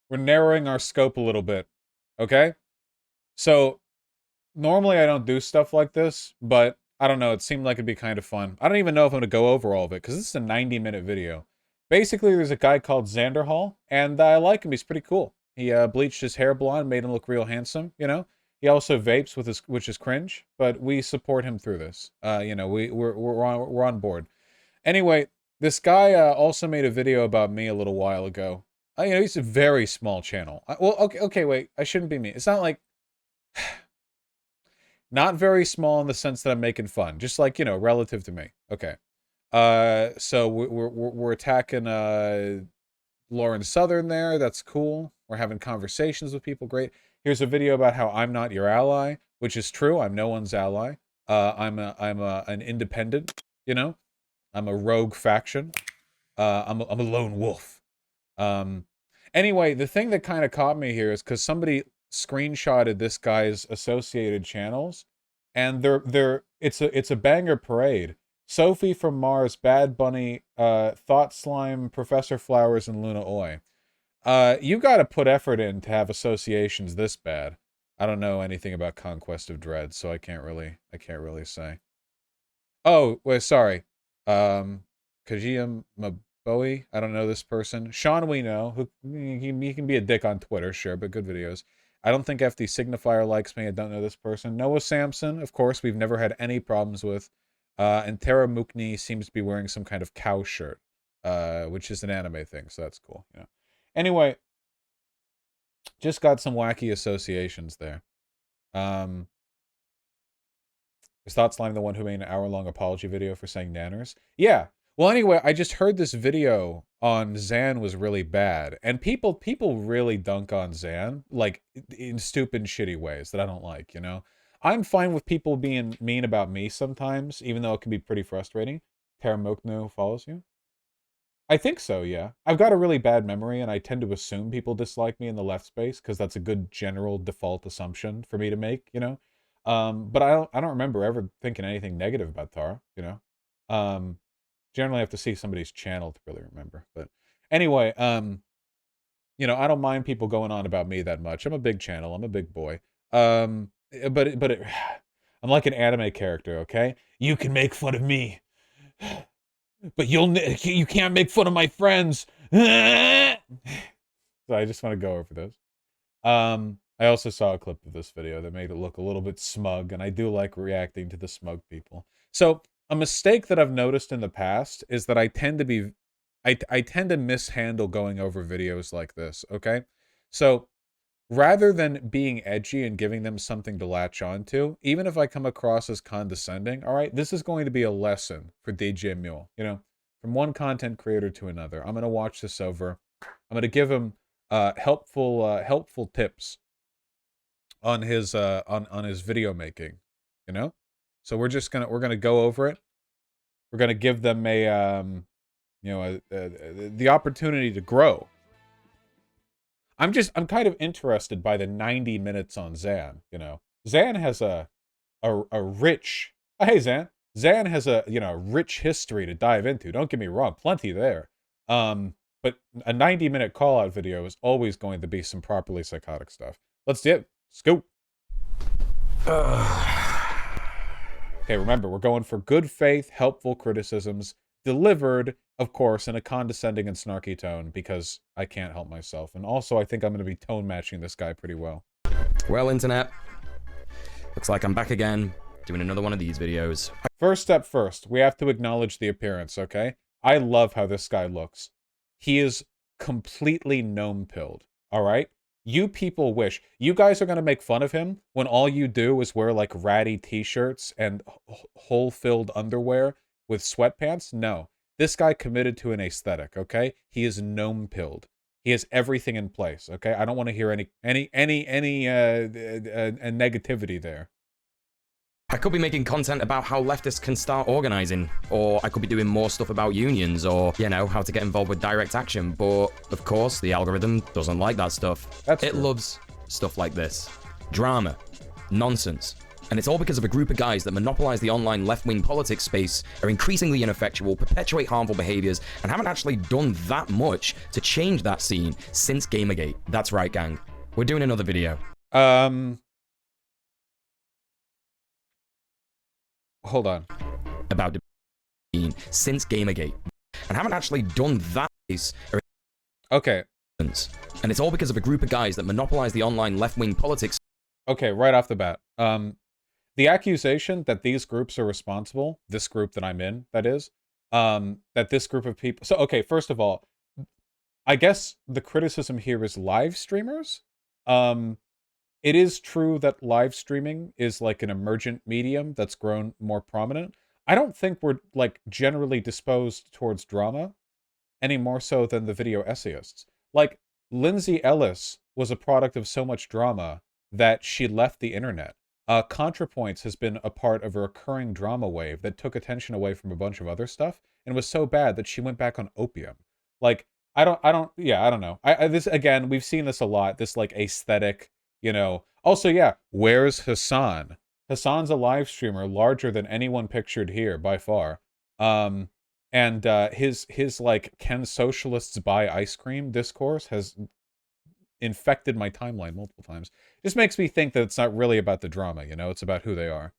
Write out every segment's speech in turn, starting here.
We're narrowing our scope a little bit. Okay? So, normally I don't do stuff like this, but I don't know, it seemed like it'd be kind of fun. I don't even know if I'm gonna go over all of it, because this is a 90-minute video. Basically, there's a guy called Xanderhal, and I like him, he's pretty cool. He bleached his hair blonde, made him look real handsome, you know? He also vapes, which is cringe, but we support him through this. You know, we're on board. Anyway, this guy also made a video about me a little while ago. You know, he's a very small channel. Well, okay, wait, I shouldn't be mean. It's not like... Not very small in the sense that I'm making fun. Just like, you know, relative to me. Okay. So we're attacking Lauren Southern there. That's cool. We're having conversations with people. Great. Here's a video about how I'm not your ally, which is true. I'm no one's ally. I'm an independent, you know? I'm a rogue faction. I'm a lone wolf. Anyway, the thing that kind of caught me here is because somebody screenshotted this guy's associated channels, and it's a banger parade. Sophie from Mars, Bad Bunny, Thought Slime, Professor Flowers, and Luna Oi. You got to put effort in to have associations this bad. I don't know anything about Conquest of Dread, so I can't really say. Oh, wait, sorry. Kajia Maboe, I don't know this person. Sean we know, who he can be a dick on Twitter, sure, but good videos. I don't think FD Signifier likes me. I don't know this person. Noah Sampson, of course, we've never had any problems with. And Tara Mukni seems to be wearing some kind of cow shirt, which is an anime thing, so that's cool. You know. Anyway, just got some wacky associations there. Is Thought Slime the one who made an hour-long apology video for saying nanners? Yeah. Well, anyway, I just heard this video on Zan was really bad, and people really dunk on Zan, like, in stupid, shitty ways that I don't like, you know? I'm fine with people being mean about me sometimes, even though it can be pretty frustrating. Taramokno follows you? I think so, yeah. I've got a really bad memory, and I tend to assume people dislike me in the left space, because that's a good general default assumption for me to make, you know? But I don't remember ever thinking anything negative about Tara, you know? Generally have to see somebody's channel to really remember. But anyway, you know, I don't mind people going on about me that much. I'm a big channel. I'm a big boy. I'm like an anime character, okay? You can make fun of me, but you can't make fun of my friends. So I just want to go over those. I also saw a clip of this video that made it look a little bit smug, and I do like reacting to the smug people. So a mistake that I've noticed in the past is that I tend to mishandle going over videos like this, okay? So rather than being edgy and giving them something to latch onto, even if I come across as condescending, all right, this is going to be a lesson for DJ Mule, you know, from one content creator to another. I'm going to watch this over. I'm going to give him helpful tips on his video making, you know? So we're gonna go over it. We're gonna give them a you know, the opportunity to grow. I'm kind of interested by the 90 minutes on Zan, you know. Zan has a rich, hey Zan has a, you know, rich history to dive into. Don't get me wrong, plenty there. But a 90-minute call-out video is always going to be some properly psychotic stuff. Let's do it. Scoop. Okay, remember, we're going for good faith, helpful criticisms, delivered, of course, in a condescending and snarky tone, because I can't help myself. And also, I think I'm going to be tone matching this guy pretty well. Well, internet, looks like I'm back again, doing another one of these videos. First step first, we have to acknowledge the appearance, okay? I love how this guy looks. He is completely gnome-pilled, all right? You people wish. You guys are going to make fun of him when all you do is wear, like, ratty t-shirts and hole-filled underwear with sweatpants? No. This guy committed to an aesthetic, okay? He is gnome-pilled. He has everything in place, okay? I don't want to hear any negativity there. I could be making content about how leftists can start organizing, or I could be doing more stuff about unions, or, you know, how to get involved with direct action, but, of course, the algorithm doesn't like that stuff. That's it true. loves stuff like this. Drama. Nonsense. And it's all because of a group of guys that monopolize the online left-wing politics space, are increasingly ineffectual, perpetuate harmful behaviors, and haven't actually done that much to change that scene since Gamergate. That's right, gang. We're doing another video. Hold on. About the since Gamergate, and haven't actually done that. Okay. And it's all because of a group of guys that monopolize the online left-wing politics. Okay, right off the bat. The accusation that these groups are responsible, this group that I'm in, that is, that this group of people... So, okay, first of all, I guess the criticism here is live streamers. It is true that live streaming is like an emergent medium that's grown more prominent. I don't think we're, like, generally disposed towards drama any more so than the video essayists. Like, Lindsay Ellis was a product of so much drama that she left the internet. ContraPoints has been a part of a recurring drama wave that took attention away from a bunch of other stuff and was so bad that she went back on opium. Like, I don't know. This, again, we've seen this a lot, this, like, aesthetic, you know. Also, yeah, where's Hassan? Hassan's a live streamer larger than anyone pictured here, by far. And his, like, can socialists buy ice cream discourse has infected my timeline multiple times. Just makes me think that it's not really about the drama, you know? It's about who they are.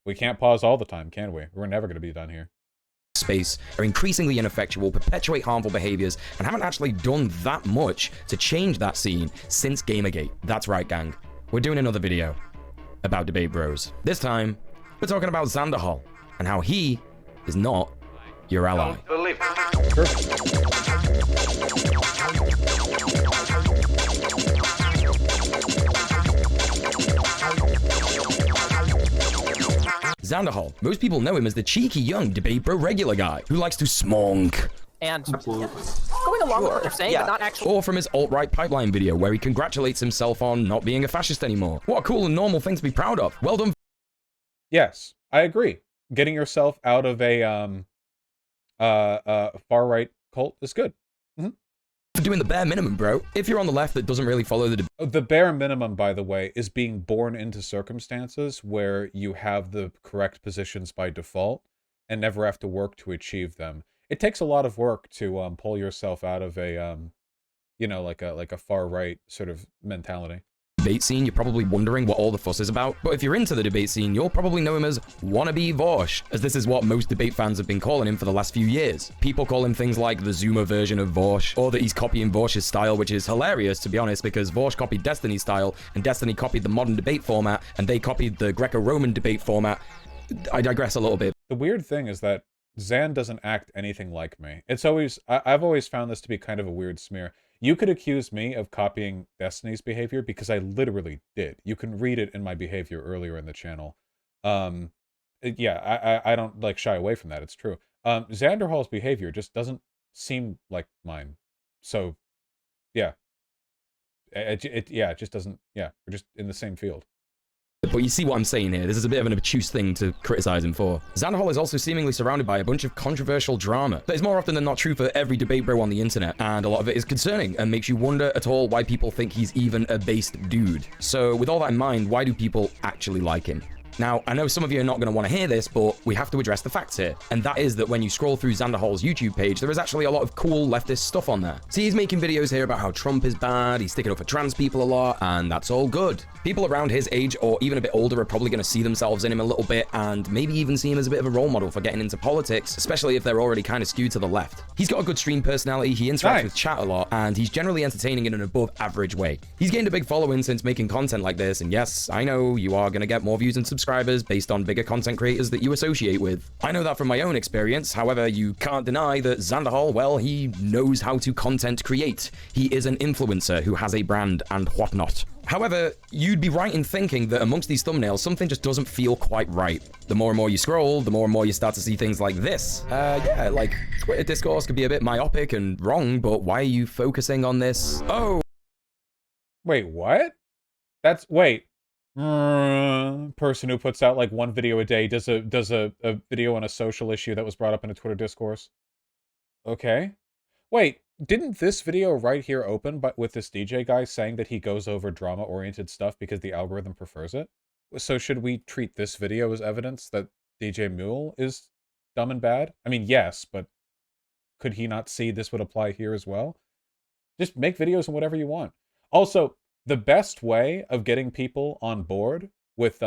We can't pause all the time, can we? We're never going to be done here. Space are increasingly ineffectual, perpetuate harmful behaviors, and haven't actually done that much to change that scene since Gamergate. That's right, gang. We're doing another video about debate bros. This time, we're talking about Xanderhal and how he is not your ally. Don't believe it. Xanderhal. Most people know him as the cheeky young debate bro regular guy who likes to smonk. And going along with what they're saying, but not actually. Or from his alt-right pipeline video where he congratulates himself on not being a fascist anymore. What a cool and normal thing to be proud of. Well done. Yes, I agree. Getting yourself out of a far-right cult is good. For doing the bare minimum, bro. If you're on the left that doesn't really follow the debate. The bare minimum, by the way, is being born into circumstances where you have the correct positions by default and never have to work to achieve them. It takes a lot of work to pull yourself out of a you know, like a far-right sort of mentality. Debate scene, you're probably wondering what all the fuss is about. But if you're into the debate scene, you'll probably know him as wannabe Vaush, as this is what most debate fans have been calling him for the last few years. People call him things like the Zoomer version of Vaush, or that he's copying Vaush's style, which is hilarious, to be honest, because Vaush copied Destiny's style, and Destiny copied the modern debate format, and they copied the Greco-Roman debate format. I digress a little bit. The weird thing is that Xan doesn't act anything like me. It's always, I've always found this to be kind of a weird smear. You could accuse me of copying Destiny's behavior because I literally did. You can read it in my behavior earlier in the channel. Yeah, I don't like shy away from that. It's true. Xanderhal's behavior just doesn't seem like mine. So, yeah. It just doesn't, yeah, we're just in the same field. But you see what I'm saying here. This is a bit of an obtuse thing to criticize him for. Xanderhal is also seemingly surrounded by a bunch of controversial drama that is more often than not true for every debate bro on the internet, and a lot of it is concerning and makes you wonder at all why people think he's even a based dude. So with all that in mind, why do people actually like him? Now, I know some of you are not going to want to hear this, but we have to address the facts here. And that is that when you scroll through Xanderhal's YouTube page, there is actually a lot of cool leftist stuff on there. See, he's making videos here about how Trump is bad, he's sticking up for trans people a lot, and that's all good. People around his age, or even a bit older, are probably going to see themselves in him a little bit, and maybe even see him as a bit of a role model for getting into politics, especially if they're already kind of skewed to the left. He's got a good stream personality, he interacts with chat a lot, and he's generally entertaining in an above average way. He's gained a big following since making content like this, and yes, I know you are going to get more views and subscribers based on bigger content creators that you associate with. I know that from my own experience. However, you can't deny that Xanderhal, well, he knows how to content create. He is an influencer who has a brand and whatnot. However, you'd be right in thinking that amongst these thumbnails, something just doesn't feel quite right. The more and more you scroll, the more and more you start to see things like this. Yeah, like Twitter discourse could be a bit myopic and wrong, but why are you focusing on this? Oh. Wait, what? That's, wait. Person who puts out like one video a day does a video on a social issue that was brought up in a Twitter discourse. Okay. Wait, didn't this video right here open but with this DJ guy saying that he goes over drama-oriented stuff because the algorithm prefers it? So should we treat this video as evidence that DJ Mule is dumb and bad? I mean, yes, but could he not see this would apply here as well? Just make videos on whatever you want. Also, the best way of getting people on board with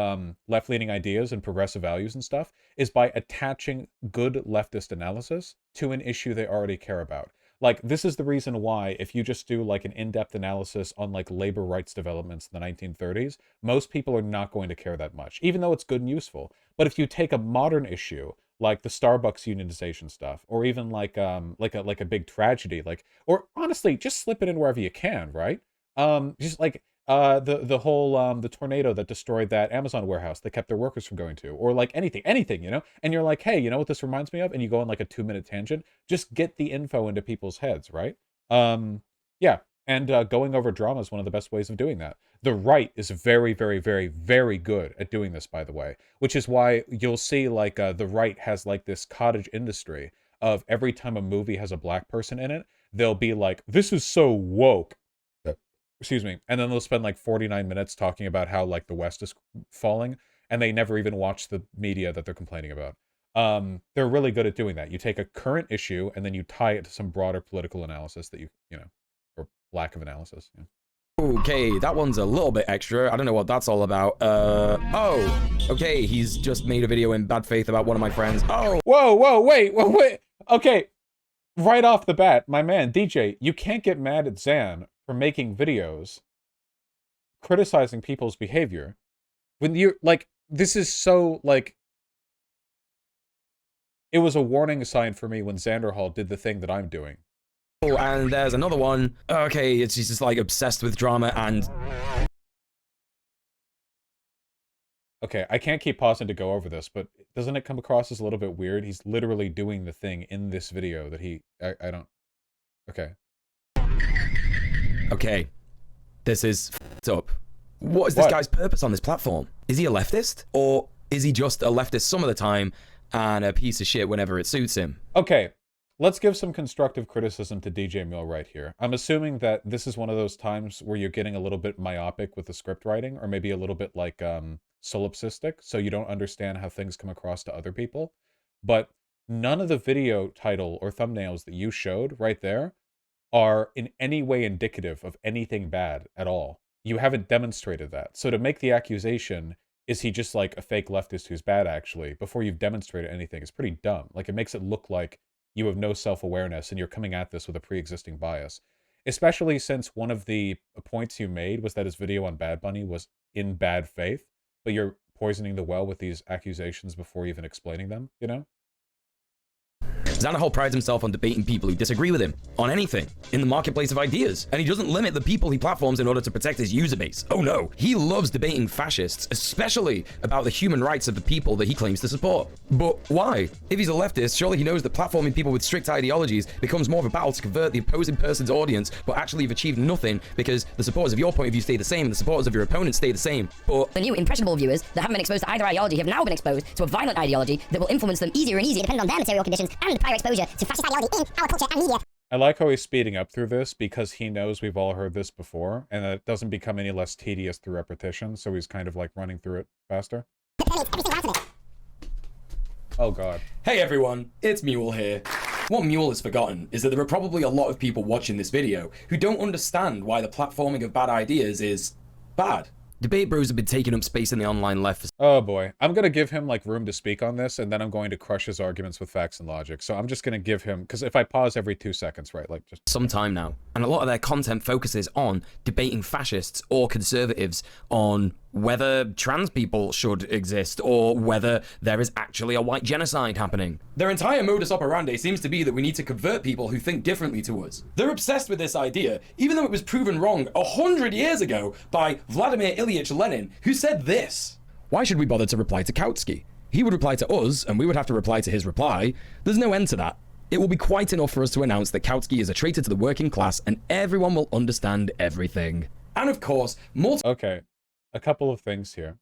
left-leaning ideas and progressive values and stuff is by attaching good leftist analysis to an issue they already care about. Like, this is the reason why if you just do like an in-depth analysis on like labor rights developments in the 1930s, most people are not going to care that much, even though it's good and useful. But if you take a modern issue like the Starbucks unionization stuff, or even like a big tragedy, like, or honestly, just slip it in wherever you can, right? Just like the whole the tornado that destroyed that Amazon warehouse that kept their workers from going to, or like anything, you know? And you're like, hey, you know what this reminds me of? And you go on like a 2-minute tangent. Just get the info into people's heads, right? Yeah. And going over drama is one of the best ways of doing that. The right is very, very, very, very good at doing this, by the way, which is why you'll see like the right has like this cottage industry of every time a movie has a black person in it, they'll be like, this is so woke. Excuse me. And then they'll spend like 49 minutes talking about how like the West is falling, and they never even watch the media that they're complaining about. They're really good at doing that. You take a current issue and then you tie it to some broader political analysis that you know, or lack of analysis. Yeah. Okay, that one's a little bit extra. I don't know what that's all about. Oh, okay, he's just made a video in bad faith about one of my friends. Oh. Whoa, wait. Okay, right off the bat, my man, DJ, you can't get mad at Zan for making videos criticizing people's behavior when you're like, this is so like, it was a warning sign for me when Xanderhal did the thing that I'm doing. Oh, and there's another one. Okay, it's just like obsessed with drama and... Okay, I can't keep pausing to go over this, but doesn't it come across as a little bit weird? He's literally doing the thing in this video that I don't... Okay. Okay, this is f***ed up. What is this guy's purpose on this platform? Is he a leftist? Or is he just a leftist some of the time and a piece of shit whenever it suits him? Okay, let's give some constructive criticism to DJ Mill right here. I'm assuming that this is one of those times where you're getting a little bit myopic with the script writing, or maybe a little bit like solipsistic, so you don't understand how things come across to other people. But none of the video title or thumbnails that you showed right there are in any way indicative of anything bad at all. You haven't demonstrated that. So to make the accusation, is he just like a fake leftist who's bad actually, before you've demonstrated anything, is pretty dumb. Like, it makes it look like you have no self-awareness and you're coming at this with a pre-existing bias. Especially since one of the points you made was that his video on Bad Bunny was in bad faith, but you're poisoning the well with these accusations before even explaining them, you know? Xanderhal prides himself on debating people who disagree with him on anything in the marketplace of ideas, and he doesn't limit the people he platforms in order to protect his user base. Oh no, he loves debating fascists, especially about the human rights of the people that he claims to support. But why? If he's a leftist, surely he knows that platforming people with strict ideologies becomes more of a battle to convert the opposing person's audience, but actually you've achieved nothing because the supporters of your point of view stay the same and the supporters of your opponent stay the same. But the new impressionable viewers that haven't been exposed to either ideology have now been exposed to a violent ideology that will influence them easier and easier depending on their material conditions and prior exposure to fascist ideology in our culture and media. I like how he's speeding up through this because he knows we've all heard this before, and that it doesn't become any less tedious through repetition, so he's kind of like running through it faster. Oh god. Hey everyone, it's Mule here. What Mule has forgotten is that there are probably a lot of people watching this video who don't understand why the platforming of bad ideas is bad. Debate bros have been taking up space in the online left for... Oh boy. I'm gonna give him like room to speak on this, and then I'm going to crush his arguments with facts and logic. So I'm just gonna give him, because if I pause every 2 seconds, right, like just... some time now. And a lot of their content focuses on debating fascists or conservatives on whether trans people should exist or whether there is actually a white genocide happening. Their entire modus operandi seems to be that we need to convert people who think differently to us. They're obsessed with this idea, even though it was proven wrong 100 years ago by Vladimir Ilyich Lenin, who said this. Why should we bother to reply to Kautsky? He would reply to us, and we would have to reply to his reply. There's no end to that. It will be quite enough for us to announce that Kautsky is a traitor to the working class, and everyone will understand everything. And of course, Okay. A couple of things here.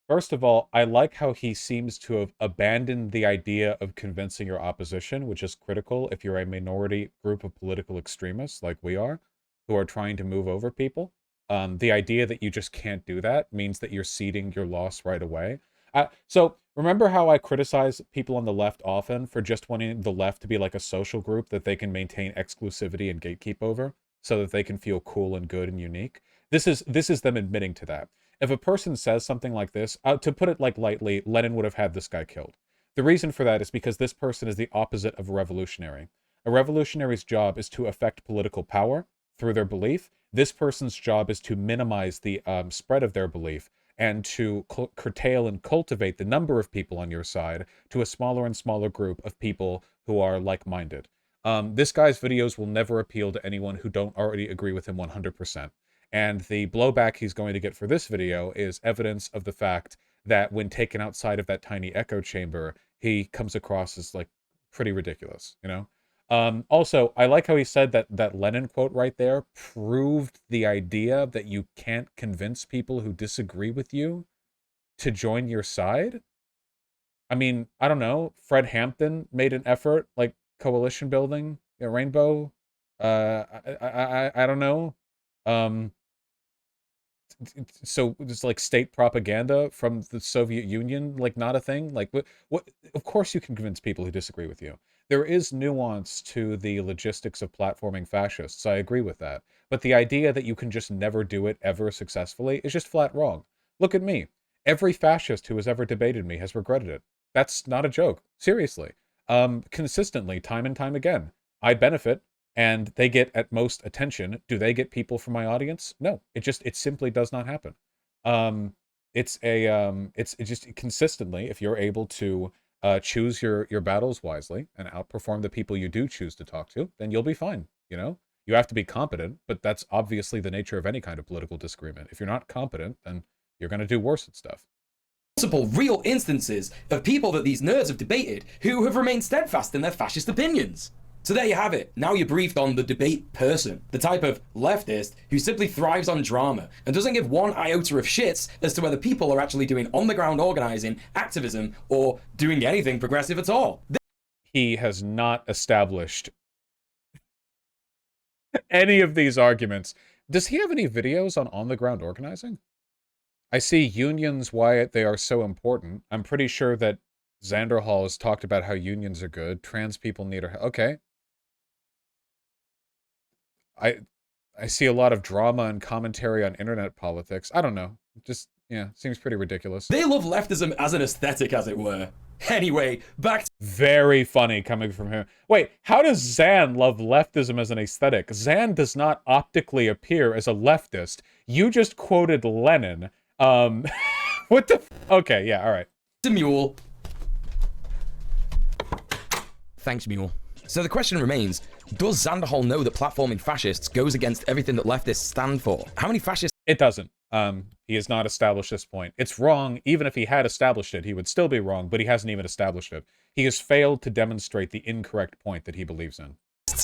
First of all, I like how he seems to have abandoned the idea of convincing your opposition, which is critical if you're a minority group of political extremists like we are, who are trying to move over people. The idea that you just can't do that means that you're ceding your loss right away. So remember how I criticize people on the left often for just wanting the left to be like a social group that they can maintain exclusivity and gatekeep over so that they can feel cool and good and unique? This is them admitting to that. If a person says something like this, to put it like lightly, Lenin would have had this guy killed. The reason for that is because this person is the opposite of a revolutionary. A revolutionary's job is to affect political power through their belief. This person's job is to minimize the spread of their belief and to curtail and cultivate the number of people on your side to a smaller and smaller group of people who are like-minded. This guy's videos will never appeal to anyone who don't already agree with him 100%. And the blowback he's going to get for this video is evidence of the fact that when taken outside of that tiny echo chamber, he comes across as, like, pretty ridiculous, you know? Also, I like how he said that Lenin quote right there proved the idea that you can't convince people who disagree with you to join your side. I mean, I don't know. Fred Hampton made an effort, like coalition building, Rainbow. I don't know. So it's like state propaganda from the Soviet Union, like not a thing. Like what? Of course you can convince people who disagree with you. There is nuance to the logistics of platforming fascists. I agree with that. But the idea that you can just never do it ever successfully is just flat wrong. Look at me. Every fascist who has ever debated me has regretted it. That's not a joke. Seriously. Consistently, time and time again. I benefit, and they get at most attention. Do they get people from my audience? No. It simply does not happen. It's just consistently, if you're able to choose your battles wisely and outperform the people you do choose to talk to, then you'll be fine, you know? You have to be competent, but that's obviously the nature of any kind of political disagreement. If you're not competent, then you're going to do worse at stuff. Multiple real instances of people that these nerds have debated who have remained steadfast in their fascist opinions. So there you have it. Now you're briefed on the debate person, the type of leftist who simply thrives on drama and doesn't give one iota of shits as to whether people are actually doing on-the-ground organizing, activism, or doing anything progressive at all. He has not established any of these arguments. Does he have any videos on the ground organizing? I see unions, why they are so important. I'm pretty sure that Xanderhal has talked about how unions are good. Trans people need our... Okay. I see a lot of drama and commentary on internet politics. I don't know. Just, yeah, seems pretty ridiculous. They love leftism as an aesthetic, as it were. Anyway, back to... Very funny coming from him. Wait, how does Xan love leftism as an aesthetic? Xan does not optically appear as a leftist. You just quoted Lenin. What the... Okay, yeah, all right. Mule. Thanks, Mule. So the question remains, does Xanderhal know that platforming fascists goes against everything that leftists stand for? How many fascists... It doesn't. He has not established this point. It's wrong. Even if he had established it, he would still be wrong, but he hasn't even established it. He has failed to demonstrate the incorrect point that he believes in.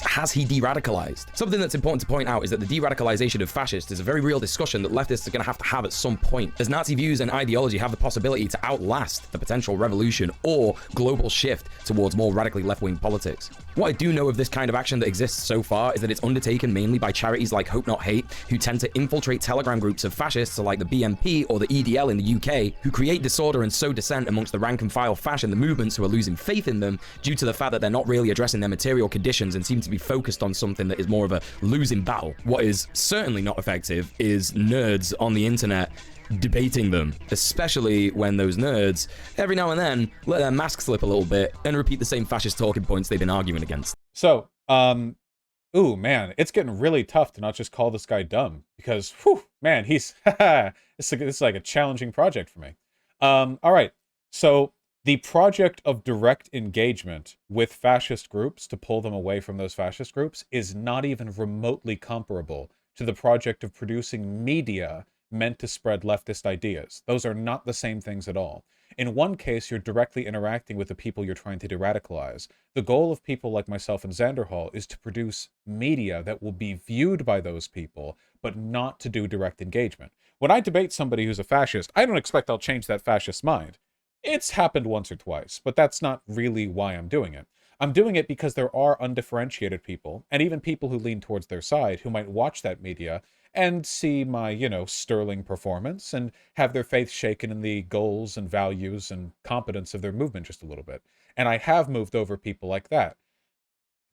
Has he de-radicalized? Something that's important to point out is that the de-radicalization of fascists is a very real discussion that leftists are going to have at some point, as Nazi views and ideology have the possibility to outlast the potential revolution or global shift towards more radically left-wing politics. What I do know of this kind of action that exists so far is that it's undertaken mainly by charities like Hope Not Hate, who tend to infiltrate telegram groups of fascists like the BNP or the EDL in the UK, who create disorder and sow dissent amongst the rank and file fash and the movements who are losing faith in them due to the fact that they're not really addressing their material conditions and seem to be focused on something that is more of a losing battle. What is certainly not effective is nerds on the internet debating them, especially when those nerds, every now and then, let their mask slip a little bit and repeat the same fascist talking points they've been arguing against. So, ooh, man, it's getting really tough to not just call this guy dumb, because, whew, man, he's, this is like a challenging project for me. All right, so the project of direct engagement with fascist groups to pull them away from those fascist groups is not even remotely comparable to the project of producing media meant to spread leftist ideas. Those are not the same things at all. In one case, you're directly interacting with the people you're trying to de-radicalize. The goal of people like myself and Xanderhal is to produce media that will be viewed by those people, but not to do direct engagement. When I debate somebody who's a fascist, I don't expect I'll change that fascist mind. It's happened once or twice, but that's not really why I'm doing it. I'm doing it because there are undifferentiated people, and even people who lean towards their side, who might watch that media and see my, sterling performance and have their faith shaken in the goals and values and competence of their movement just a little bit. And I have moved over people like that.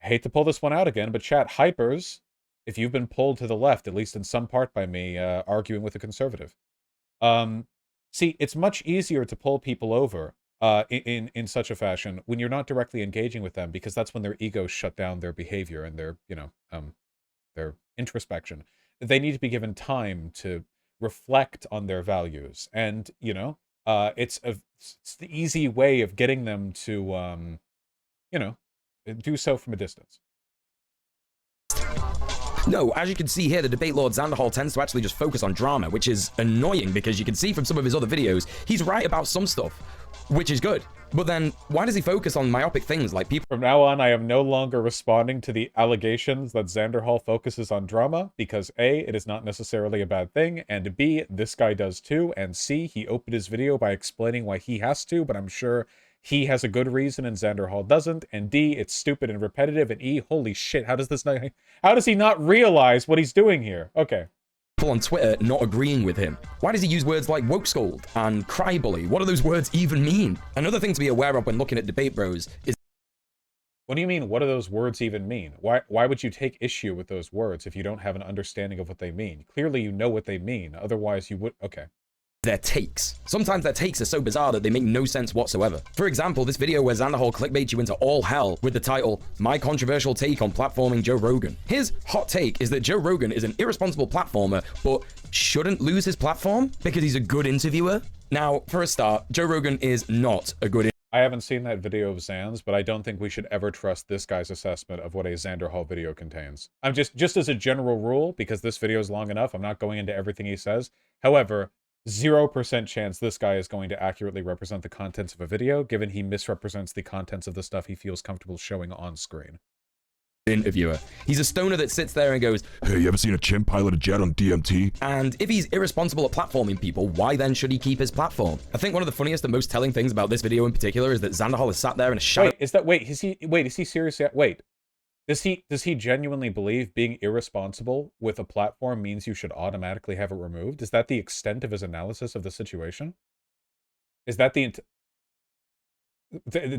I hate to pull this one out again, but chat, hypers, if you've been pulled to the left, at least in some part by me, arguing with a conservative. See, it's much easier to pull people over in such a fashion when you're not directly engaging with them, because that's when their egos shut down their behavior and their introspection. They need to be given time to reflect on their values, and it's the easy way of getting them to do so from a distance. No, as you can see here, the debate lord Xanderhal tends to actually just focus on drama, which is annoying because you can see from some of his other videos, he's right about some stuff, which is good. But then, why does he focus on myopic things like people? From now on, I am no longer responding to the allegations that Xanderhal focuses on drama, because A, it is not necessarily a bad thing, and B, this guy does too, and C, he opened his video by explaining why he has to, but I'm sure he has a good reason and Xanderhal doesn't, and D, it's stupid and repetitive, and E, holy shit, how does he not realize what he's doing here? Okay. People on Twitter not agreeing with him. Why does he use words like woke scold and crybully? What do those words even mean? Another thing to be aware of when looking at debate bros is... What do you mean, what do those words even mean? Why would you take issue with those words if you don't have an understanding of what they mean? Clearly you know what they mean, otherwise you would... Okay. Their takes. Sometimes their takes are so bizarre that they make no sense whatsoever. For example, this video where Xanderhal clickbaits you into all hell with the title, My Controversial Take on Platforming Joe Rogan. His hot take is that Joe Rogan is an irresponsible platformer, but shouldn't lose his platform because he's a good interviewer. Now, for a start, Joe Rogan is not a good I haven't seen that video of Zan's, but I don't think we should ever trust this guy's assessment of what a Xanderhal video contains. I'm just as a general rule, because this video is long enough, I'm not going into everything he says. However, 0% chance this guy is going to accurately represent the contents of a video, given he misrepresents the contents of the stuff he feels comfortable showing on screen. Interviewer. He's a stoner that sits there and goes, Hey, you ever seen a chimp pilot a jet on DMT? and if he's irresponsible at platforming people, why then should he keep his platform? I think one of the funniest and most telling things about this video in particular is that Xanderhal is sat there in a shadow. Is he seriously, does he genuinely believe being irresponsible with a platform means you should automatically have it removed? Is that the extent of his analysis of the situation? Is that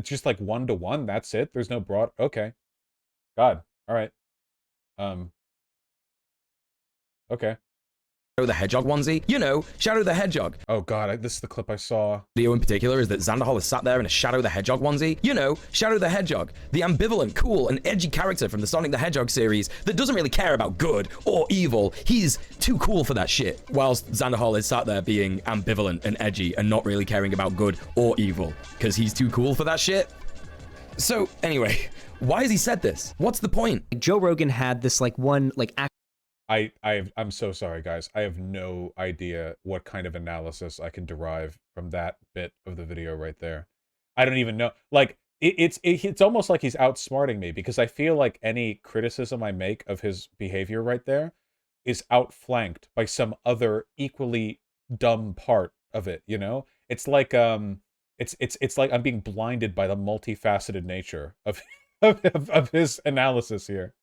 just like 1-to-1, that's it? There's no broad, okay. God, all right. Okay. Shadow the Hedgehog onesie. You know, Shadow the Hedgehog. Oh God, this is the clip I saw. Video in particular is that Xanderhal is sat there in a Shadow the Hedgehog onesie. You know, Shadow the Hedgehog, the ambivalent, cool, and edgy character from the Sonic the Hedgehog series that doesn't really care about good or evil. He's too cool for that shit. Whilst Xanderhal is sat there being ambivalent and edgy and not really caring about good or evil because he's too cool for that shit. So anyway, why has he said this? What's the point? Joe Rogan had this I'm so sorry, guys. I have no idea what kind of analysis I can derive from that bit of the video right there. I don't even know. Like, it's almost like he's outsmarting me, because I feel like any criticism I make of his behavior right there is outflanked by some other equally dumb part of it, you know? It's like it's like I'm being blinded by the multifaceted nature of of his analysis here.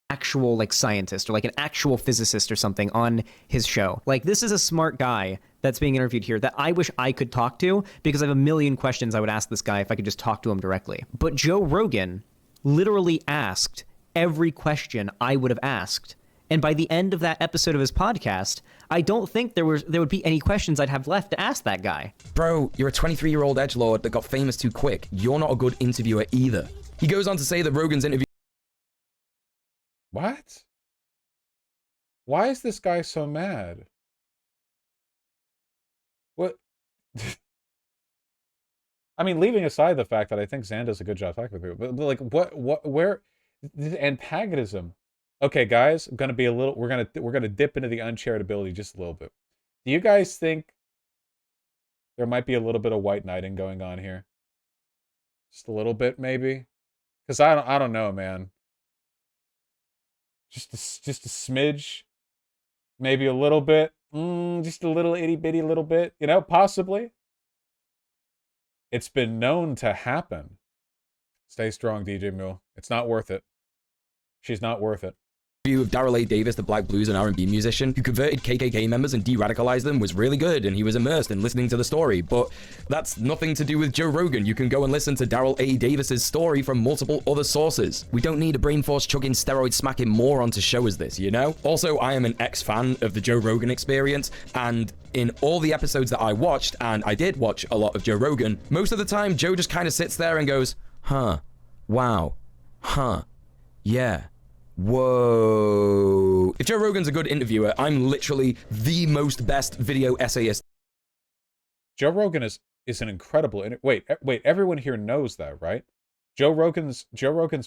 Actual scientist or an actual physicist or something on his show. This is a smart guy that's being interviewed here that I wish I could talk to, because I have a million questions I would ask this guy if I could just talk to him directly. But Joe Rogan literally asked every question I would have asked. And by the end of that episode of his podcast, I don't think there would be any questions I'd have left to ask that guy. Bro, you're a 23-year-old edgelord that got famous too quick. You're not a good interviewer either. He goes on to say that Rogan's interview... What? Why is this guy so mad? What? I mean, leaving aside the fact that I think Xan does a good job talking with people, but where the antagonism Okay, guys, I'm gonna be a little. We're gonna dip into the uncharitability just a little bit. Do you guys think there might be a little bit of white knighting going on here? Just a little bit, maybe. Because I don't know, man. Just a smidge, maybe a little bit. Just a little itty bitty little bit. You know, possibly. It's been known to happen. Stay strong, DJ Mule. It's not worth it. She's not worth it. View of Darrell A. Davis, the black blues and R&B musician who converted KKK members and de-radicalized them, was really good, and he was immersed in listening to the story. But that's nothing to do with Joe Rogan. You can go and listen to Darrell A. Davis's story from multiple other sources. We don't need a brain force chugging, steroid smacking moron to show us this, you know? Also, I am an ex-fan of the Joe Rogan experience, and in all the episodes that I watched, and I did watch a lot of Joe Rogan, most of the time Joe just kind of sits there and goes, huh, wow, huh, yeah. Whoa. If Joe Rogan's a good interviewer, I'm literally the most best video essayist. Joe Rogan is an incredible... Wait, everyone here knows that, right? Joe Rogan's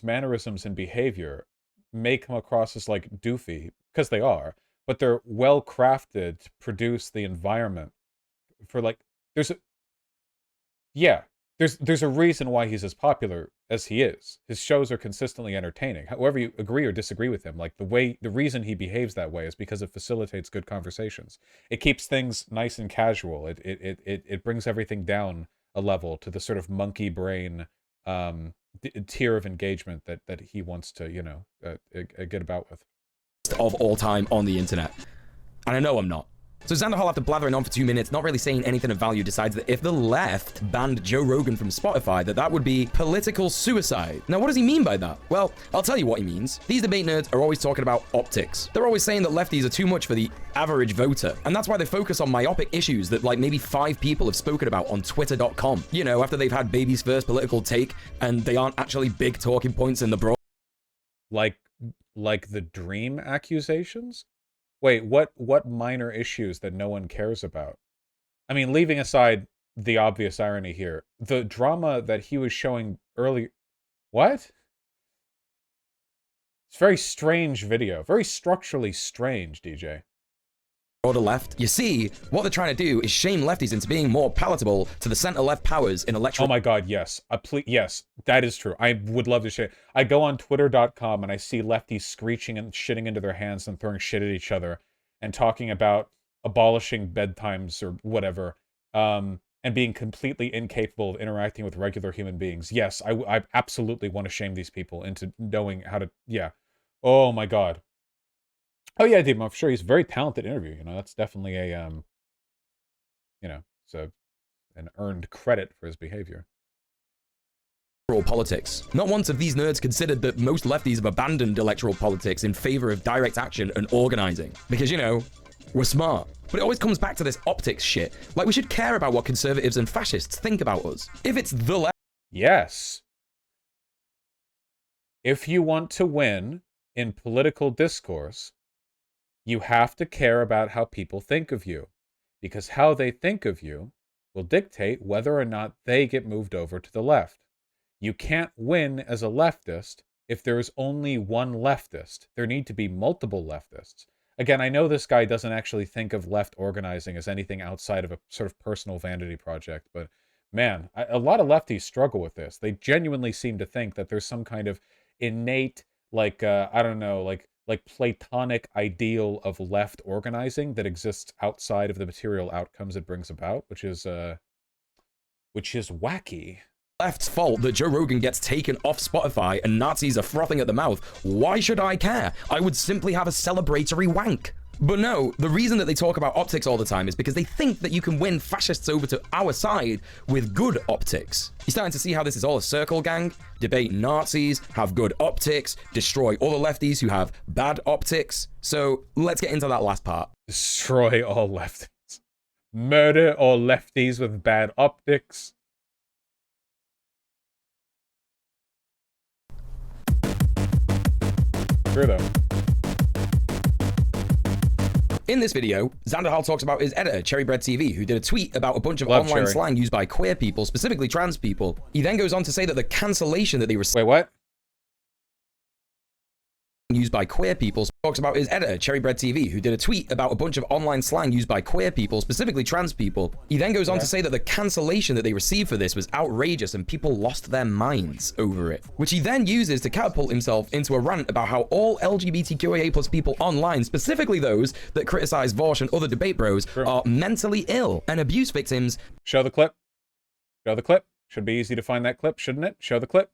mannerisms and behavior may come across as, like, doofy, because they are, but they're well-crafted to produce the environment for, like... There's a reason why he's as popular as he is. His shows are consistently entertaining. However you agree or disagree with him, like the reason he behaves that way is because it facilitates good conversations. It keeps things nice and casual. It brings everything down a level to the sort of monkey brain tier of engagement that he wants to, you know, get about with. Of all time on the internet. And I know I'm not. So Xanderhal, after blathering on for 2 minutes, not really saying anything of value, decides that if the left banned Joe Rogan from Spotify, that would be political suicide. Now, what does he mean by that? Well, I'll tell you what he means. These debate nerds are always talking about optics. They're always saying that lefties are too much for the average voter. And that's why they focus on myopic issues that, like, maybe 5 people have spoken about on twitter.com. You know, after they've had baby's first political take, and they aren't actually big talking points in the broad. Like the Dream accusations? Wait, what minor issues that no one cares about? I mean, leaving aside the obvious irony here, the drama that he was showing early... What? It's a very strange video. Very structurally strange, DJ. Or the left. You see, what they're trying to do is shame lefties into being more palatable to the center-left powers in electoral... Oh my god, yes. Yes, that is true. I would love to share. I go on twitter.com and I see lefties screeching and shitting into their hands and throwing shit at each other and talking about abolishing bedtimes or whatever, and being completely incapable of interacting with regular human beings. Yes, I absolutely want to shame these people into knowing how to... Yeah. Oh my god. Oh yeah, Deep, I'm sure he's a very talented interview. You know, that's definitely a, you know, so an earned credit for his behavior. Politics. Not once have these nerds considered that most lefties have abandoned electoral politics in favor of direct action and organizing. Because, you know, we're smart. But it always comes back to this optics shit. Like, we should care about what conservatives and fascists think about us. If it's the left... Yes. If you want to win in political discourse, you have to care about how people think of you, because how they think of you will dictate whether or not they get moved over to the left. You can't win as a leftist if there is only one leftist. There need to be multiple leftists. Again, I know this guy doesn't actually think of left organizing as anything outside of a sort of personal vanity project, but man, a lot of lefties struggle with this. They genuinely seem to think that there's some kind of innate, like, I don't know, like platonic ideal of left organizing that exists outside of the material outcomes it brings about, which is wacky. Left's fault that Joe Rogan gets taken off Spotify and Nazis are frothing at the mouth. Why should I care? I would simply have a celebratory wank. But no, the reason that they talk about optics all the time is because they think that you can win fascists over to our side with good optics. You're starting to see how this is all a circle, gang? Debate Nazis, have good optics, destroy all the lefties who have bad optics. So let's get into that last part. Destroy all lefties. Murder all lefties with bad optics. True though. In this video, Xanderhal talks about his editor, Cherrybread TV, who did a tweet about a bunch of online slang used by queer people, specifically trans people. He then goes on to say that the cancellation that they received... Wait, what? used by queer people, talks about his editor, Cherrybread TV, who did a tweet about a bunch of online slang used by queer people, specifically trans people. He then goes on to say that the cancellation that they received for this was outrageous and people lost their minds over it, which he then uses to catapult himself into a rant about how all LGBTQIA plus people online, specifically those that criticize Vaush and other debate bros, are mentally ill and abuse victims. Show the clip. Show the clip. Should be easy to find that clip, shouldn't it? Show the clip.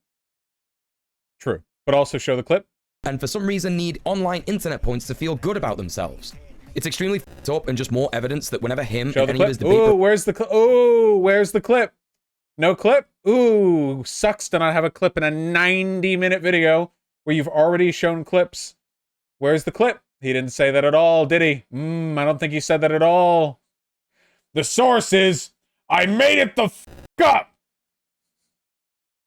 True. But also show the clip. And for some reason need online internet points to feel good about themselves. It's extremely f***ed up and just more evidence that whenever him Show and the any clip. of his debate Ooh, where's the clip? Ooh, where's the clip? No clip? Ooh, sucks to not have a clip in a 90-minute video where you've already shown clips. Where's the clip? He didn't say that at all, did he? I don't think he said that at all. The source is, I made it the f*** up!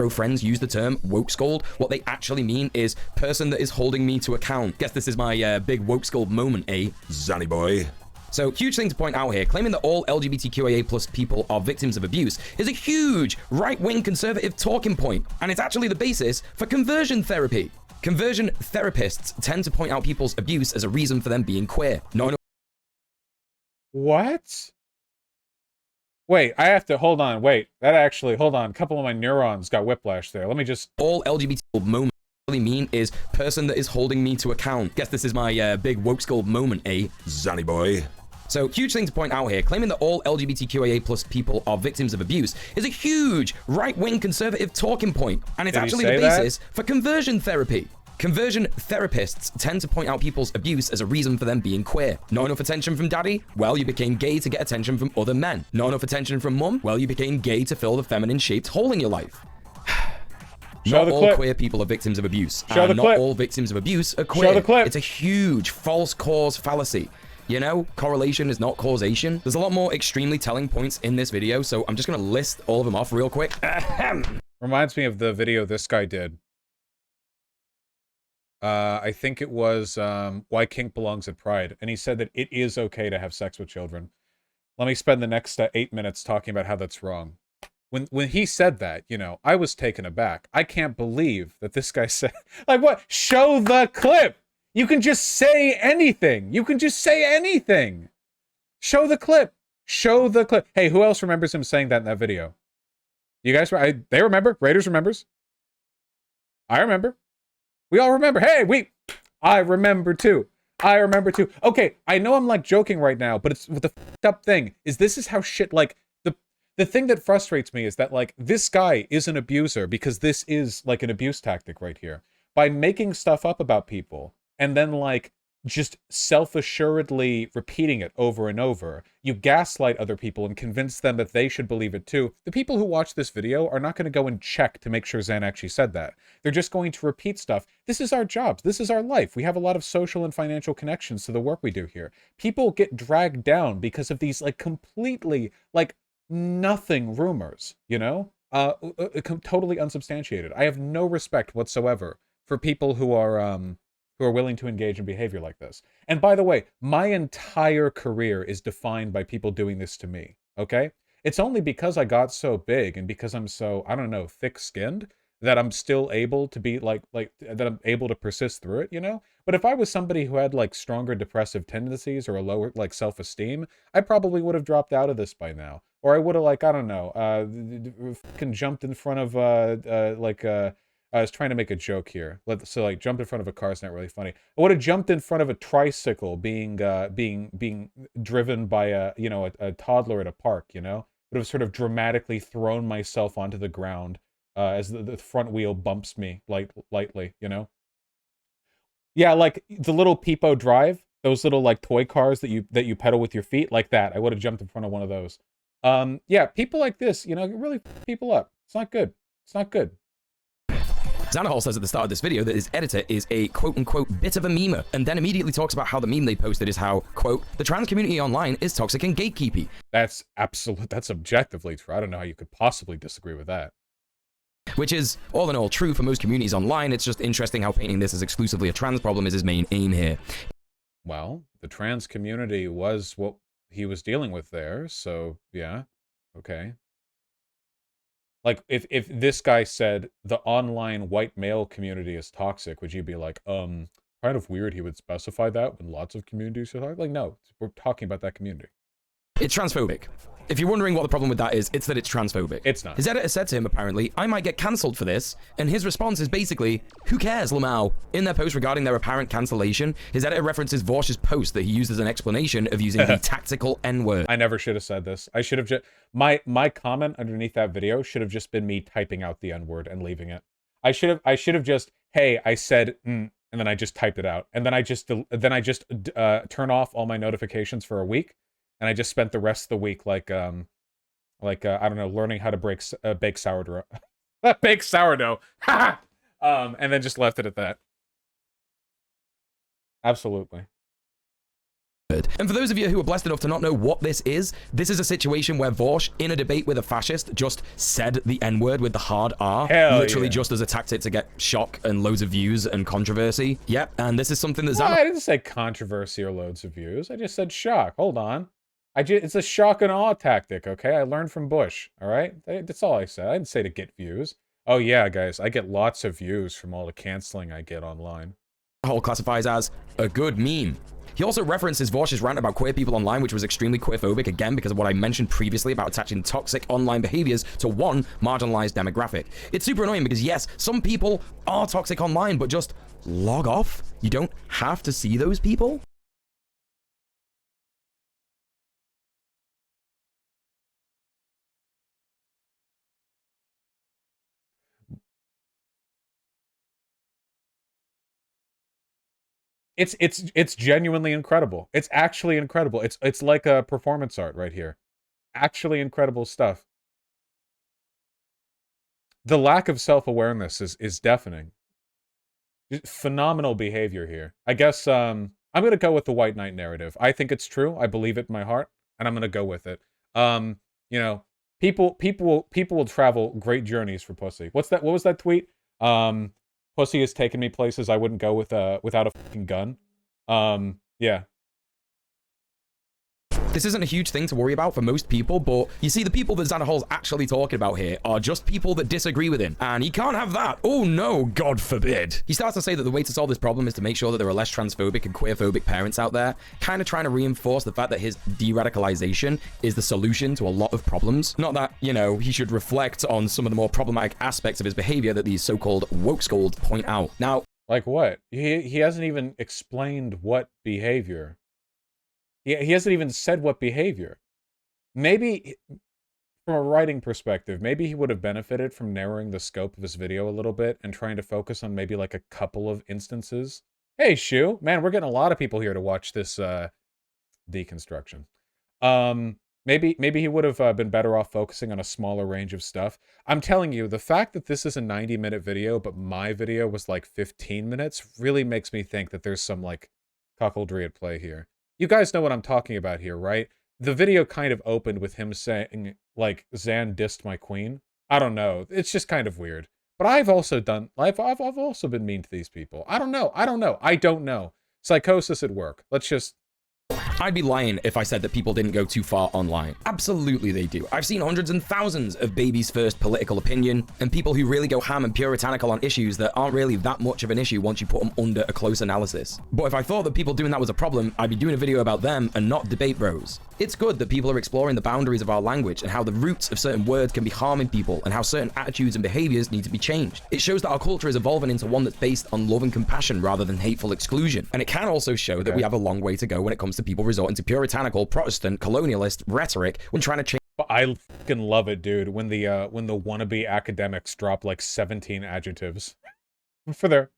friends use the term woke scold. What they actually mean is person that is holding me to account. Guess this is my big woke scold moment, eh? Zanny boy. So, huge thing to point out here, claiming that all LGBTQIA plus people are victims of abuse is a huge right-wing conservative talking point, and it's actually the basis for conversion therapy. Conversion therapists tend to point out people's abuse as a reason for them being queer. What? Wait, I have to, hold on, wait. That actually, hold on, a couple of my neurons got whiplash there. Let me just... All LGBT moment really mean is person that is holding me to account. Guess this is my big woke scold moment, eh? Zanny boy. So, huge thing to point out here, claiming that all LGBTQIA plus people are victims of abuse is a huge right-wing conservative talking point, and it's actually the basis for conversion therapy. Conversion therapists tend to point out people's abuse as a reason for them being queer. Not enough attention from daddy? Well, you became gay to get attention from other men. Not enough attention from mum? Well, you became gay to fill the feminine-shaped hole in your life. Not all queer people are victims of abuse. And not all victims of abuse are queer. Show the clip. It's a huge false cause fallacy. You know, correlation is not causation. There's a lot more extremely telling points in this video, so I'm just gonna list all of them off real quick. Reminds me of the video this guy did. I think it was Why Kink Belongs at Pride, and he said that it is okay to have sex with children. Let me spend the next 8 minutes talking about how that's wrong. When he said that, you know, I was taken aback. I can't believe that this guy said, like, what? Show the clip! You can just say anything! You can just say anything! Show the clip! Show the clip! Hey, who else remembers him saying that in that video? You guys, they remember? Raiders remembers? I remember. We all remember. Hey, I remember too. I remember too. Okay, I know I'm like joking right now, but it's the f***ed up thing is this is how shit, like, the thing that frustrates me is that, like, this guy is an abuser because this is like an abuse tactic right here. By making stuff up about people and then, like, just self-assuredly repeating it over and over, you gaslight other people and convince them that they should believe it too. The people who watch this video are not going to go and check to make sure Zan actually said that. They're just going to repeat stuff. This is our jobs. This is our life. We have a lot of social and financial connections to the work we do here. People get dragged down because of these, like, completely, like, nothing rumors, you know? Totally unsubstantiated. I have no respect whatsoever for people who are willing to engage in behavior like this. And by the way, my entire career is defined by people doing this to me, okay? It's only because I got so big and because I'm so, I don't know, thick-skinned that I'm still able to be that I'm able to persist through it, you know? But if I was somebody who had, like, stronger depressive tendencies or a lower, like, self-esteem, I probably would have dropped out of this by now. Or I would have, like, I don't know, fucking jumped in front of, I was trying to make a joke here. So, like, jump in front of a car is not really funny. I would have jumped in front of a tricycle being driven by a toddler at a park, you know? Would have sort of dramatically thrown myself onto the ground as the front wheel bumps me lightly, you know? Yeah, like the little Peepo Drive, those little, like, toy cars that you pedal with your feet, like that. I would have jumped in front of one of those. Yeah, people like this, you know, really f people up. It's not good. It's not good. Xanderhal says at the start of this video that his editor is a quote-unquote bit of a memer, and then immediately talks about how the meme they posted is how, quote, the trans community online is toxic and gatekeepy. That's objectively true. I don't know how you could possibly disagree with that. Which is, all in all, true for most communities online. It's just interesting how painting this as exclusively a trans problem is his main aim here. Well, the trans community was what he was dealing with there, so yeah, okay. Like, if this guy said the online white male community is toxic, would you be like, kind of weird he would specify that when lots of communities are like, no, we're talking about that community. It's transphobic. If you're wondering what the problem with that is, it's that it's transphobic. It's not. His editor said to him, apparently, I might get cancelled for this, and his response is basically, who cares, Lamau? In their post regarding their apparent cancellation, his editor references Vaush's post that he used as an explanation of using the tactical N-word. I never should have said this. I should have just... My comment underneath that video should have just been me typing out the N-word and leaving it. I should have just, hey, I said, and then I just typed it out. And then I just turn off all my notifications for a week. And I just spent the rest of the week I don't know, learning how to bake sourdough. Bake sourdough. And then just left it at that. Absolutely. And for those of you who are blessed enough to not know what this is a situation where Vaush, in a debate with a fascist, just said the N-word with the hard R, literally just as a tactic to get shock and loads of views and controversy. Yep, and this is something that I didn't say controversy or loads of views. I just said shock. Hold on. It's a shock and awe tactic, okay? I learned from Bush, all right? That's all I said. I didn't say to get views. Oh yeah, guys, I get lots of views from all the canceling I get online. Xanderhal classifies as a good meme. He also references Vaush's rant about queer people online, which was extremely queerphobic, again, because of what I mentioned previously about attaching toxic online behaviors to one marginalized demographic. It's super annoying because, yes, some people are toxic online, but just log off. You don't have to see those people. It's genuinely incredible. It's actually incredible. It's like a performance art right here. Actually incredible stuff. The lack of self-awareness is deafening. Phenomenal behavior here. I guess I'm gonna go with the white knight narrative. I think it's true. I believe it in my heart, and I'm gonna go with it. You know, people will travel great journeys for pussy. What was that tweet? Pussy has taken me places I wouldn't go with without a fucking gun. Yeah. This isn't a huge thing to worry about for most people, but you see, the people that Xanderhal's actually talking about here are just people that disagree with him, and he can't have that. Oh no, God forbid. He starts to say that the way to solve this problem is to make sure that there are less transphobic and queerphobic parents out there, kind of trying to reinforce the fact that his de-radicalization is the solution to a lot of problems. Not that, you know, he should reflect on some of the more problematic aspects of his behavior that these so-called woke scolds point out. Now, like what? He hasn't even explained what behavior. He hasn't even said what behavior. Maybe, from a writing perspective, maybe he would have benefited from narrowing the scope of his video a little bit and trying to focus on maybe like a couple of instances. Hey, Shu, man, we're getting a lot of people here to watch this deconstruction. Maybe he would have been better off focusing on a smaller range of stuff. I'm telling you, the fact that this is a 90-minute video, but my video was like 15 minutes, really makes me think that there's some like cuckoldry at play here. You guys know what I'm talking about here, right? The video kind of opened with him saying, like, Xan dissed my queen. I don't know. It's just kind of weird. But I've also been mean to these people. I don't know. Psychosis at work. Let's just... I'd be lying if I said that people didn't go too far online. Absolutely they do. I've seen hundreds and thousands of baby's first political opinion, and people who really go ham and puritanical on issues that aren't really that much of an issue once you put them under a close analysis. But if I thought that people doing that was a problem, I'd be doing a video about them and not debate bros. It's good that people are exploring the boundaries of our language and how the roots of certain words can be harming people and how certain attitudes and behaviors need to be changed. It shows that our culture is evolving into one that's based on love and compassion rather than hateful exclusion. And it can also show that we have a long way to go when it comes to people resorting to puritanical, Protestant, colonialist rhetoric when trying to change. I fucking love it, dude, when the wannabe academics drop like 17 adjectives for their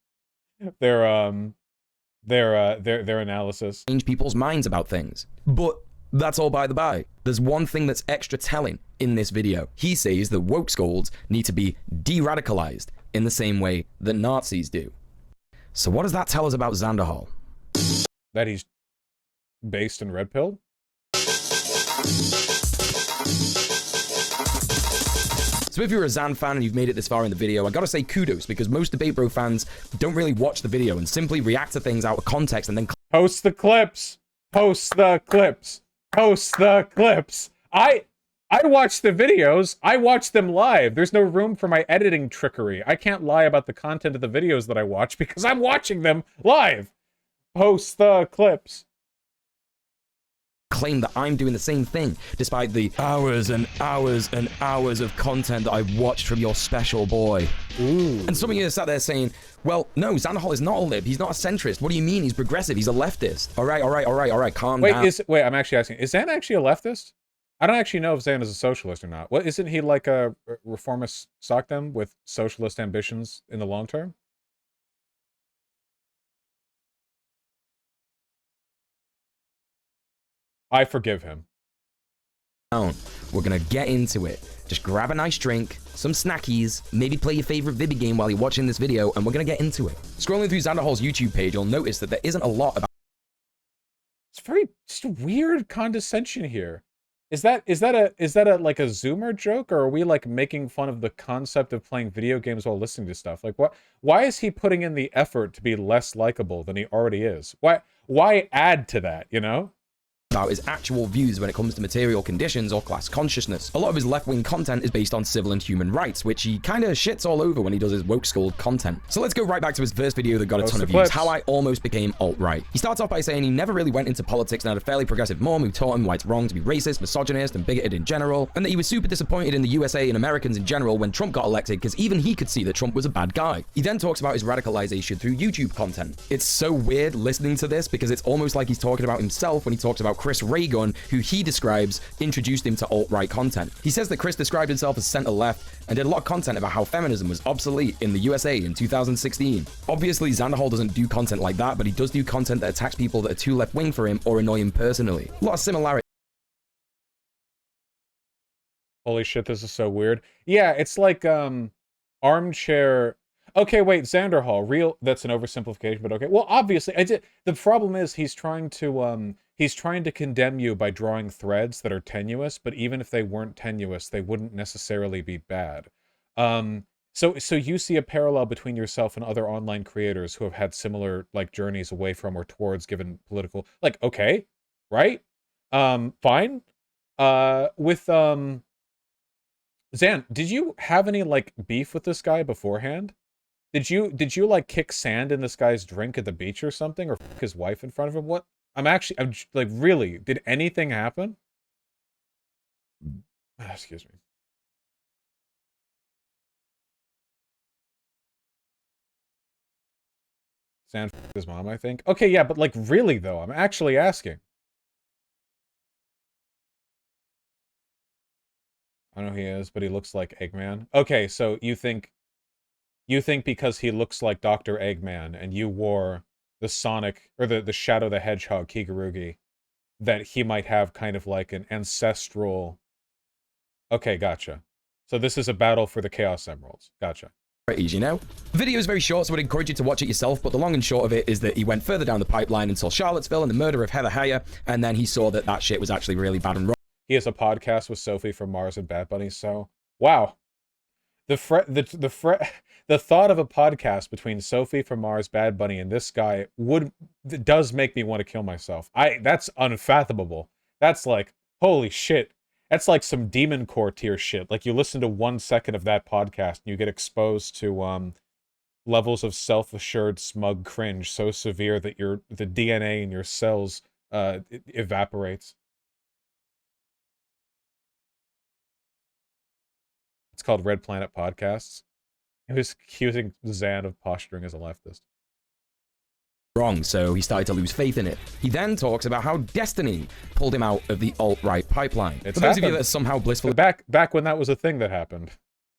analysis. Change people's minds about things. But that's all by the by. There's one thing that's extra telling in this video. He says that woke scolds need to be de-radicalized in the same way that Nazis do. So what does that tell us about Xanderhal? That he's based in Red Pill? So if you're a Xan fan and you've made it this far in the video, I gotta say kudos, because most Debate Bro fans don't really watch the video and simply react to things out of context and then post the clips. Post the clips. Post the clips. I watch the videos. I watch them live. There's no room for my editing trickery. I can't lie about the content of the videos that I watch because I'm watching them live. post the clips. Claim that I'm doing the same thing, despite the hours and hours and hours of content that I've watched from your special boy. Ooh. And some of you sat there saying, well, no, Xanderhal is not a lib. He's not a centrist. What do you mean? He's progressive. He's a leftist. All right, calm down. Wait, I'm actually asking, is Xan actually a leftist? I don't actually know if Xan is a socialist or not. What, isn't he like a reformist sockdem with socialist ambitions in the long term? I forgive him. We're gonna get into it. Just grab a nice drink, some snackies, maybe play your favorite Vibby game while you're watching this video, and we're gonna get into it. Scrolling through Xanderhal's YouTube page, you'll notice that there isn't a lot about... It's very just weird condescension here. Is that a like a Zoomer joke, or are we like making fun of the concept of playing video games while listening to stuff? Like why is he putting in the effort to be less likable than he already is? Why add to that, you know? About his actual views when it comes to material conditions or class consciousness. A lot of his left-wing content is based on civil and human rights, which he kind of shits all over when he does his woke school content. So let's go right back to his first video that got a ton of views, how I almost became alt-right. He starts off by saying he never really went into politics and had a fairly progressive mom who taught him why it's wrong to be racist, misogynist, and bigoted in general, and that he was super disappointed in the USA and Americans in general when Trump got elected because even he could see that Trump was a bad guy. He then talks about his radicalization through YouTube content. It's so weird listening to this because it's almost like he's talking about himself when he talks about Chris Raygun, who he describes introduced him to alt-right content. He says that Chris described himself as center-left and did a lot of content about how feminism was obsolete in the USA in 2016. Obviously, Xanderhal doesn't do content like that, but he does do content that attacks people that are too left-wing for him or annoy him personally. A lot of similarities. Holy shit, this is so weird. Yeah, it's like armchair. Okay, wait, Xanderhal, that's an oversimplification, but okay. Well, obviously, the problem is he's trying to condemn you by drawing threads that are tenuous, but even if they weren't tenuous, they wouldn't necessarily be bad. So you see a parallel between yourself and other online creators who have had similar like journeys away from or towards given political, like, okay, right? Fine. With Xan, did you have any like beef with this guy beforehand? Did you like kick sand in this guy's drink at the beach or something, or fuck his wife in front of him? What? I'm like, really, did anything happen? Excuse me. Sand fucked his mom, I think. Okay, yeah, but like, really though, I'm actually asking. I know who he is, but he looks like Eggman. Okay, so you think because he looks like Dr. Eggman and you wore the Sonic, or the Shadow the Hedgehog Kigurugi, that he might have kind of like an ancestral... Okay, gotcha. So this is a battle for the Chaos Emeralds. Gotcha. You know? The video is very short, so I'd encourage you to watch it yourself, but the long and short of it is that he went further down the pipeline and saw Charlottesville and the murder of Heather Heyer, and then he saw that that shit was actually really bad and wrong. He has a podcast with Sophie from Mars and Bad Bunny, so... Wow. The thought of a podcast between Sophie from Mars, Bad Bunny, and this guy does make me want to kill myself. That's unfathomable. That's like, holy shit. That's like some Demon Core tier shit. Like, you listen to 1 second of that podcast and you get exposed to levels of self-assured smug cringe so severe that the DNA in your cells evaporates. It's called Red Planet Podcasts. He was accusing Xan of posturing as a leftist. Wrong, so he started to lose faith in it. He then talks about how Destiny pulled him out of the alt-right pipeline. It's For those of you that are somehow blissfully back when that was a thing that happened.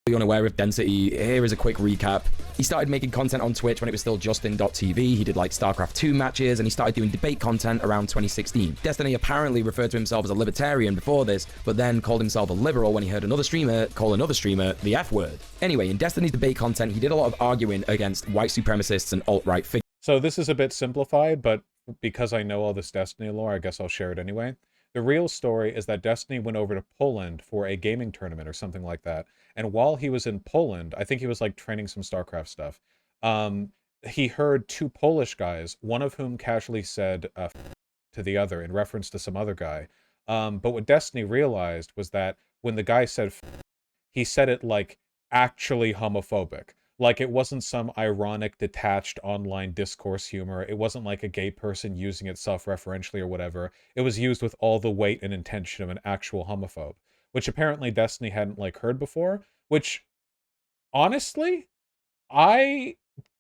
Unaware of Density, here is a quick recap. He started making content on Twitch when it was still Justin.tv. He did like StarCraft 2 matches, and he started doing debate content around 2016. Destiny apparently referred to himself as a libertarian before this, but then called himself a liberal when he heard another streamer call another streamer the F word. Anyway, in Destiny's debate content, he did a lot of arguing against white supremacists and alt-right figures. So this is a bit simplified, but because I know all this Destiny lore, I guess I'll share it anyway. The real story is that Destiny went over to Poland for a gaming tournament or something like that. And while he was in Poland, I think he was like training some StarCraft stuff. He heard 2 Polish guys, one of whom casually said to the other in reference to some other guy. But what Destiny realized was that when the guy said he said it like actually homophobic. Like, it wasn't some ironic, detached online discourse humor. It wasn't like a gay person using it self-referentially or whatever. It was used with all the weight and intention of an actual homophobe, which apparently Destiny hadn't, like, heard before, which, honestly, I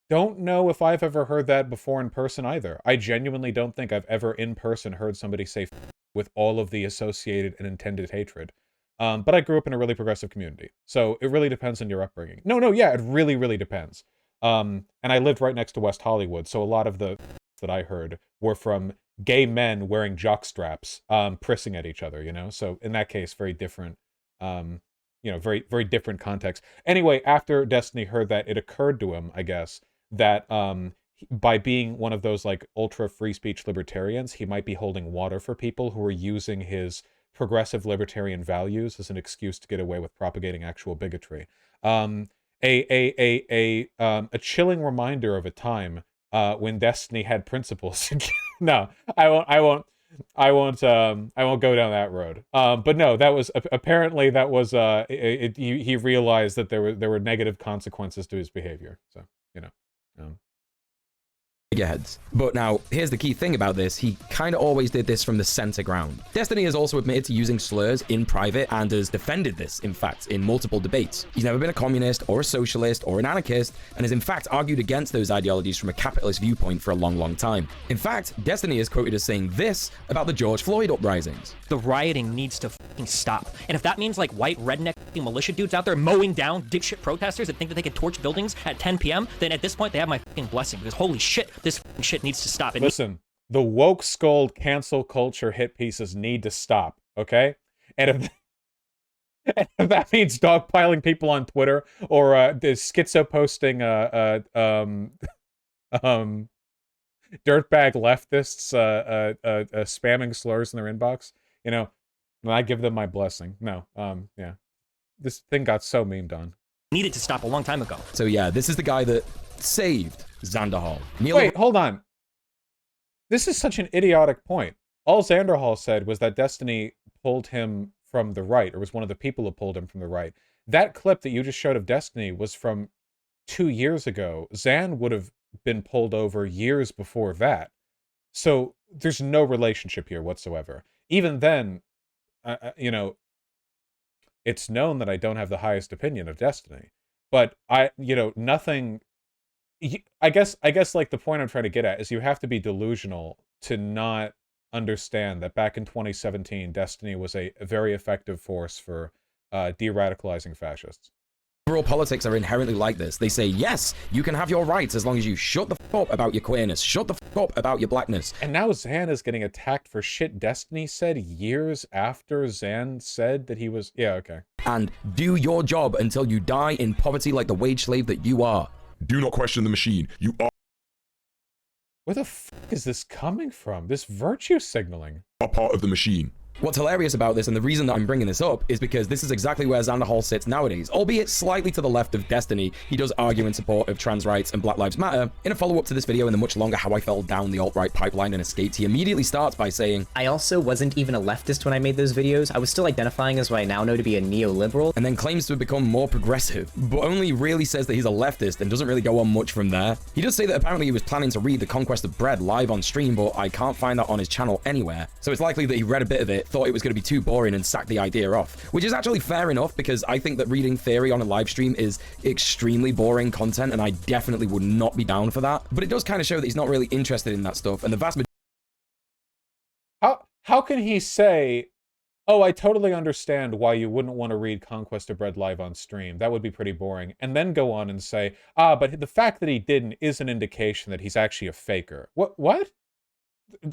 don't know if I've ever heard that before in person either. I genuinely don't think I've ever in person heard somebody say with all of the associated and intended hatred. But I grew up in a really progressive community, so it really depends on your upbringing. No, yeah, it really, really depends. And I lived right next to West Hollywood, so a lot of the that I heard were from gay men wearing jock straps, prissing at each other, you know? So in that case, very different, you know, very, very different context. Anyway, after Destiny heard that, it occurred to him, I guess, that by being one of those, like, ultra free speech libertarians, he might be holding water for people who are using his progressive libertarian values as an excuse to get away with propagating actual bigotry. A chilling reminder of a time when Destiny had principles. No, I won't go down that road. But no, that was apparently that was he realized that there were negative consequences to his behavior. So, you know. Heads. But now, here's the key thing about this. He kind of always did this from the center ground. Destiny has also admitted to using slurs in private and has defended this, in fact, in multiple debates. He's never been a communist or a socialist or an anarchist and has in fact argued against those ideologies from a capitalist viewpoint for a long, long time. In fact, Destiny is quoted as saying this about the George Floyd uprisings. The rioting needs to fucking stop. And if that means like white redneck militia dudes out there mowing down dipshit protesters that think that they can torch buildings at 10 p.m., then at this point they have my fucking blessing, because holy shit, this fucking shit needs to stop. Listen, the woke scold cancel culture hit pieces need to stop, okay? And if that means dogpiling people on Twitter or the schizo posting dirtbag leftists spamming slurs in their inbox, you know, I give them my blessing. No, yeah. This thing got so memed on. Needed to stop a long time ago. So yeah, this is the guy that saved Xanderhal. Wait, hold on. This is such an idiotic point. All Xanderhal said was that Destiny pulled him from the right, or was one of the people who pulled him from the right. That clip that you just showed of Destiny was from 2 years ago. Xan would have been pulled over years before that. So there's no relationship here whatsoever. Even then, you know, it's known that I don't have the highest opinion of Destiny, but nothing. I guess like the point I'm trying to get at is you have to be delusional to not understand that back in 2017, Destiny was a very effective force for de-radicalizing fascists. Liberal politics are inherently like this. They say, yes, you can have your rights as long as you shut the f up about your queerness, shut the f up about your blackness. And now Xan is getting attacked for shit Destiny said years after Xan said that he was... Yeah, okay. And do your job until you die in poverty like the wage slave that you are. Do not question the machine. You are Where the f is this coming from? This virtue signaling? part of the machine. What's hilarious about this, and the reason that I'm bringing this up, is because this is exactly where Xanderhal sits nowadays. Albeit slightly to the left of Destiny, he does argue in support of trans rights and Black Lives Matter. In a follow-up to this video in the much longer How I Fell Down the Alt-Right Pipeline and Escaped, he immediately starts by saying, I also wasn't even a leftist when I made those videos. I was still identifying as what I now know to be a neoliberal. and then claims to have become more progressive, but only really says that he's a leftist and doesn't really go on much from there. He does say that apparently he was planning to read The Conquest of Bread live on stream, but I can't find that on his channel anywhere. So it's likely that he read a bit of it, thought it was going to be too boring and sacked the idea off, which is actually fair enough because I think that reading theory on a live stream is extremely boring content and I definitely would not be down for that. But it does kind of show that he's not really interested in that stuff, and the vast majority. How can he say, oh, I totally understand why you wouldn't want to read Conquest of Bread live on stream. That would be pretty boring. And then go on and say, but the fact that he didn't is an indication that he's actually a faker. What?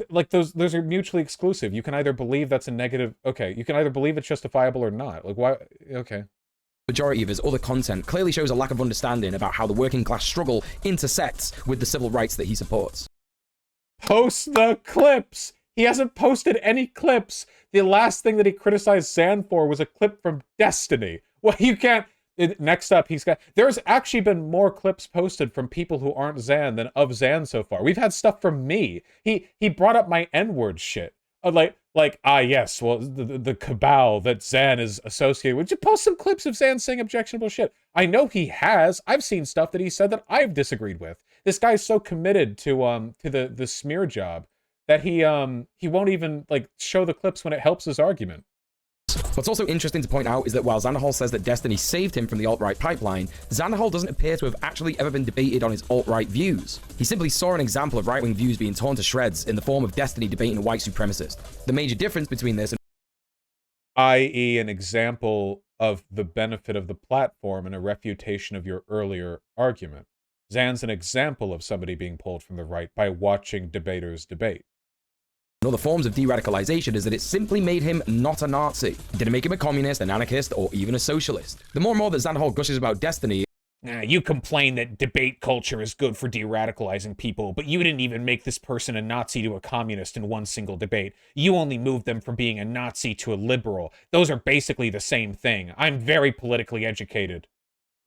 Like, those are mutually exclusive. You can either believe that's a negative... Okay, you can either believe it's justifiable or not. Like, why... Okay. Majority of his other content clearly shows a lack of understanding about how the working class struggle intersects with the civil rights that he supports. Post the clips! He hasn't posted any clips. The last thing that he criticized Xan for was a clip from Destiny. Well, you can't... Next up, there's actually been more clips posted from people who aren't Xan than of Xan so far. We've had stuff from me. He brought up my N-word shit. Yes, well, the cabal that Zan is associated with. Just post some clips of Zan saying objectionable shit. I know he has. I've seen stuff that he said that I've disagreed with. This guy's so committed to the smear job that he won't even like show the clips when it helps his argument. What's also interesting to point out is that while Xanderhal says that Destiny saved him from the alt-right pipeline, Xanderhal doesn't appear to have actually ever been debated on his alt-right views. He simply saw an example of right-wing views being torn to shreds in the form of Destiny debating a white supremacist. The major difference between this and i.e. an example of the benefit of the platform and a refutation of your earlier argument. Zan's an example of somebody being pulled from the right by watching debaters debate. other forms of de-radicalization is that it simply made him not a Nazi. It didn't make him a communist, an anarchist, or even a socialist. The more and more that Xanderhal gushes about Destiny, you complain that debate culture is good for de-radicalizing people, but you didn't even make this person a Nazi to a communist in one single debate. You only moved them from being a Nazi to a liberal. Those are basically the same thing. I'm very politically educated.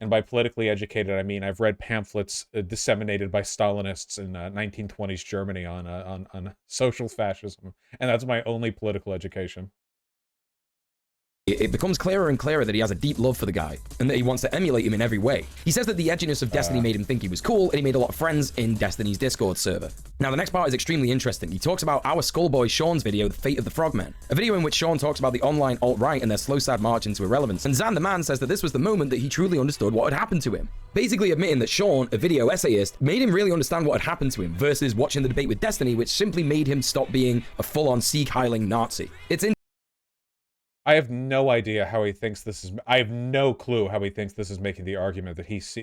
And by politically educated, I mean I've read pamphlets disseminated by Stalinists in 1920s Germany on social fascism, and that's my only political education. it becomes clearer and clearer that he has a deep love for the guy, and that he wants to emulate him in every way. He says that the edginess of Destiny made him think he was cool, and he made a lot of friends in Destiny's Discord server. Now, the next part is extremely interesting. He talks about our Skullboy Sean's video, The Fate of the Frogmen, a video in which Sean talks about the online alt-right and their slow sad march into irrelevance, and Xan the Man says that this was the moment that he truly understood what had happened to him. Basically admitting that Sean, a video essayist, made him really understand what had happened to him, versus watching the debate with Destiny, which simply made him stop being a full-on Sieg-heiling Nazi. I have no idea how he thinks this is... I have no clue how he thinks this is making the argument that he's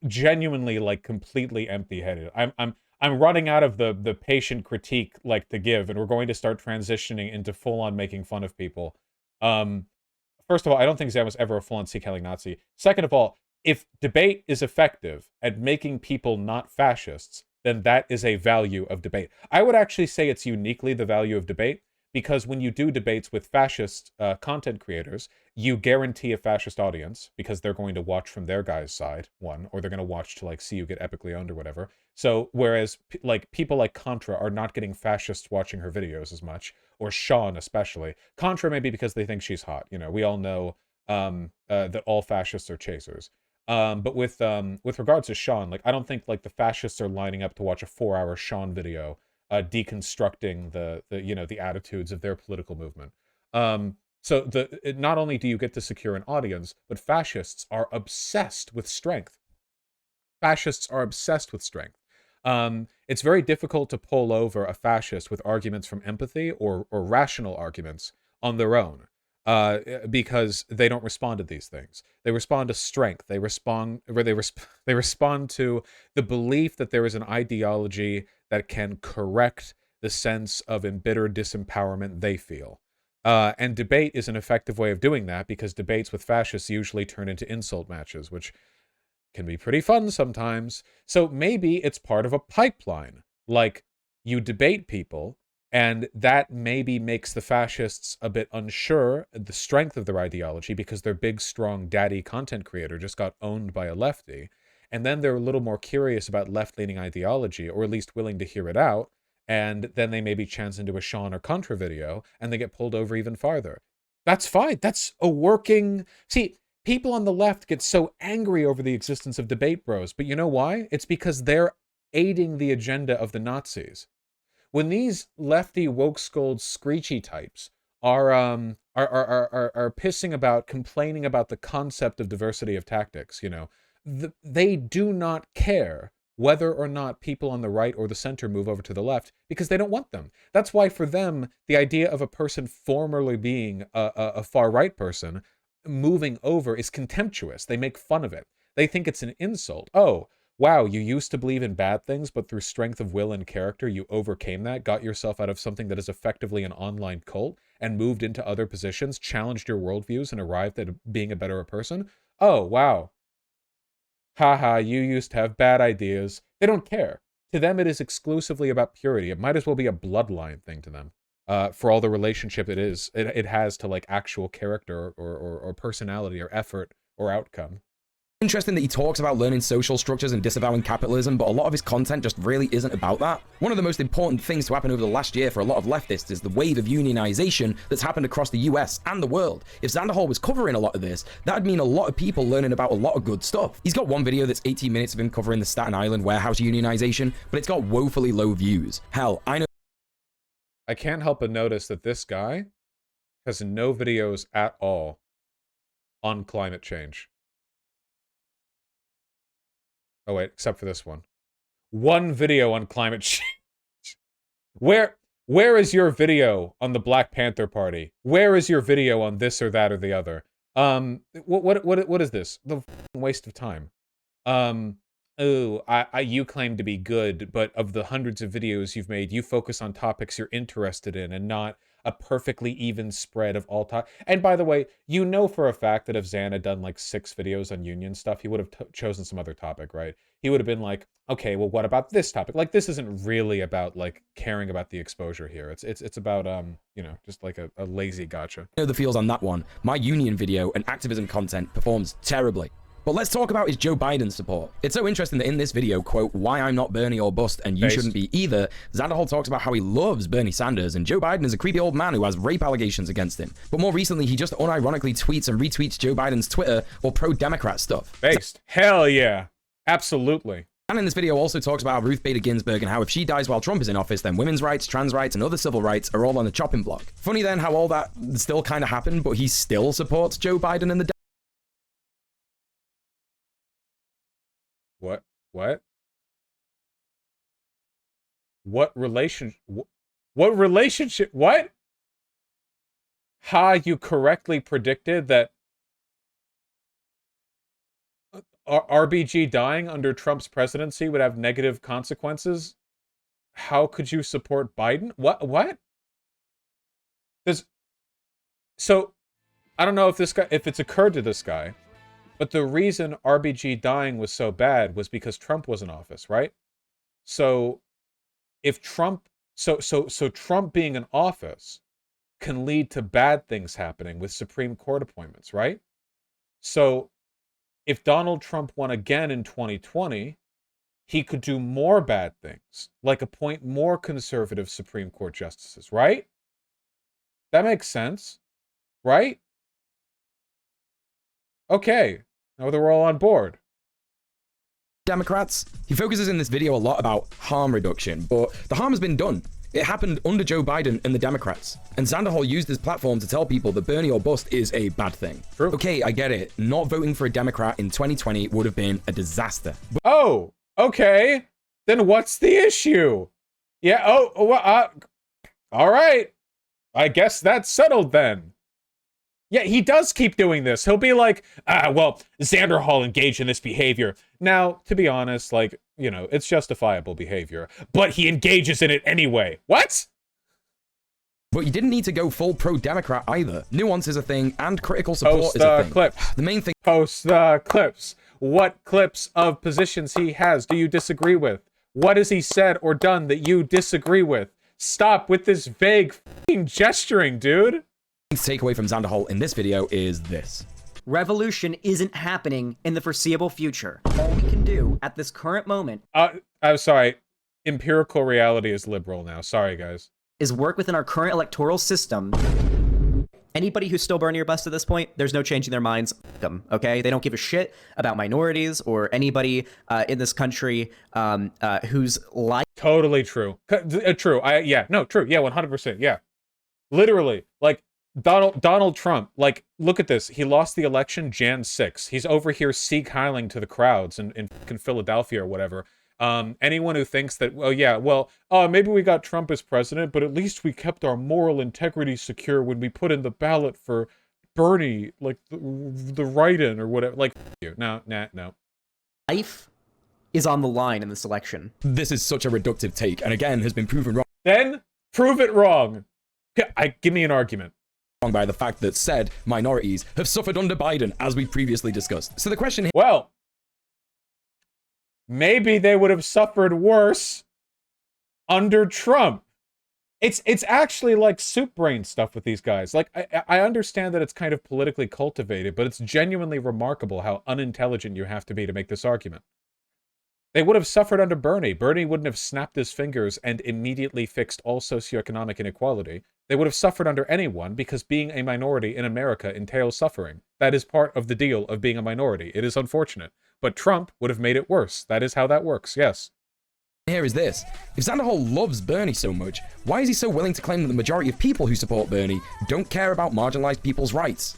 genuinely, like, completely empty-headed. I'm running out of the patient critique, like, to give, and we're going to start transitioning into full-on making fun of people. First of all, I don't think Xan was ever a full-on Sieg-heiling Nazi. Second of all, if debate is effective at making people not fascists, then that is a value of debate. I would actually say it's uniquely the value of debate, because when you do debates with fascist content creators, you guarantee a fascist audience, because they're going to watch from their guy's side, one, or they're going to watch to, like, see you get epically owned or whatever. So, whereas, like, people like Contra are not getting fascists watching her videos as much, or Sean especially. Contra maybe because they think she's hot. You know, we all know that all fascists are chasers. But with regards to Sean, like, I don't think, like, the fascists are lining up to watch a 4-hour Sean video deconstructing the attitudes of their political movement. So not only do you get to secure an audience, but fascists are obsessed with strength. Fascists are obsessed with strength. It's very difficult to pull over a fascist with arguments from empathy or rational arguments on their own, because they don't respond to these things. They respond to strength. They respond to the belief that there is an ideology that can correct the sense of embittered disempowerment they feel. And debate is an effective way of doing that, because debates with fascists usually turn into insult matches, which can be pretty fun sometimes. So maybe it's part of a pipeline. Like, you debate people, and that maybe makes the fascists a bit unsure of the strength of their ideology, because their big, strong daddy content creator just got owned by a lefty. And then they're a little more curious about left-leaning ideology, or at least willing to hear it out, and then they maybe chance into a Sean or Contra video, and they get pulled over even farther. That's fine. That's a working... See, people on the left get so angry over the existence of debate bros, but you know why? It's because they're aiding the agenda of the Nazis. When these lefty woke-skulled screechy types are pissing about, complaining about the concept of diversity of tactics, you know, they do not care whether or not people on the right or the center move over to the left, because they don't want them. That's why for them, the idea of a person formerly being a far-right person moving over is contemptuous. They make fun of it. They think it's an insult. Oh, wow, you used to believe in bad things, but through strength of will and character, you overcame that, got yourself out of something that is effectively an online cult, and moved into other positions, challenged your worldviews, and arrived at being a better person? Oh, wow. Haha, you used to have bad ideas. They don't care. To them, it is exclusively about purity. It might as well be a bloodline thing to them, for all the relationship it has to, like, actual character or personality or effort or outcome. Interesting that he talks about learning social structures and disavowing capitalism, but a lot of his content just really isn't about that. One of the most important things to happen over the last year for a lot of leftists is the wave of unionization that's happened across the US and the world. If Xanderhal was covering a lot of this, that'd mean a lot of people learning about a lot of good stuff. He's got one video that's 18 minutes of him covering the Staten Island warehouse unionization, but it's got woefully low views. Hell, I know I can't help but notice that this guy has no videos at all on climate change. Oh wait, except for this one. One video on climate change. Where is your video on the Black Panther Party? Where is your video on this or that or the other? What is this? The waste of time. You claim to be good, but of the hundreds of videos you've made, you focus on topics you're interested in and not a perfectly even spread of all topics. And by the way, you know for a fact that if Xan had done like 6 videos on union stuff, he would have chosen some other topic, right? He would have been like, okay, well, what about this topic? Like, this isn't really about like caring about the exposure here. It's about you know, just like a lazy gotcha. the feels on that one. My union video and activism content performs terribly. But let's talk about his Joe Biden support. It's so interesting that in this video, quote, why I'm not Bernie or bust and you shouldn't be either, Xanderhal talks about how he loves Bernie Sanders and Joe Biden is a creepy old man who has rape allegations against him. But more recently, he just unironically tweets and retweets Joe Biden's Twitter or pro-Democrat stuff. Based. Hell yeah. Absolutely. And in this video also talks about Ruth Bader Ginsburg and how if she dies while Trump is in office, then women's rights, trans rights, and other civil rights are all on the chopping block. Funny then how all that still kind of happened, but he still supports Joe Biden and the What? What relationship? What relationship? What? Ha, you correctly predicted that RBG dying under Trump's presidency would have negative consequences? How could you support Biden? What? So, I don't know if it's occurred to this guy, but the reason RBG dying was so bad was because Trump was in office, right? So if Trump, so Trump being in office can lead to bad things happening with Supreme Court appointments, right? So if Donald Trump won again in 2020, he could do more bad things, like appoint more conservative Supreme Court justices, right? That makes sense, right? Okay, now they're all on board. Democrats. He focuses in this video a lot about harm reduction, but the harm has been done. It happened under Joe Biden and the Democrats. And Xanderhal used his platform to tell people that Bernie or bust is a bad thing. True. Okay, I get it. Not voting for a Democrat in 2020 would have been a disaster. But Oh, okay. Then what's the issue? Yeah, all right. I guess that's settled then. Yeah, he does keep doing this. He'll be like, well, Xanderhal engaged in this behavior. Now, to be honest, like, you know, it's justifiable behavior, but he engages in it anyway. What? you didn't need to go full pro-Democrat either. Nuance is a thing, and critical support Post is a thing. clips. The main thing Post the clips. What clips of positions he has do you disagree with? What has he said or done that you disagree with? Stop with this vague f***ing gesturing, dude. to take away from Xanderhal in this video is this. Revolution isn't happening in the foreseeable future. All we can do at this current moment I'm sorry. Empirical reality is liberal now. Sorry, guys. is work within our current electoral system. Anybody who's still Bernie or bust at this point, there's no changing their minds. F them, okay? They don't give a shit about minorities or anybody in this country who's like. Totally true. True. True. Yeah, 100%. Yeah. Literally. Like, Donald Trump, like, look at this. He lost the election Jan 6. He's over here Sieg Heiling to the crowds in Philadelphia or whatever. Anyone who thinks that, maybe we got Trump as president, but at least we kept our moral integrity secure when we put in the ballot for Bernie, like the write-in or whatever. Like, you. No. Life is on the line in this election. This is such a reductive take, and again, has been proven wrong. Then prove it wrong. Give me an argument. By the fact that said minorities have suffered under Biden, as we previously discussed. So the question here, Well, maybe they would have suffered worse under Trump. It's actually like soup brain stuff with these guys. Like, I understand that it's kind of politically cultivated, but it's genuinely remarkable how unintelligent you have to be to make this argument. They would have suffered under Bernie. Bernie wouldn't have snapped his fingers and immediately fixed all socioeconomic inequality. They would have suffered under anyone because being a minority in America entails suffering. That is part of the deal of being a minority. It is unfortunate. But Trump would have made it worse. That is how that works, yes. Here is this. If Xanderhal loves Bernie so much, why is he so willing to claim that the majority of people who support Bernie don't care about marginalized people's rights?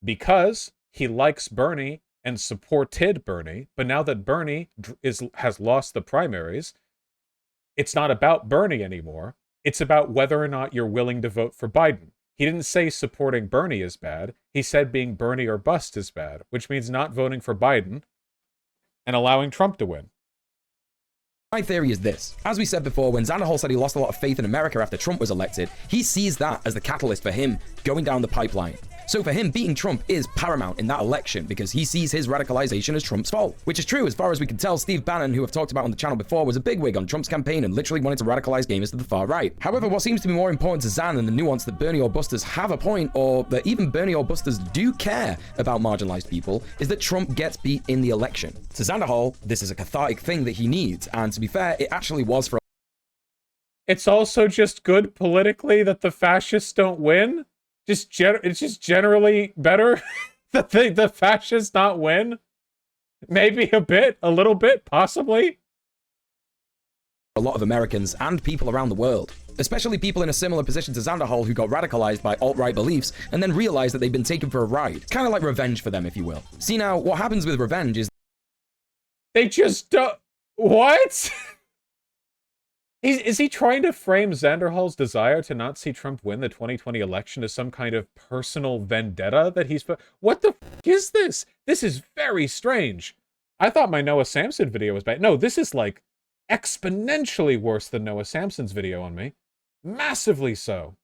Because he likes Bernie and supported Bernie, but now that Bernie has lost the primaries, it's not about Bernie anymore. It's about whether or not you're willing to vote for Biden. He didn't say supporting Bernie is bad. He said being Bernie or bust is bad, which means not voting for Biden and allowing Trump to win. My theory is this. As we said before, when Xanderhal said he lost a lot of faith in America after Trump was elected, he sees that as the catalyst for him going down the pipeline. So for him, beating Trump is paramount in that election because he sees his radicalization as Trump's fault. Which is true as far as we can tell. Steve Bannon, who I've talked about on the channel before, was a bigwig on Trump's campaign and literally wanted to radicalize gamers to the far right. However, what seems to be more important to Xan than the nuance that Bernie or Busters have a point, or that even Bernie or Busters do care about marginalized people, is that Trump gets beat in the election. To Xanderhal, this is a cathartic thing that he needs, and to be fair, it actually was for It's also just good politically that the fascists don't win? It's just generally better that the fascists not win? Maybe a little bit, possibly? a lot of Americans and people around the world, especially people in a similar position to Xanderhal who got radicalized by alt-right beliefs and then realized that they'd been taken for a ride. It's kind of like revenge for them, if you will. See, now, what happens with revenge is they just don't... What? Is he trying to frame Xanderhal's desire to not see Trump win the 2020 election as some kind of personal vendetta that he's... What the f*** is this? This is very strange. I thought my Noah Samson video was bad. No, this is like exponentially worse than Noah Samson's video on me. Massively so.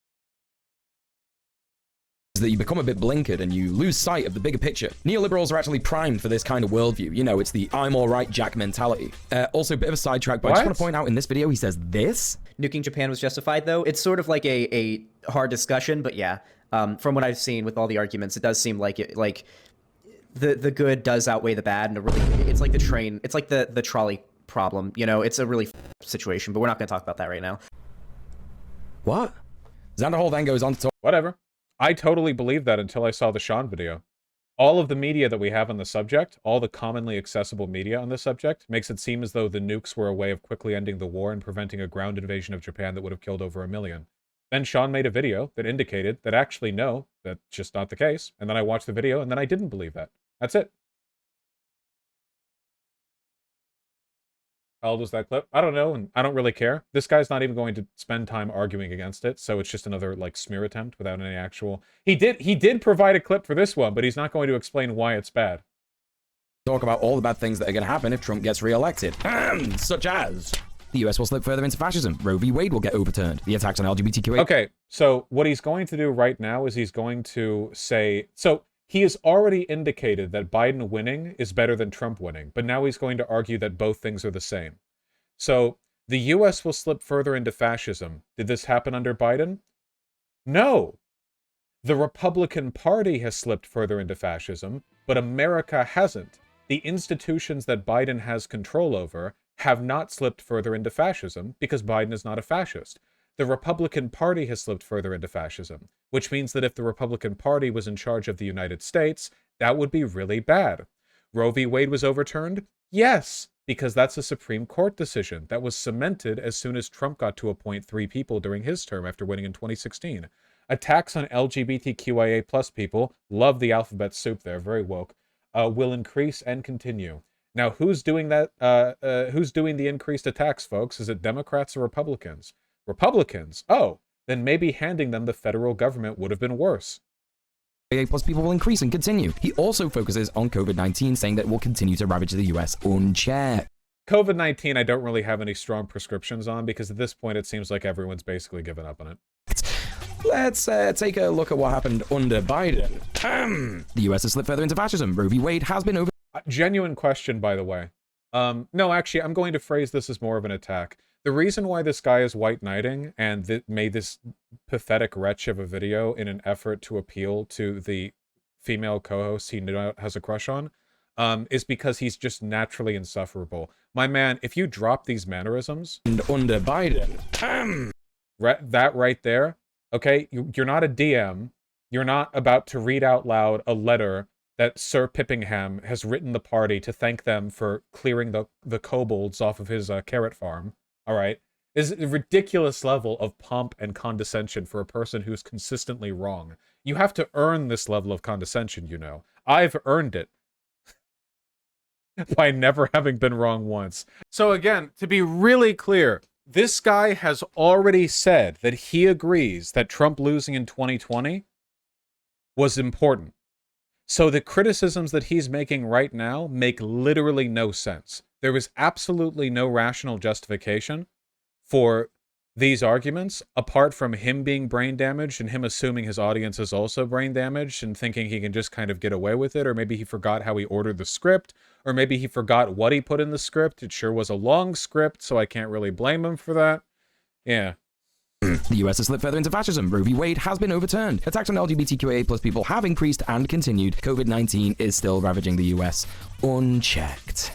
that you become a bit blinkered and you lose sight of the bigger picture. Neoliberals are actually primed for this kind of worldview. You know, it's the I'm all right Jack mentality. Also, a bit of a sidetrack, but I just want to point out in this video, he says this. Nuking Japan was justified, though. It's sort of like a hard discussion, but yeah. From what I've seen with all the arguments, it does seem like it, like the good does outweigh the bad, and it's like the train, it's like the trolley problem. You know, it's a really situation, but we're not going to talk about that right now. What? Xanderhal then goes on to talk. Whatever. I totally believed that until I saw the Sean video. All of the media that we have on the subject, all the commonly accessible media on the subject, makes it seem as though the nukes were a way of quickly ending the war and preventing a ground invasion of Japan that would have killed over 1 million. Then Sean made a video that indicated that actually no, that's just not the case. And then I watched the video and then I didn't believe that. That's it. How old was that clip? I don't know, and I don't really care. This guy's not even going to spend time arguing against it, so it's just another, like, smear attempt without any actual... He did provide a clip for this one, but he's not going to explain why it's bad. Talk about all the bad things that are going to happen if Trump gets re-elected. Such as... the US will slip further into fascism. Roe v. Wade will get overturned. The attacks on LGBTQA... Okay, so what he's going to do right now is he's going to say... So... He has already indicated that Biden winning is better than Trump winning, but now he's going to argue that both things are the same. So, the US will slip further into fascism. Did this happen under Biden? No. The Republican Party has slipped further into fascism, but America hasn't. The institutions that Biden has control over have not slipped further into fascism because Biden is not a fascist. The Republican Party has slipped further into fascism, which means that if the Republican Party was in charge of the United States, that would be really bad. Roe v. Wade was overturned? Yes, because that's a Supreme Court decision that was cemented as soon as Trump got to appoint 3 people during his term after winning in 2016. Attacks on LGBTQIA plus people, love the alphabet soup there, very woke, will increase and continue. Now, who's doing that? Who's doing the increased attacks, folks? Is it Democrats or Republicans? Republicans? Oh, then maybe handing them the federal government would have been worse. plus people will increase and continue. He also focuses on COVID-19, saying that it will continue to ravage the US unchecked. COVID-19 I don't really have any strong prescriptions on because at this point it seems like everyone's basically given up on it. Let's take a look at what happened under Biden. The US has slipped further into fascism. Roe v. Wade has been over... Genuine question, by the way. No, actually, I'm going to phrase this as more of an attack. The reason why this guy is white knighting and made this pathetic wretch of a video in an effort to appeal to the female co-host he has a crush on, is because he's just naturally insufferable. My man, if you drop these mannerisms... And under Biden. That right there, okay? You're not a DM. You're not about to read out loud a letter that Sir Pippingham has written the party to thank them for clearing the kobolds off of his carrot farm. All right? This is a ridiculous level of pomp and condescension for a person who's consistently wrong. You have to earn this level of condescension, you know. I've earned it by never having been wrong once. So again, to be really clear, this guy has already said that he agrees that Trump losing in 2020 was important. So the criticisms that he's making right now make literally no sense. There is absolutely no rational justification for these arguments, apart from him being brain damaged and him assuming his audience is also brain damaged and thinking he can just kind of get away with it, or maybe he forgot how he ordered the script, or maybe he forgot what he put in the script. It sure was a long script, so I can't really blame him for that. Yeah. The US has slipped further into fascism. Roe v. Wade has been overturned. Attacks on LGBTQIA+ people have increased and continued. COVID-19 is still ravaging the US unchecked.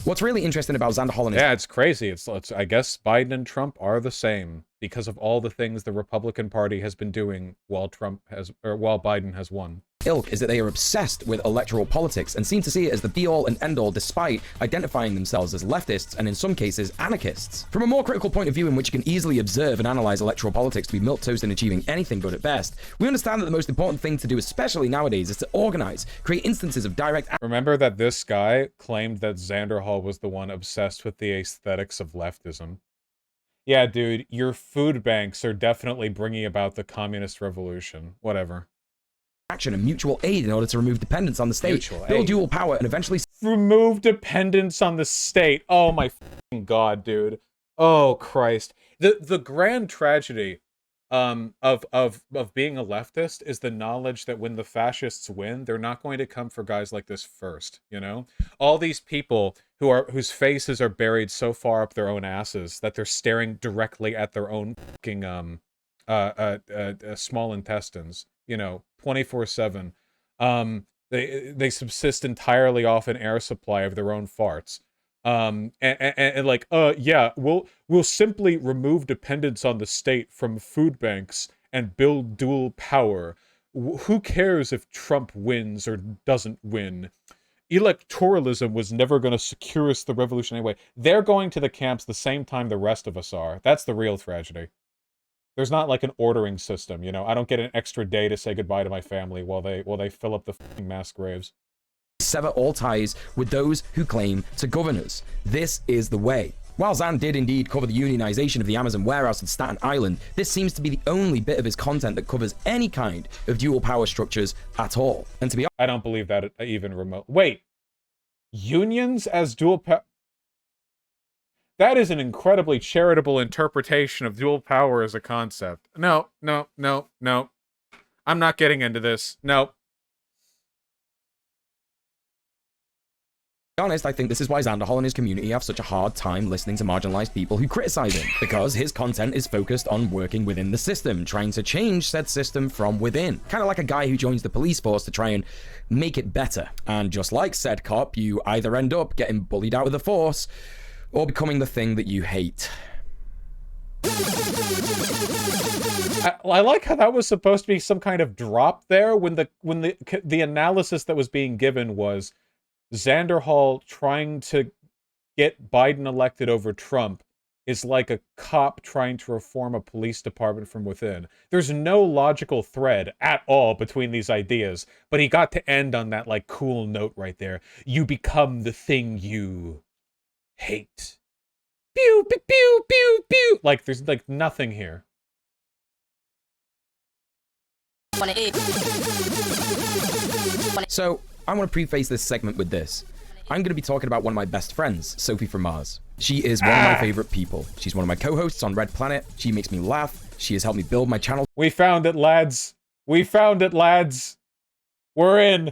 What's really interesting about Xanderhal and his... Yeah, it's crazy. It's I guess Biden and Trump are the same because of all the things the Republican Party has been doing while Biden has won. ilk is that they are obsessed with electoral politics and seem to see it as the be-all and end-all despite identifying themselves as leftists and in some cases anarchists. From a more critical point of view in which you can easily observe and analyze electoral politics to be milquetoast and achieving anything good at best, we understand that the most important thing to do, especially nowadays, is to organize, create instances of direct... Remember that this guy claimed that Xanderhal was the one obsessed with the aesthetics of leftism. Yeah, dude, your food banks are definitely bringing about the communist revolution. Whatever. Action and mutual aid in order to remove dependence on the state, build dual power, and eventually remove dependence on the state. Oh my fucking god, dude. Oh Christ. The grand tragedy of being a leftist is the knowledge that when the fascists win, they're not going to come for guys like this first, you know? All these people whose faces are buried so far up their own asses that they're staring directly at their own fucking small intestines, you know, 24/7. They subsist entirely off an air supply of their own farts. And like, yeah, we'll simply remove dependence on the state from food banks and build dual power. Who cares if Trump wins or doesn't win? Electoralism was never going to secure us the revolution anyway. They're going to the camps the same time the rest of us are. That's the real tragedy. There's not like an ordering system, you know. I don't get an extra day to say goodbye to my family while they fill up the fucking mass graves. Sever all ties with those who claim to govern us. This is the way. While Xan did indeed cover the unionization of the Amazon warehouse at Staten Island, this seems to be the only bit of his content that covers any kind of dual power structures at all. And to be honest, I don't believe that even remote. Wait, unions as dual power? That is an incredibly charitable interpretation of dual power as a concept. No. I'm not getting into this. No. To be honest, I think this is why Xanderhal and his community have such a hard time listening to marginalized people who criticize him, because his content is focused on working within the system, trying to change said system from within. Kind of like a guy who joins the police force to try and make it better. And just like said cop, you either end up getting bullied out of the force or becoming the thing that you hate. I like how that was supposed to be some kind of drop there when the analysis that was being given was Xanderhal trying to get Biden elected over Trump is like a cop trying to reform a police department from within. There's no logical thread at all between these ideas, but he got to end on that like cool note right there. You become the thing you hate. Pew, pew, pew, pew, pew. Like, there's like nothing here. So, I want to preface this segment with this. I'm going to be talking about one of my best friends, Sophie from Mars. She is one of my favorite people. She's one of my co-hosts on Red Planet. She makes me laugh. She has helped me build my channel. We found it, lads. We found it, lads. We're in.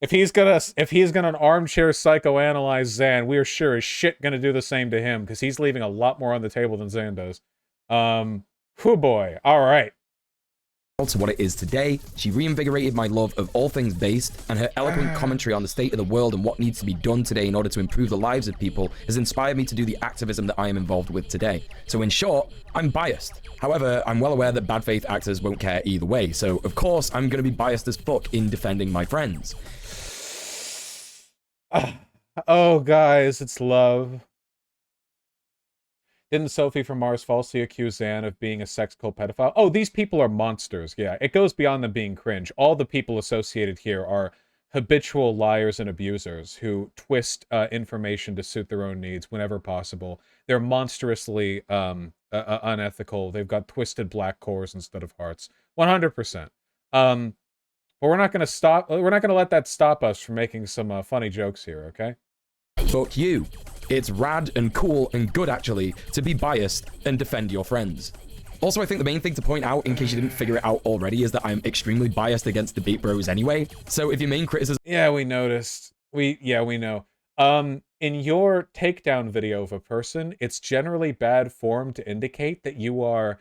If he's gonna armchair psychoanalyze Zan, we are sure as shit gonna do the same to him, because he's leaving a lot more on the table than Zan does. Whew boy. Alright. To what it is today. She reinvigorated my love of all things based, and her eloquent commentary on the state of the world and what needs to be done today in order to improve the lives of people has inspired me to do the activism that I am involved with today. So in short, I'm biased. However, I'm well aware that bad faith actors won't care either way, so of course I'm going to be biased as fuck in defending my friends. Oh guys, it's love. Didn't Sophie from Mars falsely accuse Zan of being a sex cult pedophile? Oh, these people are monsters. Yeah, it goes beyond them being cringe. All the people associated here are habitual liars and abusers who twist information to suit their own needs whenever possible. They're monstrously unethical. They've got twisted black cores instead of hearts. 100%. But we're not going to let that stop us from making some funny jokes here, okay? Fuck you. It's rad and cool and good, actually, to be biased and defend your friends. Also, I think the main thing to point out, in case you didn't figure it out already, is that I'm extremely biased against debate bros anyway. So if your main criticism... Yeah, we noticed. We know. In your takedown video of a person, it's generally bad form to indicate that you are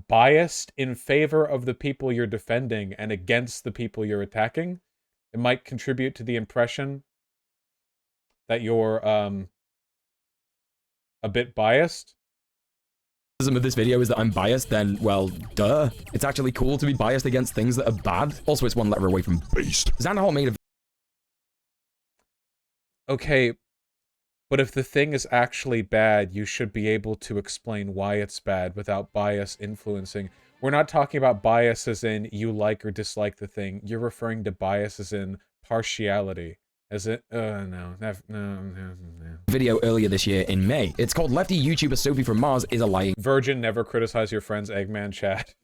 biased in favor of the people you're defending and against the people you're attacking. It might contribute to the impression that you're, a bit biased. Of this video is that I'm biased, then, well, duh. It's actually cool to be biased against things that are bad. Also, it's one letter away from Based. Xanderhal made a... Okay, but if the thing is actually bad, you should be able to explain why it's bad without bias influencing. We're not talking about bias as in you like or dislike the thing. You're referring to bias as in partiality. As it, no. Video earlier this year in May. It's called Lefty YouTuber Sophie from Mars is a lying Virgin, never criticize your friend's Eggman chat.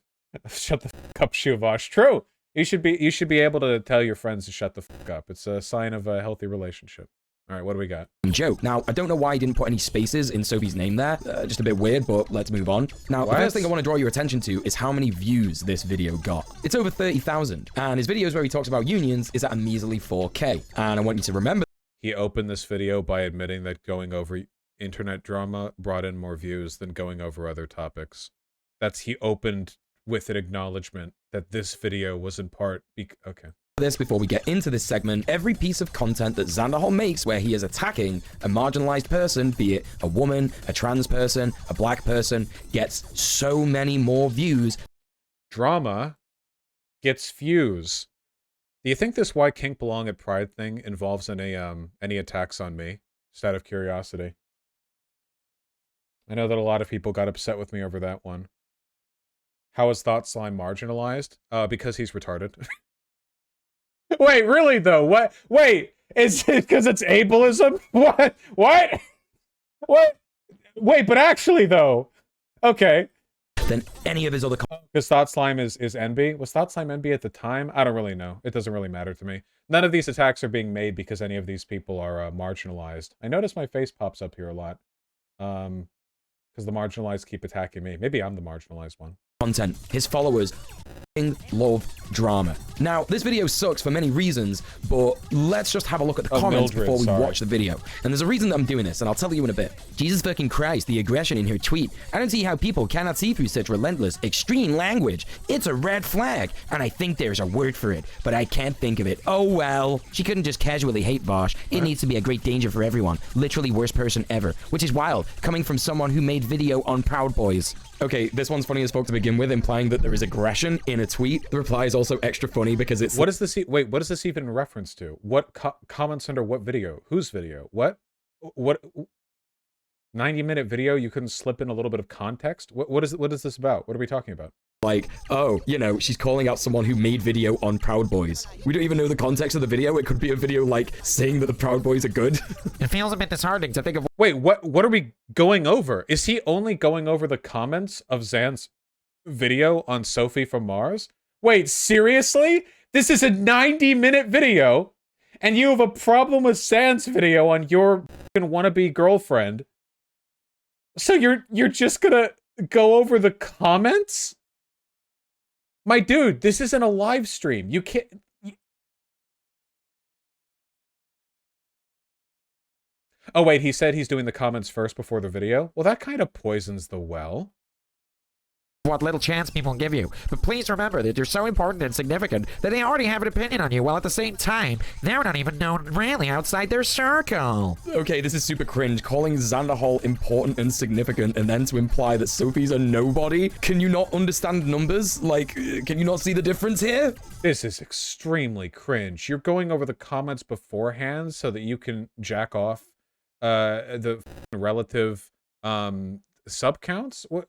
Shut the fuck up, Vaush. True. You should be able to tell your friends to shut the fuck up. It's a sign of a healthy relationship. All right, what do we got? joke. Now, I don't know why he didn't put any spaces in Sophie's name there. Just a bit weird, but let's move on. Now, the first thing I want to draw your attention to is how many views this video got. It's over 30,000, and his videos where he talks about unions is at a measly 4K. And I want you to remember he opened this video by admitting that going over internet drama brought in more views than going over other topics. He opened with an acknowledgement that this video was in part okay. This before we get into this segment. Every piece of content that Xanderhal makes where he is attacking a marginalized person, be it a woman, a trans person, a black person, gets so many more views. Drama gets views. Do you think this Why Kink Belong at Pride thing involves any attacks on me? Just out of curiosity. I know that a lot of people got upset with me over that one. How is Thought Slime marginalized? Because he's retarded. Wait, really though? What? Wait, is it because it's ableism? What? What? What? Wait, but actually though, okay. Than any of his other. Because Thought Slime is NB. Was Thought Slime NB at the time? I don't really know. It doesn't really matter to me. None of these attacks are being made because any of these people are marginalized. I notice my face pops up here a lot. Because the marginalized keep attacking me. Maybe I'm the marginalized one. Content. His followers love drama. Now, this video sucks for many reasons, but let's just have a look at the comments Mildred, before we watch the video. And there's a reason that I'm doing this, and I'll tell you in a bit. Jesus fucking Christ, the aggression in her tweet. I don't see how people cannot see through such relentless, extreme language. It's a red flag, and I think there's a word for it, but I can't think of it. Oh well. She couldn't just casually hate Vaush. It needs to be a great danger for everyone. Literally worst person ever. Which is wild, coming from someone who made video on Proud Boys. Okay, this one's funny as fuck to begin with, implying that there is aggression in a tweet. The reply is also extra funny because it's... What is this? Wait, what is this even in reference to? What comments under what video? Whose video? What? 90-minute video? You couldn't slip in a little bit of context? What is this about? What are we talking about? Like, oh, you know, she's calling out someone who made video on Proud Boys. We don't even know the context of the video. It could be a video, like, saying that the Proud Boys are good. It feels a bit disheartening to think of... Wait, what are we going over? Is he only going over the comments of Zan's video on Sophie from Mars? Wait, seriously? This is a 90-minute video, and you have a problem with Zan's video on your wannabe girlfriend? So you're just gonna go over the comments? My dude, this isn't a live stream. You can't... Oh, wait, he said he's doing the comments first before the video? Well, that kind of poisons the well. what little chance people give you. But please remember that you're so important and significant that they already have an opinion on you, while at the same time, they're not even known really outside their circle. Okay, this is super cringe. Calling Xanderhal important and significant and then to imply that Sophie's a nobody? Can you not understand numbers? Like, can you not see the difference here? This is extremely cringe. You're going over the comments beforehand so that you can jack off the relative sub counts? What?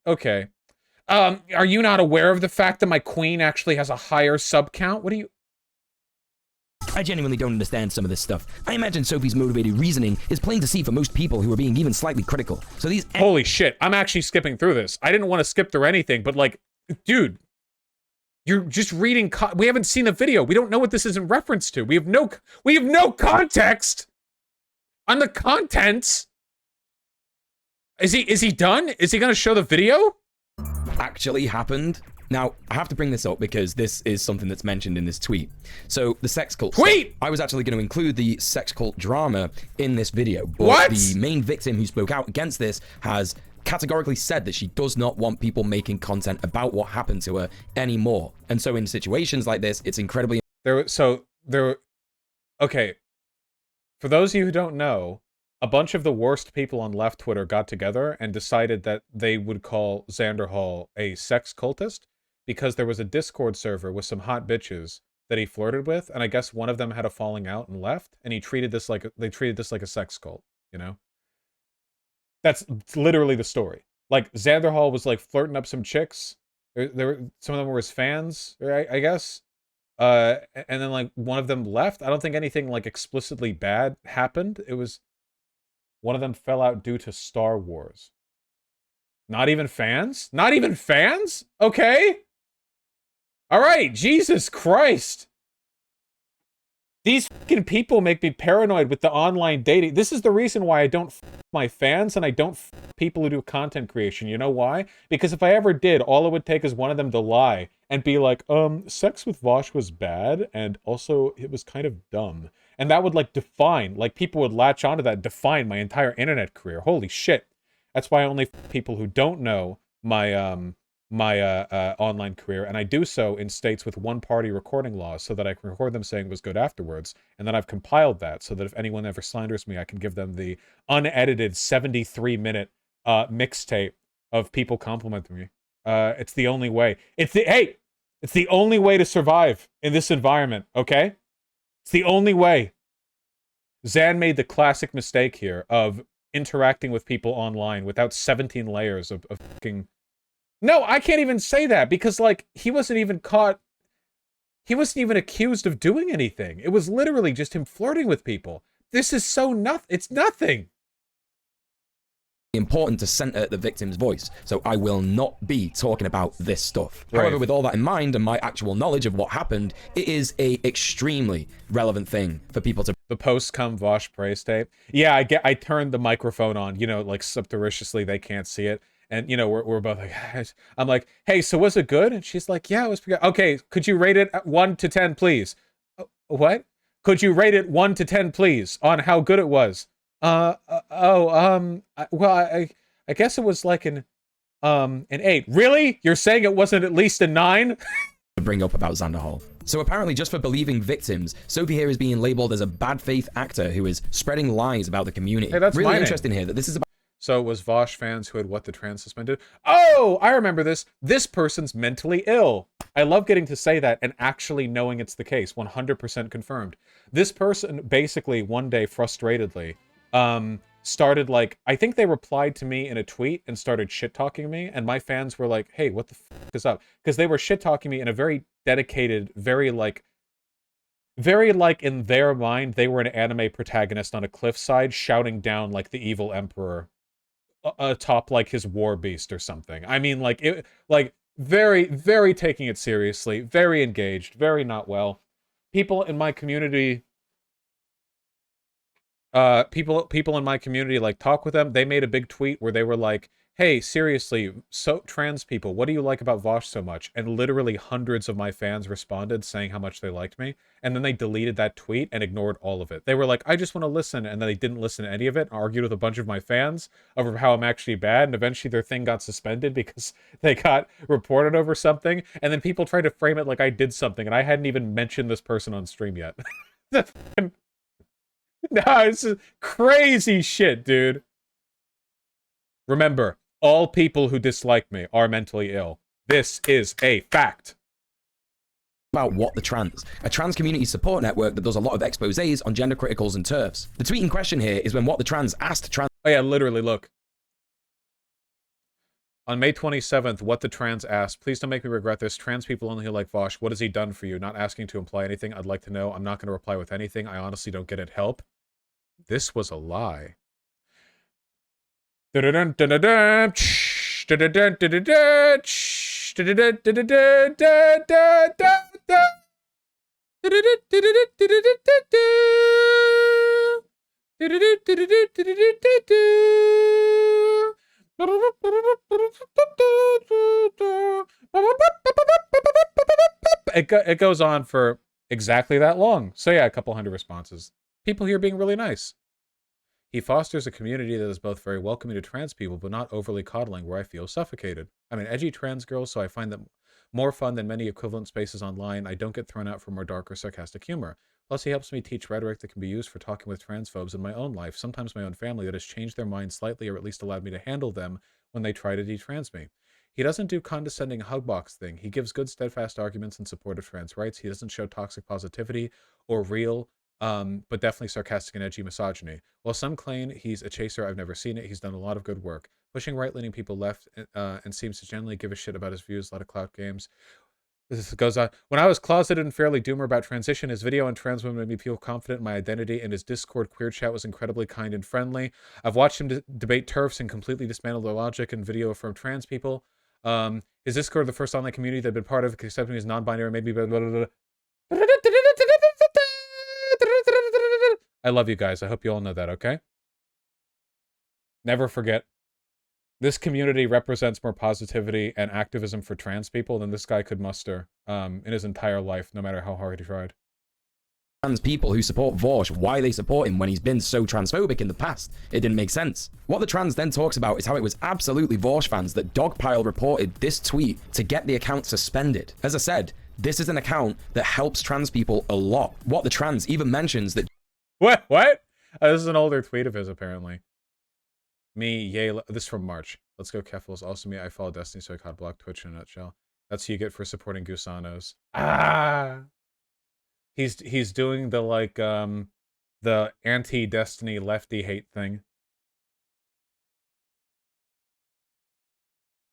Okay. Are you not aware of the fact that my queen actually has a higher sub count? What do you... I genuinely don't understand some of this stuff. I imagine Sophie's motivated reasoning is plain to see for most people who are being even slightly critical. So these... Holy shit, I'm actually skipping through this. I didn't want to skip through anything, but like, dude, you're just reading... we haven't seen a video. We don't know what this is in reference to. We have no context on the contents. Is he done? Is he going to show the video? actually happened. Now, I have to bring this up because this is something that's mentioned in this tweet. So, the sex cult tweet! I was actually going to include the sex cult drama in this video. But what? The main victim who spoke out against this has categorically said that she does not want people making content about what happened to her anymore. And so in situations like this, it's incredibly... Okay. For those of you who don't know, a bunch of the worst people on left Twitter got together and decided that they would call Xanderhal a sex cultist because there was a Discord server with some hot bitches that he flirted with, and I guess one of them had a falling out and left, and they treated this like a sex cult, you know? That's literally the story. Like, Xanderhal was like flirting up some chicks. Some of them were his fans, I guess. And then like one of them left. I don't think anything like explicitly bad happened. It was one of them fell out due to Star Wars. Not even fans? Not even fans? Okay. All right, Jesus Christ. These fucking people make me paranoid with the online dating. This is the reason why I don't f my fans and I don't f people who do content creation. You know why? Because if I ever did, all it would take is one of them to lie and be like, sex with Vaush was bad and also it was kind of dumb. And that would like define, like people would latch onto that, define my entire internet career. Holy shit. That's why I only f people who don't know my online career, and I do so in states with one-party recording laws so that I can record them saying it was good afterwards, and then I've compiled that so that if anyone ever slanders me, I can give them the unedited 73-minute mixtape of people complimenting me. It's the only way. It's the only way to survive in this environment, okay? It's the only way. Xan made the classic mistake here of interacting with people online without 17 layers of fucking... No, I can't even say that because, like, he wasn't even caught. He wasn't even accused of doing anything. It was literally just him flirting with people. This is so it's nothing. Important to center the victim's voice, so I will not be talking about this stuff. Right. However, with all that in mind and my actual knowledge of what happened, it is a extremely relevant thing for people to... The post-cum Vaush praise tape. Yeah, I turned the microphone on, you know, like surreptitiously, they can't see it. And, you know, we're both like, I'm like, hey, so was it good? And she's like, yeah, it was pretty good. Okay, could you rate it 1 to 10, please? What? Could you rate it 1 to 10, please, on how good it was? Well, I guess it was like an 8. Really? You're saying it wasn't at least a 9? Bring up about Xanderhal. So apparently just for believing victims, Sophie here is being labeled as a bad faith actor who is spreading lies about the community. Hey, that's really my interesting here that this is about... So it was Vaush fans who had what the trans suspended? Oh, I remember this. This person's mentally ill. I love getting to say that and actually knowing it's the case. 100% confirmed. This person basically one day frustratedly started like, I think they replied to me in a tweet and started shit-talking me. And my fans were like, hey, what the f is up? Because they were shit-talking me in a very dedicated, very like in their mind, they were an anime protagonist on a cliffside shouting down like the evil emperor atop like his war beast or something. I mean, like it, like very, very taking it seriously, very engaged, very not well. People in my community, people in my community like talk with them. They made a big tweet where they were like, hey, seriously, so trans people, what do you like about Vaush so much? And literally hundreds of my fans responded saying how much they liked me. And then they deleted that tweet and ignored all of it. They were like, I just want to listen. And then they didn't listen to any of it and argued with a bunch of my fans over how I'm actually bad. And eventually their thing got suspended because they got reported over something. And then people tried to frame it like I did something. And I hadn't even mentioned this person on stream yet. That's fucking... No, it's crazy shit, dude. Remember, all people who dislike me are mentally ill. This is a fact. About What the Trans, a trans community support network that does a lot of exposés on gender criticals and TERFs. The tweet in question here is when What the Trans asked trans... Oh yeah, literally, look. On May 27th, What the Trans asked, please don't make me regret this. Trans people only like Vaush. What has he done for you? Not asking to imply anything. I'd like to know. I'm not going to reply with anything. I honestly don't get it. Help. This was a lie. It goes on for exactly that long. So yeah, a couple hundred responses. People here being really nice. He fosters a community that is both very welcoming to trans people, but not overly coddling where I feel suffocated. I'm an edgy trans girl, so I find them more fun than many equivalent spaces online. I don't get thrown out for more dark or sarcastic humor. Plus, he helps me teach rhetoric that can be used for talking with transphobes in my own life, sometimes my own family, that has changed their minds slightly or at least allowed me to handle them when they try to detrans me. He doesn't do condescending hugbox thing. He gives good, steadfast arguments in support of trans rights. He doesn't show toxic positivity or real, but definitely sarcastic and edgy misogyny. While some claim he's a chaser, I've never seen it. He's done a lot of good work. Pushing right-leaning people left and seems to generally give a shit about his views. A lot of clout games. This goes on. When I was closeted and fairly doomer about transition, his video on trans women made me feel confident in my identity, and his Discord queer chat was incredibly kind and friendly. I've watched him debate TERFs and completely dismantle their logic and video from trans people. His Discord, the first online community that I've been part of, accepting me as non-binary, made me blah, blah, blah, blah. I love you guys. I hope you all know that, okay? Never forget, this community represents more positivity and activism for trans people than this guy could muster in his entire life, no matter how hard he tried. Trans people who support Vaush, why they support him when he's been so transphobic in the past. It didn't make sense. What the Trans then talks about is how it was absolutely Vaush fans that Dogpile reported this tweet to get the account suspended. As I said, this is an account that helps trans people a lot. What the Trans even mentions that... What? This is an older tweet of his, apparently. Me, yay, this is from March. Let's go, Keffels. Also me, I follow Destiny, so I caught block Twitch in a nutshell. That's who you get for supporting Gusanos. Ah! He's doing the, like, the anti-Destiny lefty hate thing.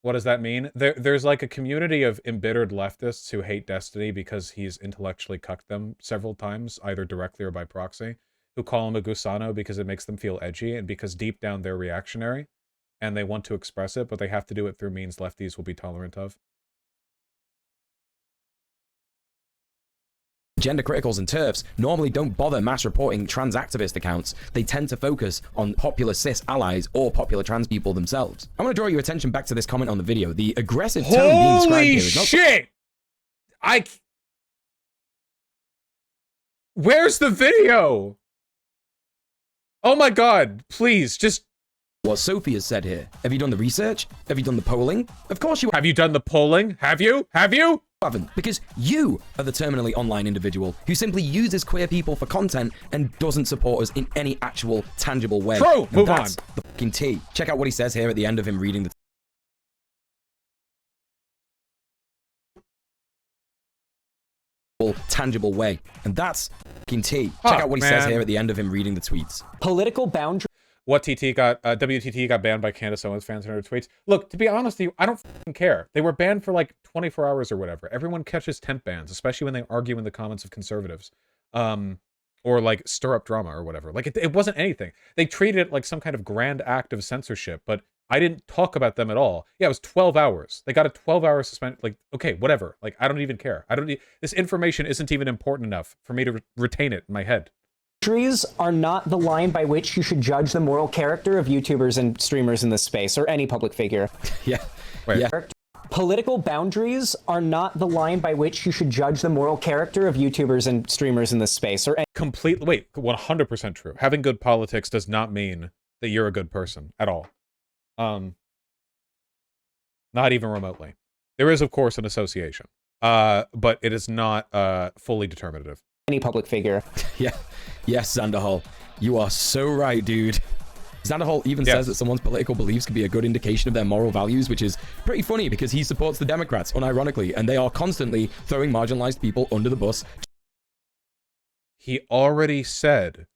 What does that mean? There's like a community of embittered leftists who hate Destiny because he's intellectually cucked them several times, either directly or by proxy, who call him a Gusano because it makes them feel edgy and because deep down they're reactionary and they want to express it, but they have to do it through means lefties will be tolerant of. Gender criticals and TERFs normally don't bother mass reporting trans activist accounts. They tend to focus on popular cis allies or popular trans people themselves. I want to draw your attention back to this comment on the video. The aggressive tone being described here is not... Shit! Where's the video? Oh my god, please, just... What Sophie has said here. Have you done the research? Have you done the polling? Of course you have. You done the polling? Have you? Haven't, because you are the terminally online individual who simply uses queer people for content and doesn't support us in any actual tangible way. True. Move on. The fucking T. Check out what he says here at the end of him reading the tangible way, and that's fucking T. Check out what he says here at the end of him reading the tweets. Political boundary. What TT got, WTT got banned by Candace Owens fans in her tweets. Look, to be honest with you, I don't fucking care. They were banned for like 24 hours or whatever. Everyone catches temp bans, especially when they argue in the comments of conservatives. Or like stir up drama or whatever. Like it wasn't anything. They treated it like some kind of grand act of censorship, but I didn't talk about them at all. Yeah, it was 12 hours. They got a 12-hour suspension. Like, okay, whatever. Like, I don't even care. I don't need, this information isn't even important enough for me to retain it in my head. Boundaries are not the line by which you should judge the moral character of YouTubers and streamers in this space, or any public figure. Yeah. Wait. Yeah. Political boundaries are not the line by which you should judge the moral character of YouTubers and streamers in this space, or Completely. Wait, 100% true. Having good politics does not mean that you're a good person at all. Not even remotely. There is, of course, an association, but it is not fully determinative. any public figure. Yeah. Yes, Xanderhal. You are so right, dude. Xanderhal even says that someone's political beliefs can be a good indication of their moral values, which is pretty funny because he supports the Democrats, unironically, and they are constantly throwing marginalized people under the bus. He already said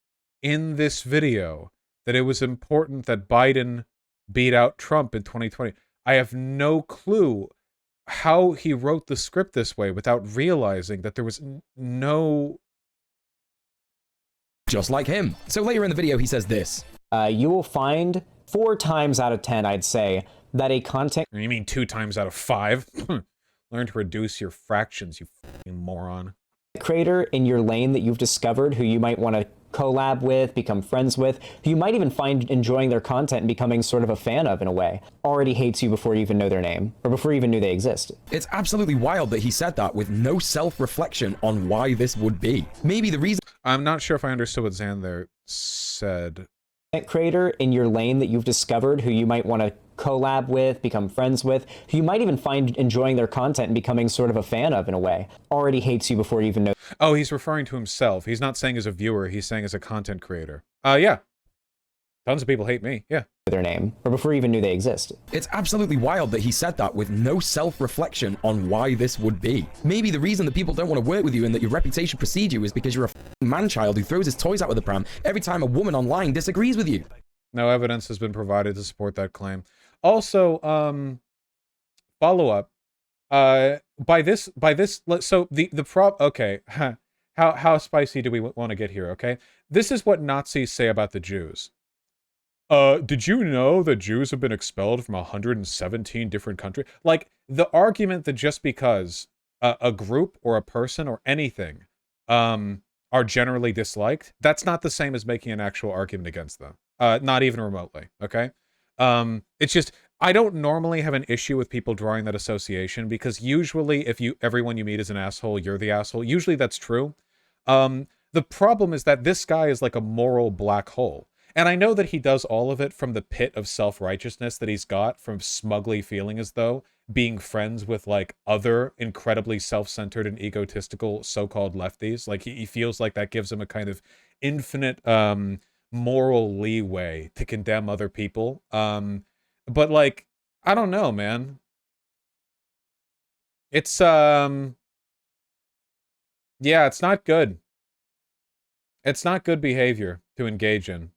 in this video that it was important that Biden beat out Trump in 2020. I have no clue how he wrote the script this way without realizing that there was no... Just like him. So later in the video, he says this. You will find 4 times out of 10, I'd say, that a content... You mean 2 times out of 5? Learn to reduce your fractions, you fucking moron. ...creator in your lane that you've discovered who you might want to collab with, become friends with, who you might even find enjoying their content and becoming sort of a fan of in a way, already hates you before you even know their name, or before you even knew they exist. It's absolutely wild that he said that with no self-reflection on why this would be. Maybe the reason... I'm not sure if I understood what Xander said. Creator in your lane that you've discovered who you might want to collab with, become friends with, who you might even find enjoying their content and becoming sort of a fan of in a way, already hates you before you even know. Oh, he's referring to himself. He's not saying as a viewer, he's saying as a content creator. Yeah. Tons of people hate me, yeah. Their name, or before you even knew they exist. It's absolutely wild that he said that with no self-reflection on why this would be. Maybe the reason that people don't want to work with you and that your reputation precedes you is because you're a man-child who throws his toys out of the pram every time a woman online disagrees with you. No evidence has been provided to support that claim. Also, follow-up. So okay. How spicy do we want to get here, okay? This is what Nazis say about the Jews. Did you know that Jews have been expelled from 117 different countries? Like, the argument that just because a group or a person or anything are generally disliked, that's not the same as making an actual argument against them. Not even remotely, okay? It's just, I don't normally have an issue with people drawing that association because usually if everyone you meet is an asshole, you're the asshole. Usually that's true. The problem is that this guy is like a moral black hole. And I know that he does all of it from the pit of self-righteousness that he's got from smugly feeling as though being friends with, like, other incredibly self-centered and egotistical so-called lefties. Like, he feels like that gives him a kind of infinite moral leeway to condemn other people. But, like, I don't know, man. It's, yeah, it's not good. It's not good behavior to engage in.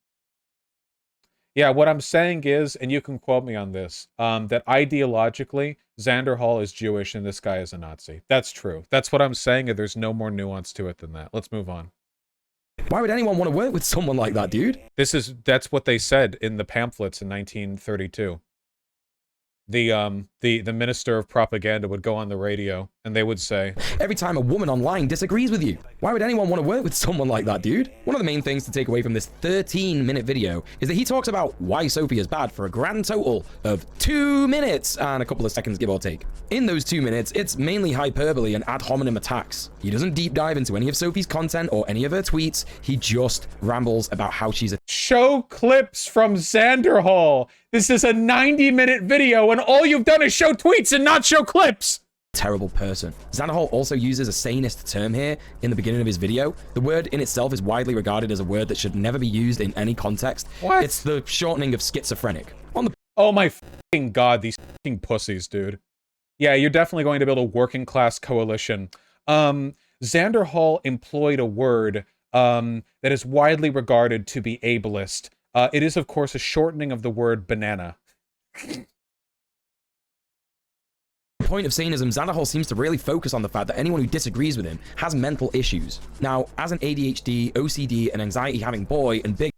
Yeah, what I'm saying is, and you can quote me on this, that ideologically, Xanderhal is Jewish and this guy is a Nazi. That's true. That's what I'm saying, and there's no more nuance to it than that. Let's move on. Why would anyone want to work with someone like that, dude? That's what they said in the pamphlets in 1932. The minister of propaganda would go on the radio and they would say, every time a woman online disagrees with you. Why would anyone want to work with someone like that, dude? One of the main things to take away from this 13-minute video is that he talks about why Sophie is bad for a grand total of 2 minutes and a couple of seconds, give or take. In those 2 minutes, it's mainly hyperbole and ad hominem attacks. He doesn't deep dive into any of Sophie's content or any of her tweets. He just rambles about how she's a show clips from Xanderhal. This is a 90-minute video and all you've done is show tweets and not show clips. Terrible person. Xanderhal also uses a sanist term here in the beginning of his video. The word in itself is widely regarded as a word that should never be used in any context. What? It's the shortening of schizophrenic. Oh my fucking god, these fucking pussies, dude. Yeah, you're definitely going to build a working class coalition. Xanderhal employed a word that is widely regarded to be ableist. It is, of course, a shortening of the word banana. Point of Satanism, Xanderhal seems to really focus on the fact that anyone who disagrees with him has mental issues. Now, as an ADHD, OCD, and anxiety-having boy and big...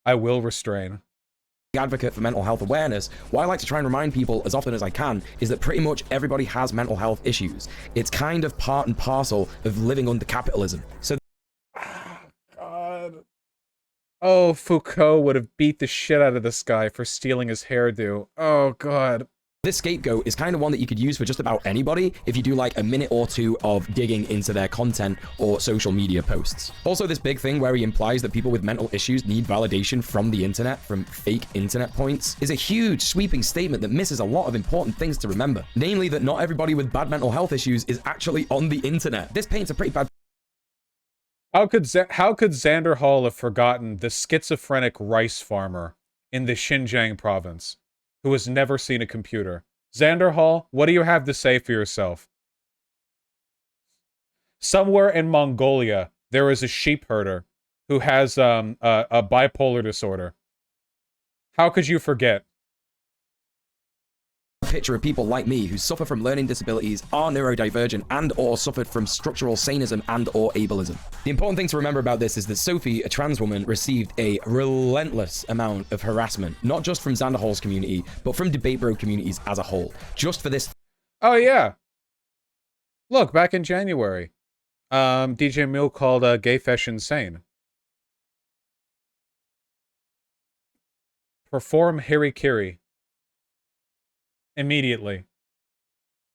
I will restrain. advocate for mental health awareness, what I like to try and remind people as often as I can is that pretty much everybody has mental health issues. It's kind of part and parcel of living under capitalism. So God. Oh, Foucault would have beat the shit out of this guy for stealing his hairdo. Oh, God. this scapegoat is kind of one that you could use for just about anybody if you do like a minute or two of digging into their content or social media posts. Also, this big thing where he implies that people with mental issues need validation from the internet, from fake internet points, is a huge sweeping statement that misses a lot of important things to remember. Namely that not everybody with bad mental health issues is actually on the internet. This paints a pretty bad... How could Xanderhal have forgotten the schizophrenic rice farmer in the Xinjiang province, who has never seen a computer? Xanderhal, what do you have to say for yourself? Somewhere in Mongolia, there is a sheep herder who has a bipolar disorder. How could you forget? Picture of people like me who suffer from learning disabilities, are neurodivergent, and or suffered from structural sanism and or ableism. The important thing to remember about this is that Sophie, a trans woman, received a relentless amount of harassment, not just from Xanderhal's community, but from debate bro communities as a whole, just for this. Oh yeah. Look, back in January, DJ Mule called Gayfesh insane. Perform Harikiri. Immediately.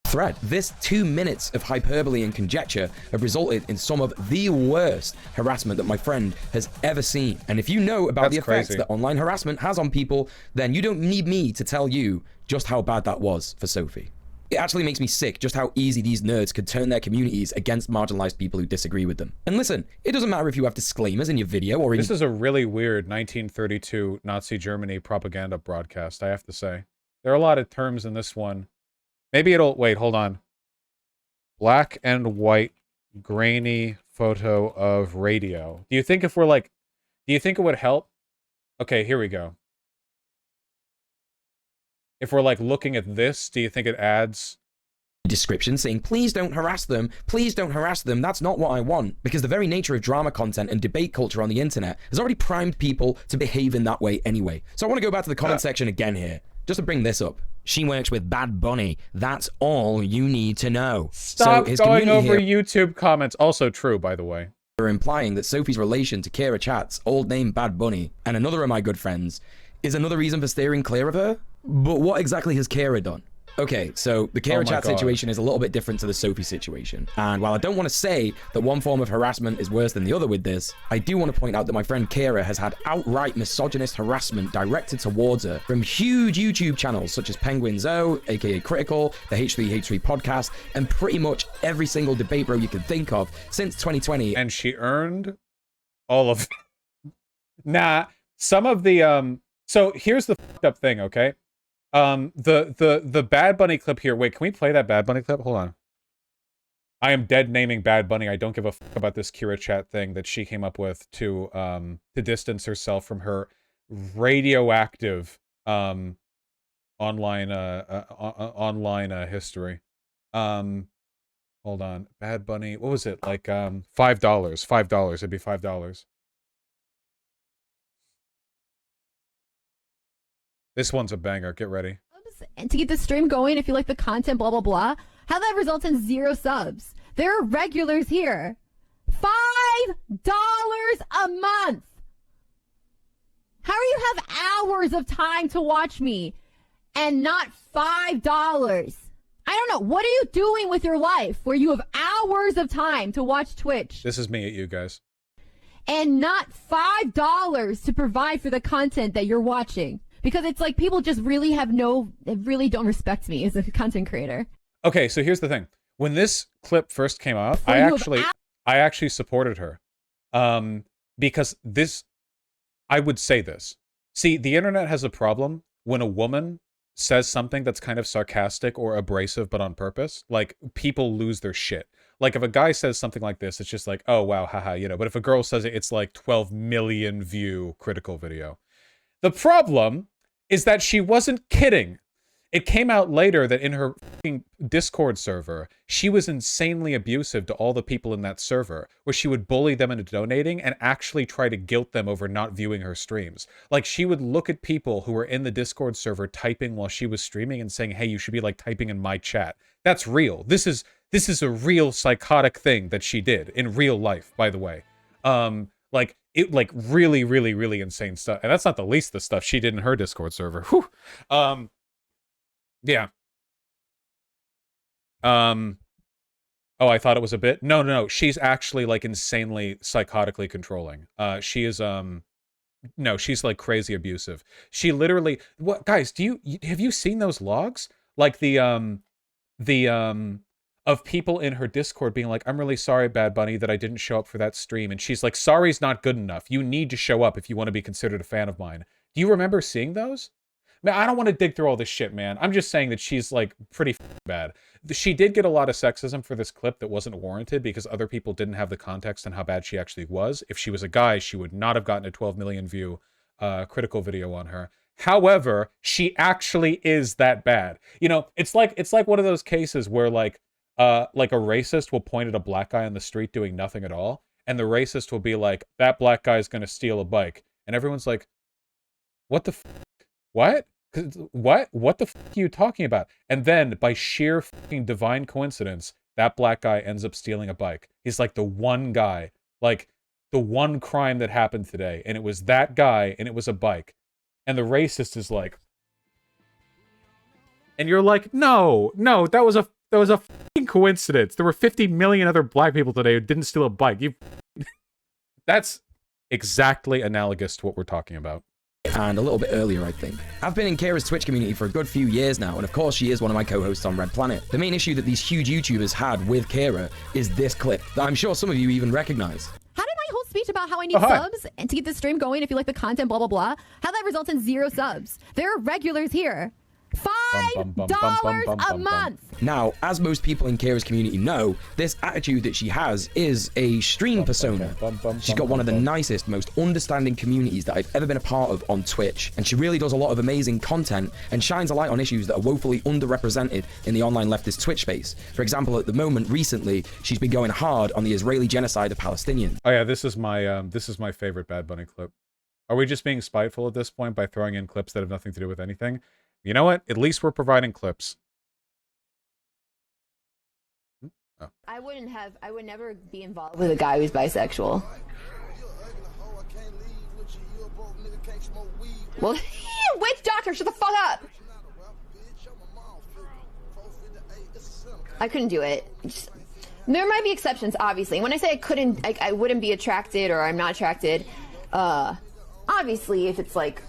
Thread. This 2 minutes of hyperbole and conjecture have resulted in some of the worst harassment that my friend has ever seen. And if you know about the effects that online harassment has on people, then you don't need me to tell you just how bad that was for Sophie. It actually makes me sick just how easy these nerds could turn their communities against marginalized people who disagree with them. And listen, it doesn't matter if you have disclaimers in your video or in... This is a really weird 1932 Nazi Germany propaganda broadcast, I have to say. There are a lot of terms in this one. Maybe it'll... Wait, hold on. Black and white grainy photo of radio. Do you think if we're like... Do you think it would help? Okay, here we go. If we're like looking at this, do you think it adds... description saying, please don't harass them, please don't harass them, that's not what I want. Because the very nature of drama content and debate culture on the internet has already primed people to behave in that way anyway. So I want to go back to the comment section again here, just to bring this up. She works with Bad Bunny. That's all you need to know. Stop going over YouTube comments. Also true, by the way. They're implying that Sophie's relation to Kira Chat's old name Bad Bunny and another of my good friends is another reason for steering clear of her. But what exactly has Kira done? Okay, so the Kira Chat situation is a little bit different to the Sophie situation. And while I don't want to say that one form of harassment is worse than the other with this, I do want to point out that my friend Kira has had outright misogynist harassment directed towards her from huge YouTube channels such as Penguin Zoe, aka Critical, the H3H3 podcast, and pretty much every single debate bro you can think of since 2020. And she earned all of... Nah, some of the... So here's the fucked up thing, okay? The Bad Bunny clip here. Wait, can we play that Bad Bunny clip? Hold on. I am dead naming Bad Bunny. I don't give a fuck about this Kira Chat thing that she came up with to distance herself from her radioactive online history. Hold on. Bad Bunny. What was it? Like $5. $5. It'd be $5. This one's a banger. Get ready. And to keep the stream going, if you like the content, blah, blah, blah, how that results in 0 subs. There are regulars here. $5 a month. How do you have hours of time to watch me and not $5? I don't know. What are you doing with your life where you have hours of time to watch Twitch? This is me at you guys. And not $5 to provide for the content that you're watching. Because it's like people just really really don't respect me as a content creator. Okay, so here's the thing. When this clip first came out, I actually supported her. Because I would say this. See, the internet has a problem when a woman says something that's kind of sarcastic or abrasive but on purpose. Like, people lose their shit. Like, if a guy says something like this, it's just like, oh, wow, haha, you know. But if a girl says it, it's like 12 million view critical video. The problem is that she wasn't kidding. It came out later that in her fucking Discord server, she was insanely abusive to all the people in that server, where she would bully them into donating and actually try to guilt them over not viewing her streams. Like, she would look at people who were in the Discord server typing while she was streaming and saying, hey, you should be like typing in my chat. That's real. This is a real psychotic thing that she did in real life, by the way. Like really, really, really insane stuff. And that's not the least of the stuff she did in her Discord server. Whew. Yeah. Oh, I thought it was a bit. No. She's actually like insanely psychotically controlling. She is no, she's like crazy abusive. She literally, what, guys, have you seen those logs? Like the of people in her Discord being like, I'm really sorry, Bad Bunny, that I didn't show up for that stream. And she's like, sorry's not good enough. You need to show up if you want to be considered a fan of mine. Do you remember seeing those? Man, I don't want to dig through all this shit, man. I'm just saying that she's like pretty bad. She did get a lot of sexism for this clip that wasn't warranted because other people didn't have the context on how bad she actually was. If she was a guy, she would not have gotten a 12 million view critical video on her. However, she actually is that bad. You know, it's like one of those cases where like a racist will point at a black guy on the street doing nothing at all, and the racist will be like, that black guy's gonna steal a bike. And everyone's like, what the what? What the fuck are you talking about? And then, by sheer fucking divine coincidence, that black guy ends up stealing a bike. He's like the one guy, like the one crime that happened today, and it was that guy, and it was a bike. And the racist is like, and you're like, no, that was a fucking coincidence. There were 50 million other black people today who didn't steal a bike. That's exactly analogous to what we're talking about. And a little bit earlier, I think. I've been in Kira's Twitch community for a good few years now, and of course she is one of my co-hosts on Red Planet. The main issue that these huge YouTubers had with Kira is this clip that I'm sure some of you even recognize. How did my whole speech about how I need subs and to get this stream going, if you like the content, blah, blah, blah, how that results in 0 subs? There are regulars here. $5 a month. Now, as most people in Kira's community know, this attitude that she has is a stream persona. She's got one of the nicest, most understanding communities that I've ever been a part of on Twitch, and she really does a lot of amazing content and shines a light on issues that are woefully underrepresented in the online leftist Twitch space. For example, at the moment, recently, she's been going hard on the Israeli genocide of Palestinians. Oh yeah, this is my favorite Bad Bunny clip. Are we just being spiteful at this point by throwing in clips that have nothing to do with anything? You know what? At least we're providing clips. Oh. I would never be involved with a guy who's bisexual. Well, witch doctor, shut the fuck up! I couldn't do it. There might be exceptions, obviously. When I say I wouldn't be attracted or I'm not attracted, obviously if it's like,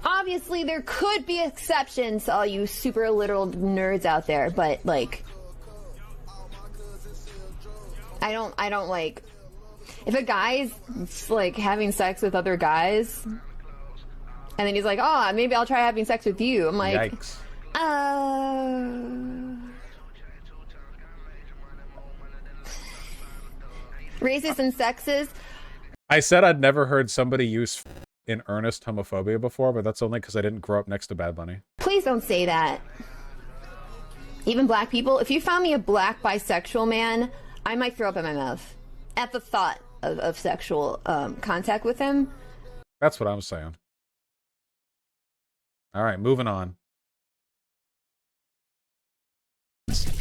obviously there could be exceptions to all you super literal nerds out there, but like, I don't like, if a guy's like having sex with other guys and then he's like, oh, maybe I'll try having sex with you, I'm like, yikes. Racist and sexist. I said I'd never heard somebody use in earnest homophobia before, but that's only because I didn't grow up next to Bad Bunny. Please don't say that. Even black people, if you found me a black bisexual man, I might throw up in my mouth at the thought of sexual contact with him. That's what I'm saying. All right, moving on.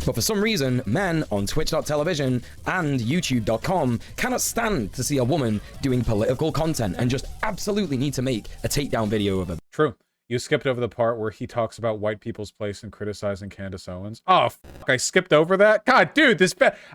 But for some reason, men on Twitch.television and YouTube.com cannot stand to see a woman doing political content and just absolutely need to make a takedown video of her. True. You skipped over the part where he talks about white people's place in criticizing Candace Owens. Oh, fuck, I skipped over that? God, dude,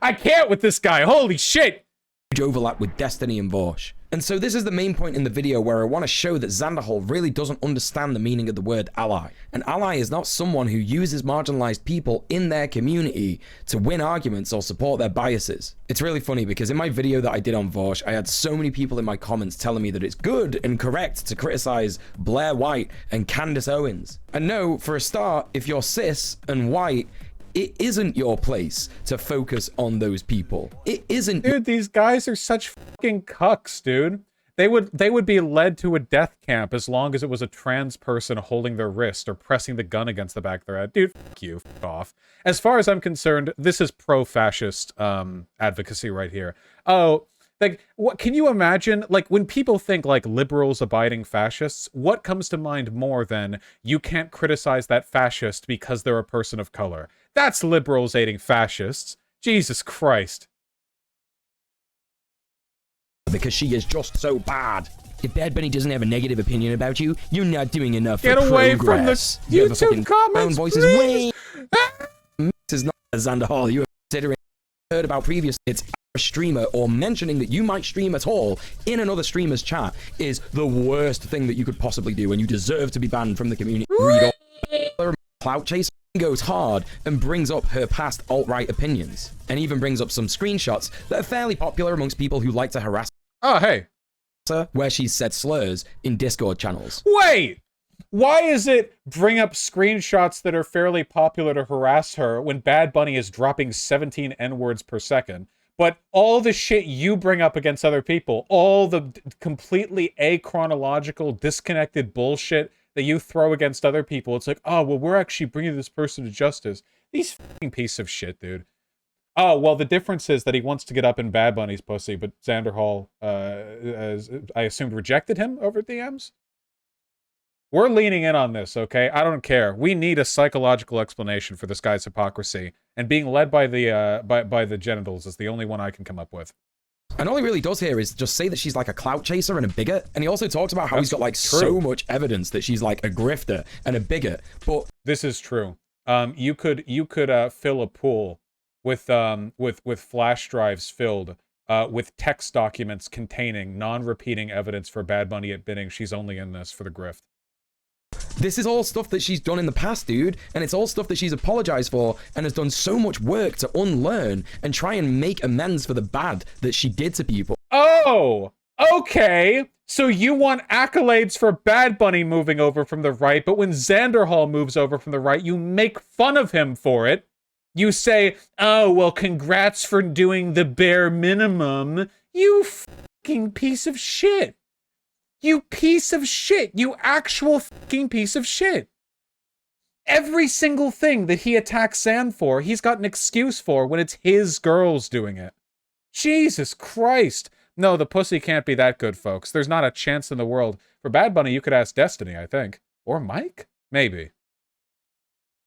I can't with this guy. Holy shit. Huge overlap with Destiny and Vaush. And so this is the main point in the video where I want to show that Xanderhal really doesn't understand the meaning of the word ally. An ally is not someone who uses marginalized people in their community to win arguments or support their biases. It's really funny because in my video that I did on Vaush, I had so many people in my comments telling me that it's good and correct to criticize Blair White and Candace Owens. And no, for a start, if you're cis and white, it isn't your place to focus on those people. It isn't. Dude, these guys are such fucking cucks, dude. they would be led to a death camp as long as it was a trans person holding their wrist or pressing the gun against the back of their head. Dude, fuck you, fuck off. As far as I'm concerned, this is pro-fascist advocacy right here. Oh, like, what can you imagine? Like, when people think like liberals abiding fascists, what comes to mind more than you can't criticize that fascist because they're a person of color? That's liberals aiding fascists. Jesus Christ. Because she is just so bad. If Bad Bunny doesn't have a negative opinion about you, you're not doing enough Get for away progress. from the YouTube comments, voices please! This is not a Xanderhal you are considering heard about previous. It's a streamer or mentioning that you might stream at all in another streamer's chat is the worst thing that you could possibly do, and you deserve to be banned from the community. Read all clout chase goes hard and brings up her past alt-right opinions, and even brings up some screenshots that are fairly popular amongst people who like to harass Oh, hey. her, where she's said slurs in Discord channels. Wait! Why is it bring up screenshots that are fairly popular to harass her when Bad Bunny is dropping 17 N-words per second, but all the shit you bring up against other people, all the completely achronological, disconnected bullshit that you throw against other people, it's like, oh, well, we're actually bringing this person to justice. These fucking piece of shit, dude. Oh, well, the difference is that he wants to get up in Bad Bunny's pussy, but Xanderhal, I assumed, rejected him over DMs? We're leaning in on this, okay? I don't care. We need a psychological explanation for this guy's hypocrisy, and being led by the by the genitals is the only one I can come up with. And all he really does here is just say that she's like a clout chaser and a bigot. And he also talks about how he's got like true. so much evidence that she's like a grifter and a bigot. But this is true. You could fill a pool with flash drives filled with text documents containing non-repeating evidence for Bad Bunny admitting she's only in this for the grift. this is all stuff that she's done in the past, dude. And it's all stuff that she's apologized for and has done so much work to unlearn and try and make amends for the bad that she did to people. Oh, okay. So you want accolades for Bad Bunny moving over from the right, but when Xanderhal moves over from the right, you make fun of him for it. You say, oh, well, congrats for doing the bare minimum. You fucking piece of shit. You piece of shit. You actual fucking piece of shit. Every single thing that he attacks Xan for, he's got an excuse for when it's his girls doing it. Jesus Christ. No, the pussy can't be that good, folks. There's not a chance in the world. For Bad Bunny, you could ask Destiny, I think. Or Mike? Maybe.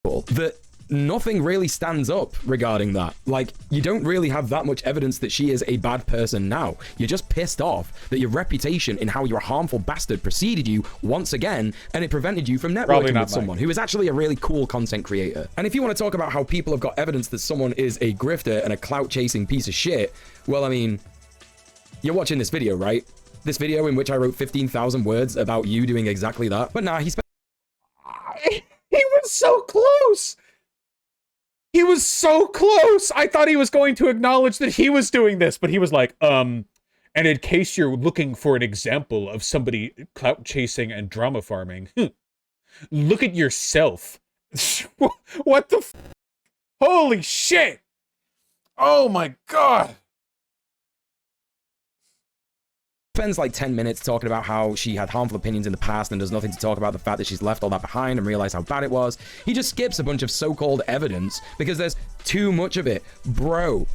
That nothing really stands up regarding that. Like, you don't really have that much evidence that she is a bad person now. You're just pissed off that your reputation in how you're a harmful bastard preceded you once again, and it prevented you from networking with someone who is actually a really cool content creator. And if you want to talk about how people have got evidence that someone is a grifter and a clout-chasing piece of shit, well, I mean, you're watching this video, right? This video in which I wrote 15,000 words about you doing exactly that. But nah, he was so close! He was so close! I thought he was going to acknowledge that he was doing this, but he was like, and in case you're looking for an example of somebody clout chasing and drama farming, look at yourself. What the f? Holy shit! Oh my god! Spends like 10 minutes talking about how she had harmful opinions in the past and does nothing to talk about the fact that she's left all that behind and realized how bad it was. He just skips a bunch of so-called evidence because there's too much of it. Bro,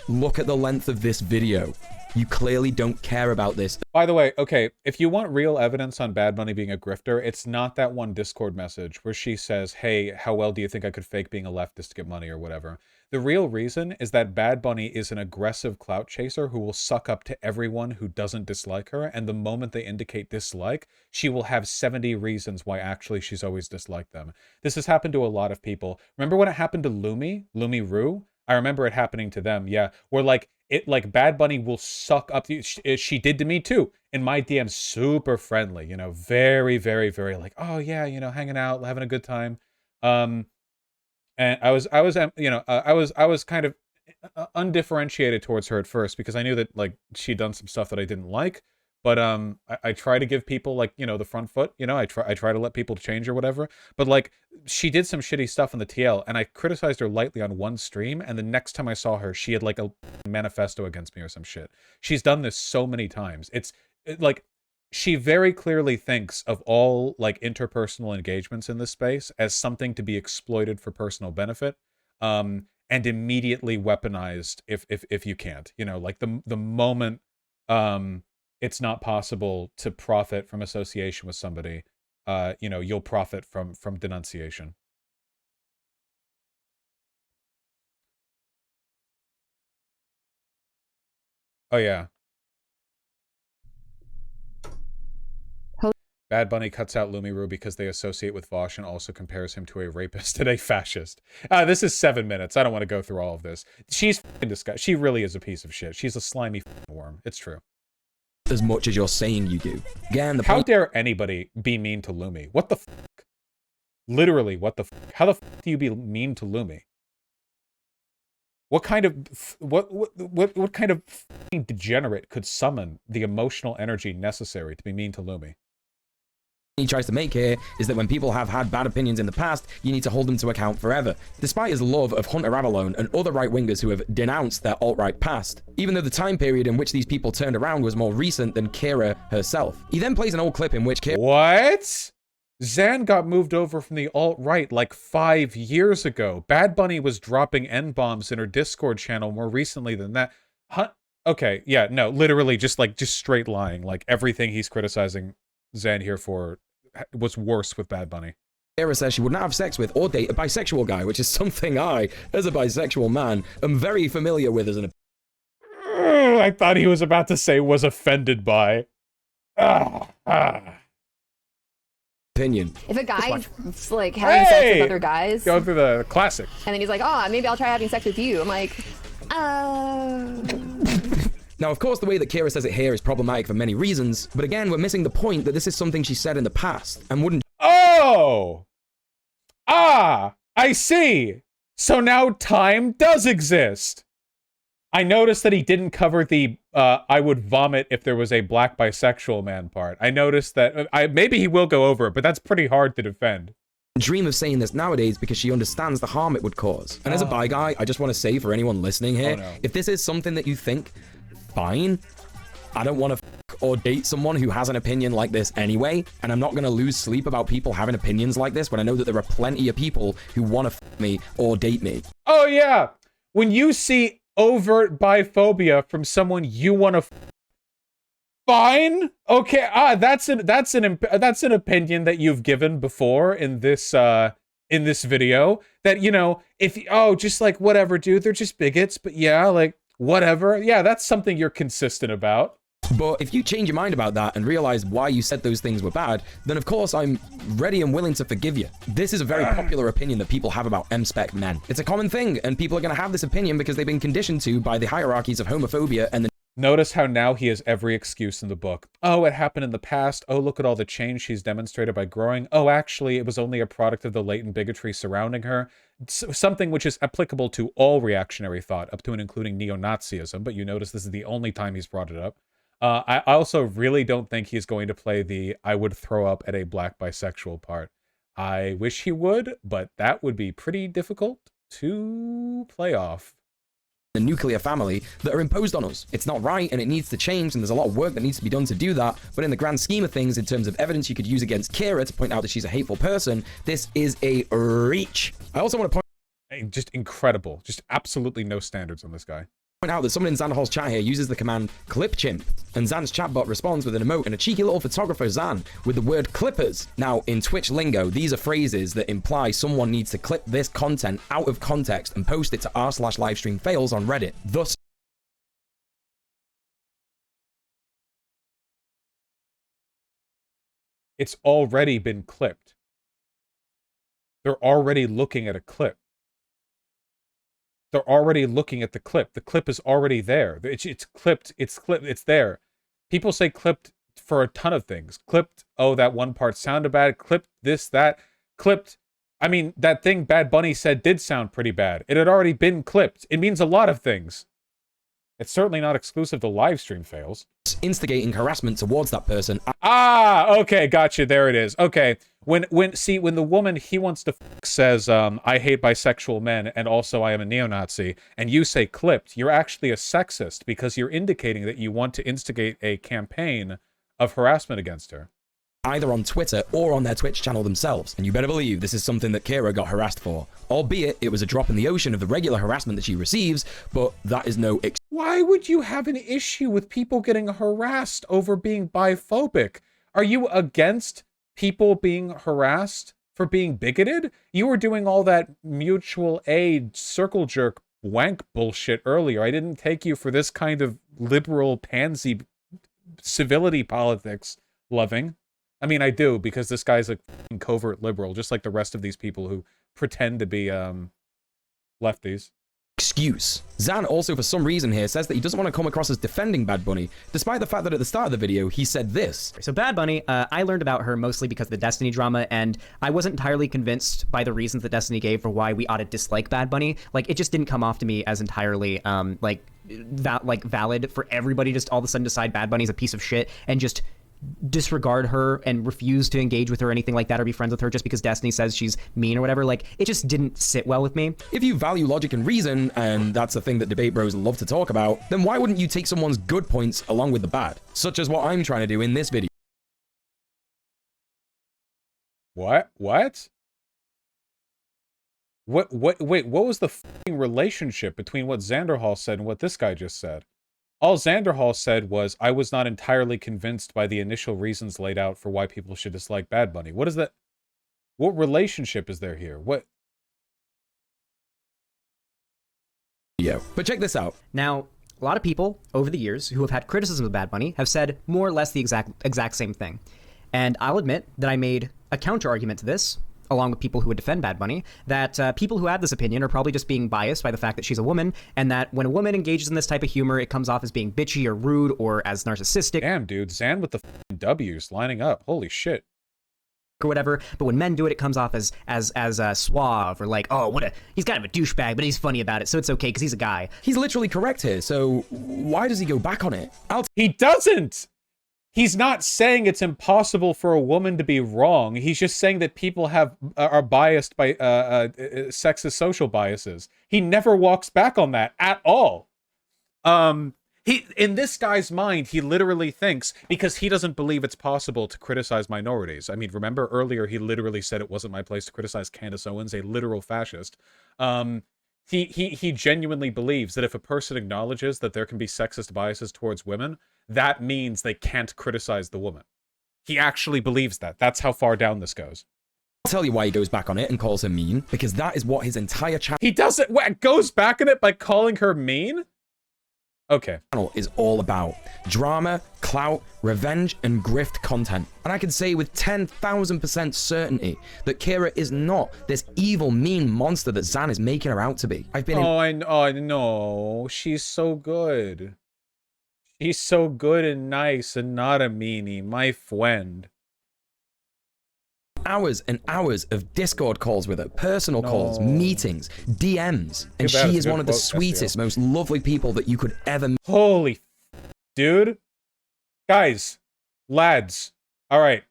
look at the length of this video. You clearly don't care about this. By the way, okay, if you want real evidence on Bad Bunny being a grifter, it's not that one Discord message where she says, hey, how well do you think I could fake being a leftist to get money or whatever? The real reason is that Bad Bunny is an aggressive clout chaser who will suck up to everyone who doesn't dislike her, and the moment they indicate dislike, she will have 70 reasons why actually she's always disliked them. This has happened to a lot of people. Remember when it happened to Lumi Rue? I remember it happening to them, yeah. Where like Bad Bunny will suck up. She did to me too. In my DMs, super friendly, you know, very, very, very like, oh yeah, you know, hanging out, having a good time. And I was kind of undifferentiated towards her at first because I knew that like she'd done some stuff that I didn't like. But I try to give people, like, you know, the front foot. You know, I try to let people change or whatever. But like, she did some shitty stuff on the TL, and I criticized her lightly on one stream, and the next time I saw her, she had like a manifesto against me or some shit. She's done this so many times. Like, she very clearly thinks of all like interpersonal engagements in this space as something to be exploited for personal benefit, and immediately weaponized if you can't. You know, like the moment it's not possible to profit from association with somebody, you know, you'll profit from denunciation. Oh yeah. Bad Bunny cuts out Lumiru because they associate with Vaush and also compares him to a rapist and a fascist. This is 7 minutes. I don't want to go through all of this. She's f***ing disgusting. She really is a piece of shit. She's a slimy f***ing worm. It's true. As much as you're saying you do. Again, How dare anybody be mean to Lumi? What the f***? Literally, what the f***? How the f*** do you be mean to Lumi? What kind of what kind of f***ing degenerate could summon the emotional energy necessary to be mean to Lumi? He tries to make here is that when people have had bad opinions in the past, you need to hold them to account forever, despite his love of Hunter Avalone and other right-wingers who have denounced their alt-right past, even though the time period in which these people turned around was more recent than Kira herself. He then plays an old clip in which Kira— What? Xan got moved over from the alt-right like 5 years ago. Bad Bunny was dropping N-bombs in her Discord channel more recently than that. Huh? Okay, yeah, no, literally just straight lying. Like, everything he's criticizing Xan here for was worse with Bad Bunny. Kira says she would not have sex with or date a bisexual guy, which is something I, as a bisexual man, am very familiar with as an— I thought he was about to say was offended by. Opinion. If a guy's like having sex with other guys, Go through the classic. and then he's like, "Oh, maybe I'll try having sex with you," I'm like, Now, of course, the way that Kira says it here is problematic for many reasons, but again, we're missing the point that this is something she said in the past and wouldn't— Oh! I see! So now time does exist! I noticed that he didn't cover the, I would vomit if there was a black bisexual man part. I noticed that, maybe he will go over it, but that's pretty hard to defend. dream of saying this nowadays because she understands the harm it would cause. And as a bi guy, I just want to say for anyone listening here, if this is something that you think, fine. I don't want to or date someone who has an opinion like this anyway, and I'm not going to lose sleep about people having opinions like this when I know that there are plenty of people who want to me or date me. Oh yeah, when you see overt biphobia from someone you want to fine, okay, that's an opinion that you've given before in this video, that, you know, if just like whatever, dude, they're just bigots, but yeah, like whatever, yeah, that's something you're consistent about. But if you change your mind about that and realize why you said those things were bad, then of course I'm ready and willing to forgive you. This is a very popular opinion that people have about M-spec men. It's a common thing, and people are going to have this opinion because they've been conditioned to by the hierarchies of homophobia and the— Notice how now he has every excuse in the book. Oh, it happened in the past. Oh, look at all the change she's demonstrated by growing. Oh, actually, it was only a product of the latent bigotry surrounding her. Something which is applicable to all reactionary thought, up to and including neo-Nazism, but you notice this is the only time he's brought it up. I also really don't think he's going to play the I would throw up at a black bisexual part. I wish he would, but that would be pretty difficult to play off. The nuclear family that are imposed on us. It's not right and it needs to change, and there's a lot of work that needs to be done to do that, but in the grand scheme of things, in terms of evidence you could use against Kira to point out that she's a hateful person, this is a reach. I also want to point— Just incredible. Just absolutely no standards on this guy. Point out that someone in Xanderhal's chat here uses the command clipchimp, and Zan's chatbot responds with an emote and a cheeky little photographer Zan with the word clippers. Now, in Twitch lingo, these are phrases that imply someone needs to clip this content out of context and post it to r/livestreamfails on Reddit. Thus, it's already been clipped. They're already looking at a clip. They're already looking at the clip. The clip is already there. It's clipped. It's clipped. It's there. People say clipped for a ton of things. Clipped, oh, that one part sounded bad. Clipped this, that. Clipped. I mean, that thing Bad Bunny said did sound pretty bad. It had already been clipped. It means a lot of things. It's certainly not exclusive to live stream fails. Instigating harassment towards that person. Ah, okay, gotcha. There it is. Okay, when the woman he wants to says, I hate bisexual men and also I am a neo-Nazi, and you say clipped, you're actually a sexist because you're indicating that you want to instigate a campaign of harassment against her. Either on Twitter or on their Twitch channel themselves. And you better believe this is something that Kira got harassed for. Albeit, it was a drop in the ocean of the regular harassment that she receives, but that is no excuse. Why would you have an issue with people getting harassed over being biphobic? Are you against people being harassed for being bigoted? You were doing all that mutual aid circle jerk wank bullshit earlier. I didn't take you for this kind of liberal pansy civility politics loving. I mean, I do, because this guy's a covert liberal, just like the rest of these people who pretend to be lefties. Excuse. Xan also, for some reason here, says that he doesn't want to come across as defending Bad Bunny, despite the fact that at the start of the video, he said this. So Bad Bunny, I learned about her mostly because of the Destiny drama, and I wasn't entirely convinced by the reasons that Destiny gave for why we ought to dislike Bad Bunny. Like, it just didn't come off to me as entirely, valid for everybody just all of a sudden decide Bad Bunny's a piece of shit and just disregard her and refuse to engage with her or anything like that or be friends with her just because Destiny says she's mean or whatever. Like, it just didn't sit well with me. If you value logic and reason, and that's the thing that debate bros love to talk about, then why wouldn't you take someone's good points along with the bad? Such as what I'm trying to do in this video. What? Wait, what was the f***ing relationship between what Xanderhal said and what this guy just said? All Xanderhal said was, I was not entirely convinced by the initial reasons laid out for why people should dislike Bad Bunny. What is that? What relationship is there here? What? Yeah, but check this out. Now, a lot of people over the years who have had criticism of Bad Bunny have said more or less the exact same thing. And I'll admit that I made a counter argument to this, along with people who would defend Bad Bunny, that people who have this opinion are probably just being biased by the fact that she's a woman, and that when a woman engages in this type of humor, it comes off as being bitchy or rude or as narcissistic. Damn, dude, Xan with the f***ing W's lining up. Holy shit. Or whatever, but when men do it, it comes off as suave or like, oh, he's kind of a douchebag, but he's funny about it, so it's okay because he's a guy. He's literally correct here, so why does he go back on it? He doesn't! He's not saying it's impossible for a woman to be wrong. He's just saying that people are biased by sexist social biases. He never walks back on that at all. In this guy's mind, he literally thinks, because he doesn't believe it's possible to criticize minorities. I mean, remember earlier he literally said it wasn't my place to criticize Candace Owens, a literal fascist. He genuinely believes that if a person acknowledges that there can be sexist biases towards women, that means they can't criticize the woman. He actually believes that. That's how far down this goes. I'll tell you why he goes back on it and calls her mean, because that is what his entire channel... He doesn't... What, goes back on it by calling her mean? Okay. ...is all about. Drama, clout, revenge, and grift content. And I can say with 10,000% certainty that Kira is not this evil, mean monster that Xan is making her out to be. I've been I know. She's so good. She's so good and nice and not a meanie, my friend. Hours and hours of Discord calls with her, personal calls, meetings, DMs, and she is one of the sweetest, most lovely people that you could ever meet. Holy dude. Guys, lads. All right.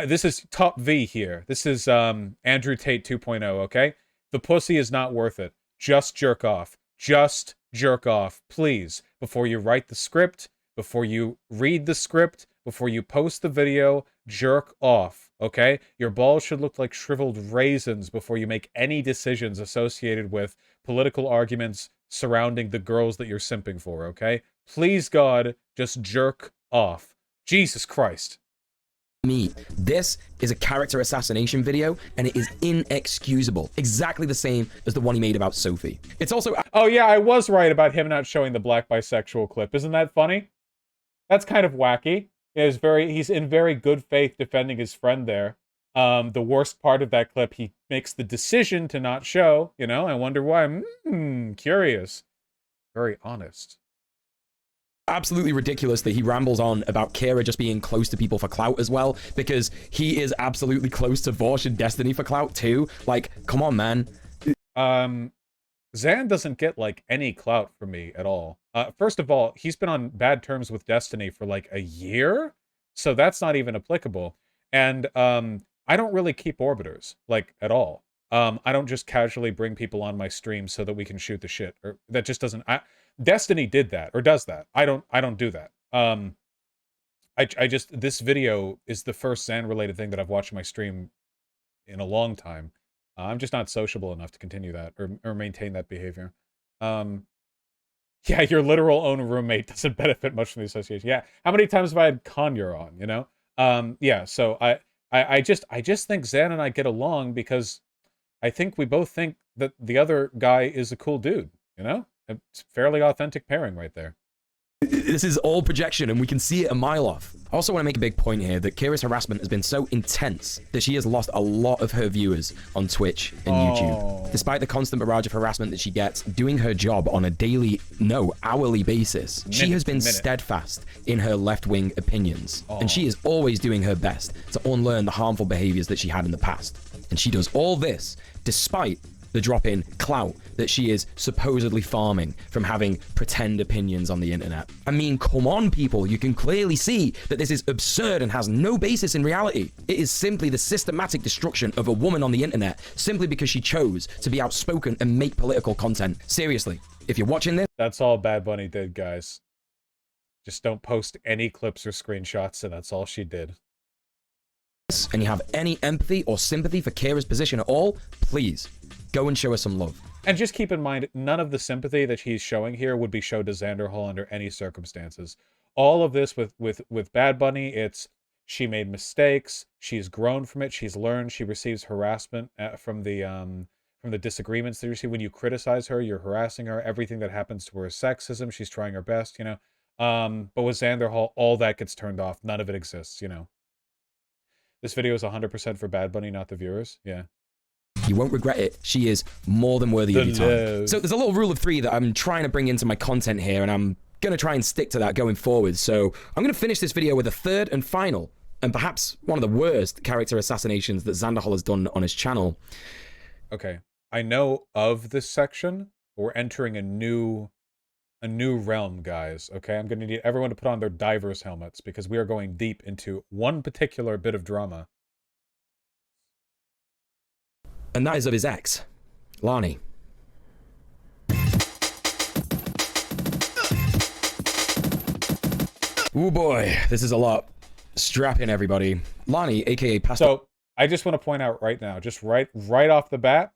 This is top V here. This is Andrew Tate 2.0, okay? The pussy is not worth it. Just jerk off. Just jerk off, please. Before you write the script, before you read the script, before you post the video, jerk off, okay? Your balls should look like shriveled raisins before you make any decisions associated with political arguments surrounding the girls that you're simping for, okay? Please, God, just jerk off. Jesus Christ. This is a character assassination video, and it is inexcusable. Exactly the same as the one he made about Sophie. It's also... Oh yeah, I was right about him not showing the black bisexual clip. Isn't that funny? That's kind of wacky. He's in very good faith defending his friend there. The worst part of that clip, he makes the decision to not show, you know? I wonder why. Curious. Very honest. Absolutely ridiculous that he rambles on about Kira just being close to people for clout as well, because he is absolutely close to Vaush and Destiny for clout too. Like, come on, man. Xan doesn't get like any clout from me at all. First of all, he's been on bad terms with Destiny for like a year, so that's not even applicable. And I don't really keep orbiters like at all. I don't just casually bring people on my stream so that we can shoot the shit. Or that just doesn't. Destiny did that or does that. I don't do that. I just, this video is the first Xan related thing that I've watched on my stream in a long time. I'm just not sociable enough to continue that or maintain that behavior. Yeah, your literal own roommate doesn't benefit much from the association. Yeah, how many times have I had Conure on, you know? Yeah, so I just think Xan and I get along because I think we both think that the other guy is a cool dude, you know? It's a fairly authentic pairing right there. This is all projection, and we can see it a mile off. I also want to make a big point here that Kira's harassment has been so intense that she has lost a lot of her viewers on Twitch and YouTube. Despite the constant barrage of harassment that she gets doing her job on a daily, no, hourly basis, she has been steadfast in her left-wing opinions, and she is always doing her best to unlearn the harmful behaviors that she had in the past. And she does all this despite the drop in clout that she is supposedly farming from having pretend opinions on the internet. I mean, come on, people. You can clearly see that this is absurd and has no basis in reality. It is simply the systematic destruction of a woman on the internet simply because she chose to be outspoken and make political content. Seriously, if you're watching this... That's all Bad Bunny did, guys. Just don't post any clips or screenshots, and that's all she did. And you have any empathy or sympathy for Kira's position at all, please go and show her some love. And just keep in mind, none of the sympathy that he's showing here would be shown to Xanderhal under any circumstances. All of this with Bad Bunny, it's she made mistakes, she's grown from it, she's learned, she receives harassment from the disagreements that you receive. When you criticize her, you're harassing her. Everything that happens to her is sexism. She's trying her best, you know. But with Xanderhal, all that gets turned off. None of it exists, you know. This video is 100% for Bad Bunny, not the viewers. Yeah. You won't regret it. She is more than worthy of your time. So there's a little rule of three that I'm trying to bring into my content here, and I'm going to try and stick to that going forward. So I'm going to finish this video with a third and final, and perhaps one of the worst character assassinations that Xanderhal has done on his channel. Okay. I know of this section. We're entering a new realm, guys. Okay, I'm going to need everyone to put on their diver's helmets because we are going deep into one particular bit of drama. And that is of his ex, Lani. Oh boy, this is a lot. Strap in, everybody. Lani, aka Pastor. So I just want to point out right now, just right off the bat,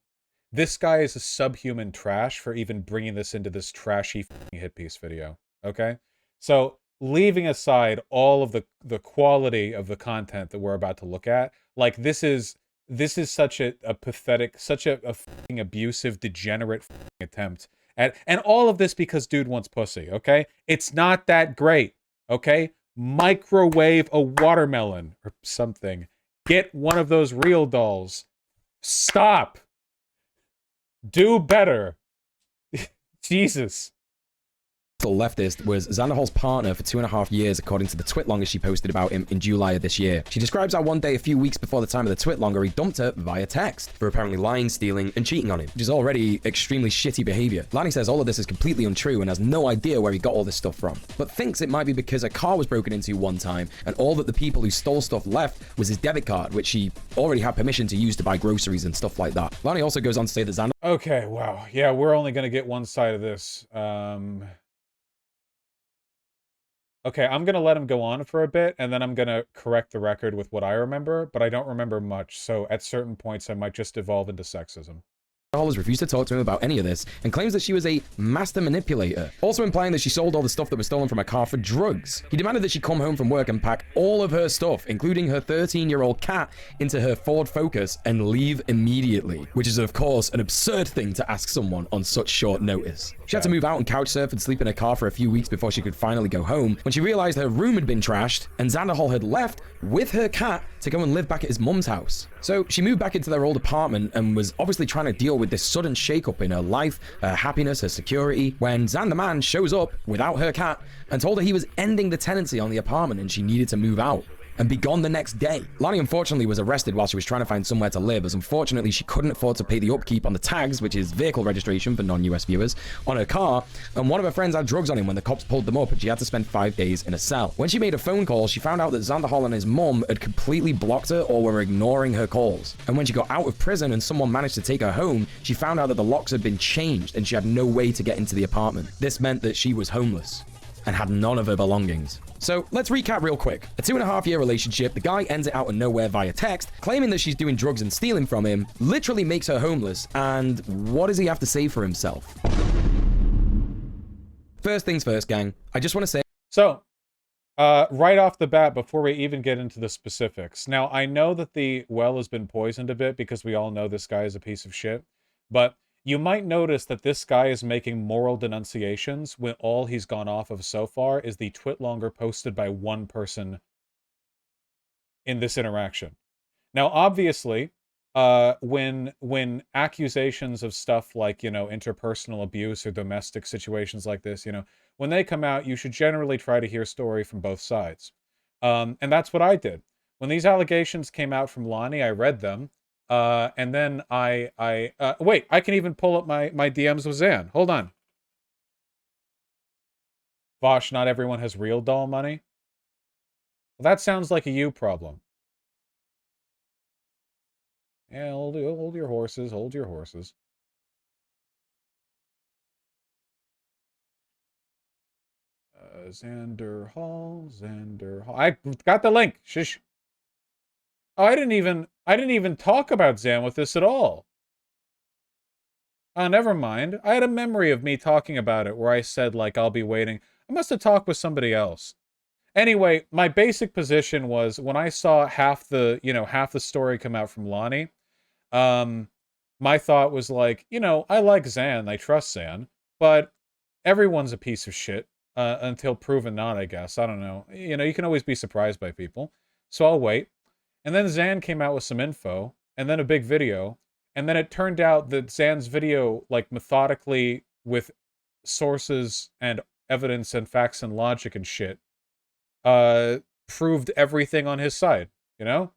this guy is a subhuman trash for even bringing this into this trashy hit piece video. Okay, so leaving aside all of the quality of the content that we're about to look at, like this is such a pathetic, such a fucking abusive, degenerate attempt at, and all of this because dude wants pussy. Okay, it's not that great. Okay, microwave a watermelon or something. Get one of those real dolls. Stop. Do better. Jesus. The leftist was Xanderhal's partner for 2.5 years, according to the twitlonger she posted about him in July of this year. She describes how one day, a few weeks before the time of the twitlonger, he dumped her via text for apparently lying, stealing, and cheating on him, which is already extremely shitty behavior. Lani says all of this is completely untrue and has no idea where he got all this stuff from, but thinks it might be because a car was broken into one time and all that the people who stole stuff left was his debit card, which he already had permission to use to buy groceries and stuff like that. Lani also goes on to say that Xander... Okay, wow. Yeah, we're only going to get one side of this. Okay, I'm going to let him go on for a bit, and then I'm going to correct the record with what I remember, but I don't remember much, so at certain points I might just evolve into sexism. has refused to talk to him about any of this and claims that she was a master manipulator, also implying that she sold all the stuff that was stolen from her car for drugs. He demanded that she come home from work and pack all of her stuff, including her 13-year-old cat, into her Ford Focus and leave immediately, which is of course an absurd thing to ask someone on such short notice. She had to move out and couch surf and sleep in her car for a few weeks before she could finally go home, when she realized her room had been trashed and Xanderhal had left with her cat to go and live back at his mum's house. So she moved back into their old apartment and was obviously trying to deal with this sudden shakeup in her life, her happiness, her security, when Xan the man shows up without her cat and told her he was ending the tenancy on the apartment and she needed to move out. and be gone the next day. Lonnie unfortunately was arrested while she was trying to find somewhere to live, as unfortunately she couldn't afford to pay the upkeep on the tags, which is vehicle registration for non-US viewers, on her car, and one of her friends had drugs on him when the cops pulled them up, and she had to spend 5 days in a cell. When she made a phone call, she found out that Xanderhal and his mum had completely blocked her or were ignoring her calls. And when she got out of prison and someone managed to take her home, she found out that the locks had been changed and she had no way to get into the apartment. This meant that she was homeless and had none of her belongings. So let's recap real quick. A 2.5-year relationship, the guy ends it out of nowhere via text, claiming that she's doing drugs and stealing from him, literally makes her homeless, and what does he have to say for himself? First things first, gang. I just want to say... So, right off the bat, before we even get into the specifics. Now, I know that the well has been poisoned a bit because we all know this guy is a piece of shit, but you might notice that this guy is making moral denunciations when all he's gone off of so far is the twitlonger posted by one person in this interaction. Now, obviously, when accusations of stuff like, you know, interpersonal abuse or domestic situations like this, you know, when they come out, you should generally try to hear story from both sides. And that's what I did. When these allegations came out from Lonnie, I read them. And then wait, I can even pull up my DMs with Zan. Hold on. Vaush, not everyone has real doll money. Well, that sounds like a you problem. Yeah, hold your horses, hold your horses. Xanderhal. I got the link. Shush. Oh, I didn't even talk about Zan with this at all. Oh, never mind. I had a memory of me talking about it where I said, like, I'll be waiting. I must have talked with somebody else. Anyway, my basic position was when I saw half the story come out from Lonnie, my thought was like, you know, I like Zan, I trust Zan, but everyone's a piece of shit until proven not, I guess. I don't know. You know, you can always be surprised by people. So I'll wait. And then Zan came out with some info, and then a big video, and then it turned out that Zan's video, like, methodically, with sources and evidence and facts and logic and shit, proved everything on his side, you know?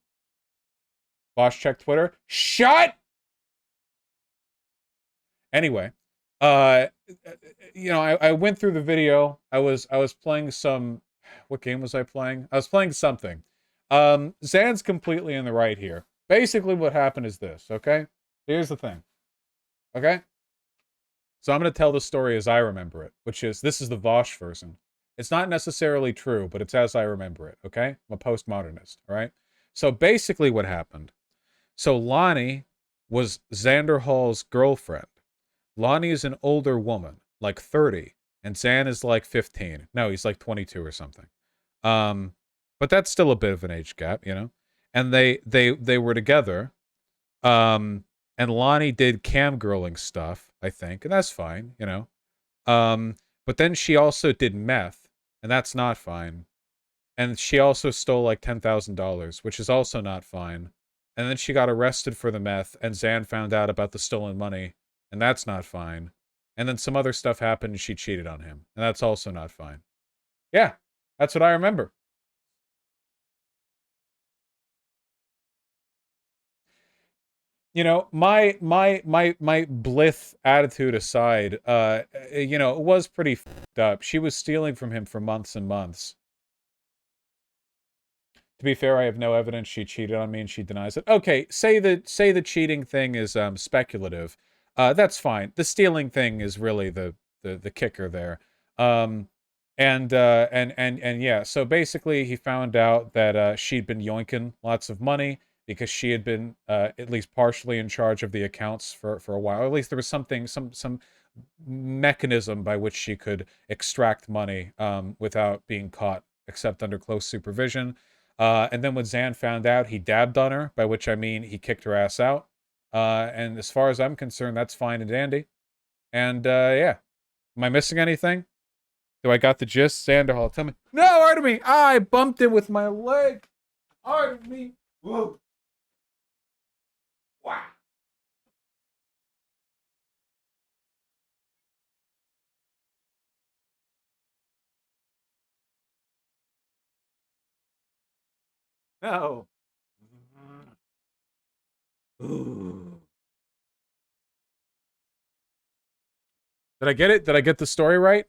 Vaush, check Twitter. Shut! Anyway, you know, I went through the video. I was playing some... What game was I playing? I was playing something. Zan's completely in the right here. Basically what happened is this, okay? Here's the thing. Okay? So I'm going to tell the story as I remember it, which is, this is the Vaush version. It's not necessarily true, but it's as I remember it, okay? I'm a postmodernist, all right? So basically what happened. So Lonnie was Xanderhal's girlfriend. Lonnie is an older woman, like 30, and Zan is like 15. No, he's like 22 or something. But that's still a bit of an age gap, you know? And they were together. And Lonnie did camgirling stuff, I think, and that's fine, you know? But then she also did meth, and that's not fine. And she also stole like $10,000, which is also not fine. And then she got arrested for the meth, and Zan found out about the stolen money, and that's not fine. And then some other stuff happened, and she cheated on him, and that's also not fine. Yeah, that's what I remember. You know, my blith attitude aside, you know, it was pretty fucked up. She was stealing from him for months and months. To be fair, I have no evidence she cheated on me, and she denies it. Okay, say the cheating thing is speculative. That's fine. The stealing thing is really the kicker there. And yeah, so basically he found out that she'd been yoinking lots of money because she had been at least partially in charge of the accounts for a while. Or at least there was something, some mechanism by which she could extract money without being caught, except under close supervision. And then when Zan found out, he dabbed on her, by which I mean he kicked her ass out. And as far as I'm concerned, that's fine and dandy. And yeah. Am I missing anything? Do I got the gist? Xanderhal, tell me. No, Artemy! I bumped it with my leg! Artemy! Whoa! Wow! No. Ooh. Did I get it? Did I get the story right?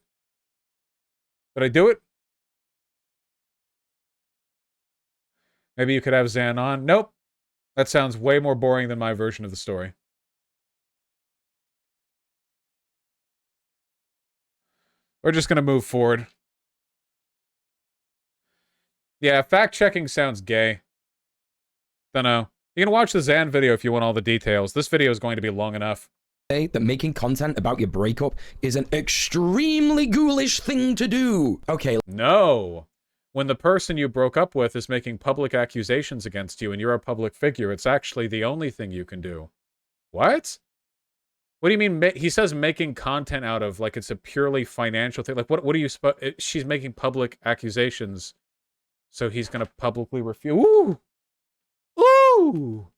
Did I do it? Maybe you could have Xan on. Nope. That sounds way more boring than my version of the story. We're just going to move forward. Yeah, fact-checking sounds gay. Dunno. You can watch the Xan video if you want all the details. This video is going to be long enough. That making content about your breakup is an extremely ghoulish thing to do. Okay. No. When the person you broke up with is making public accusations against you and you're a public figure, it's actually the only thing you can do. What? What do you mean? He says making content out of, like it's a purely financial thing. Like, what do you... She's making public accusations, so he's going to publicly refuse... Ooh! Ooh!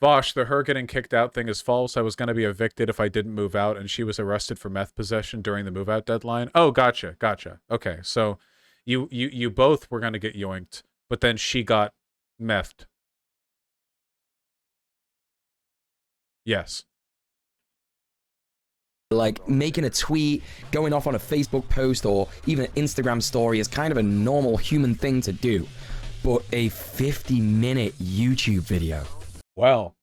Vaush, the her getting kicked out thing is false. I was going to be evicted if I didn't move out, and she was arrested for meth possession during the move-out deadline. Oh, gotcha, gotcha. Okay, so you both were going to get yoinked, but then she got methed. Yes. Like, making a tweet, going off on a Facebook post, or even an Instagram story is kind of a normal human thing to do. But a 50-minute YouTube video... Well,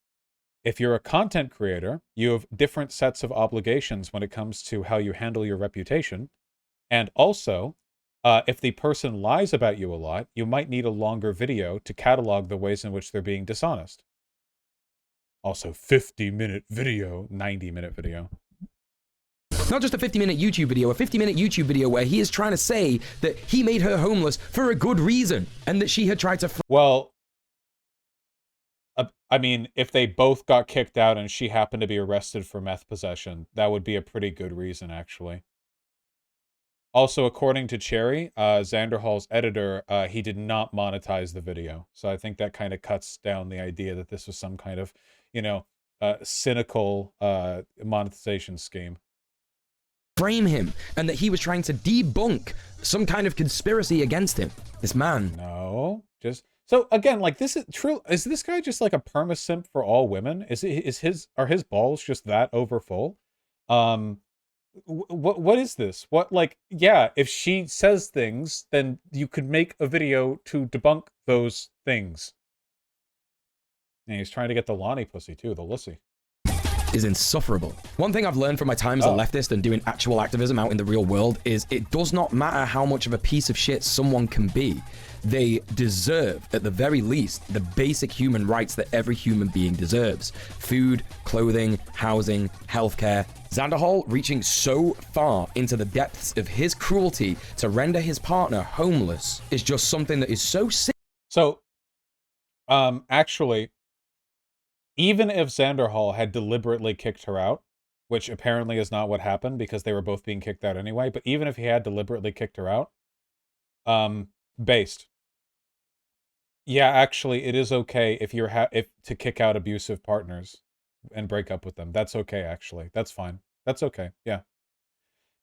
if you're a content creator, you have different sets of obligations when it comes to how you handle your reputation. And also, if the person lies about you a lot, you might need a longer video to catalog the ways in which they're being dishonest. Also, 50-minute video, 90-minute video. Not just a 50-minute YouTube video, a 50-minute YouTube video where he is trying to say that he made her homeless for a good reason, and that she had tried to... Well... I mean, if they both got kicked out and she happened to be arrested for meth possession, that would be a pretty good reason, actually. Also, according to Cherry, Xanderhal's editor, he did not monetize the video. So I think that kind of cuts down the idea that this was some kind of, you know, cynical monetization scheme. Frame him, and that he was trying to debunk some kind of conspiracy against him. This man. No, just... So again, like this is true. Is this guy just like a perma-simp for all women? Are his balls just that overfull? What is this? What, like, yeah, if she says things, then you could make a video to debunk those things. And he's trying to get the Lonnie pussy too, the Lissy. Is insufferable. One thing I've learned from my time as a leftist and doing actual activism out in the real world is it does not matter how much of a piece of shit someone can be. They deserve, at the very least, the basic human rights that every human being deserves. Food, clothing, housing, healthcare. Xanderhal reaching so far into the depths of his cruelty to render his partner homeless is just something that is so sick. So, actually, even if Xanderhal had deliberately kicked her out, which apparently is not what happened because they were both being kicked out anyway, but even if he had deliberately kicked her out, based. Yeah, actually, it is okay if you're to kick out abusive partners and break up with them. That's okay, actually. That's fine. That's okay, yeah.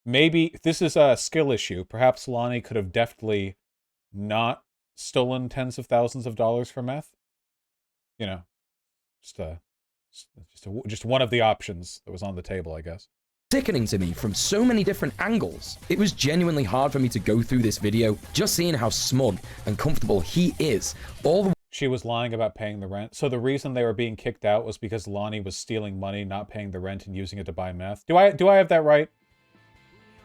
Maybe this is a skill issue. Perhaps Lonnie could have deftly not stolen tens of thousands of dollars for meth. You know. Just one of the options that was on the table, I guess. Sickening to me from so many different angles. It was genuinely hard for me to go through this video, just seeing how smug and comfortable he is. She was lying about paying the rent. So the reason they were being kicked out was because Lonnie was stealing money, not paying the rent, and using it to buy meth. Do I have that right?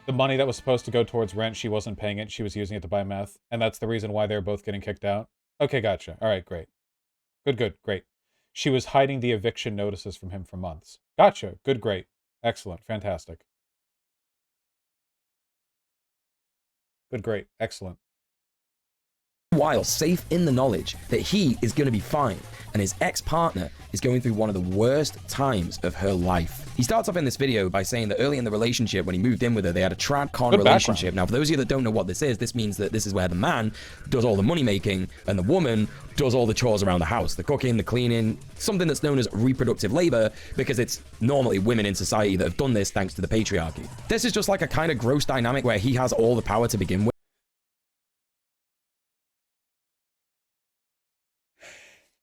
The money that was supposed to go towards rent, she wasn't paying it. She was using it to buy meth. And that's the reason why they're both getting kicked out? Okay, gotcha. All right, great. Good, great. She was hiding the eviction notices from him for months. Gotcha. Good, great. Excellent. Fantastic. Good, great. Excellent. While safe in the knowledge that he is going to be fine and his ex-partner is going through one of the worst times of her life. He starts off in this video by saying that early in the relationship, when he moved in with her, they had a trad-con relationship. Now, for those of you that don't know what this means that this is where the man does all the money making and the woman does all the chores around the house, the cooking, the cleaning, something that's known as reproductive labor, because it's normally women in society that have done this thanks to the patriarchy. This is just like a kind of gross dynamic where he has all the power to begin with.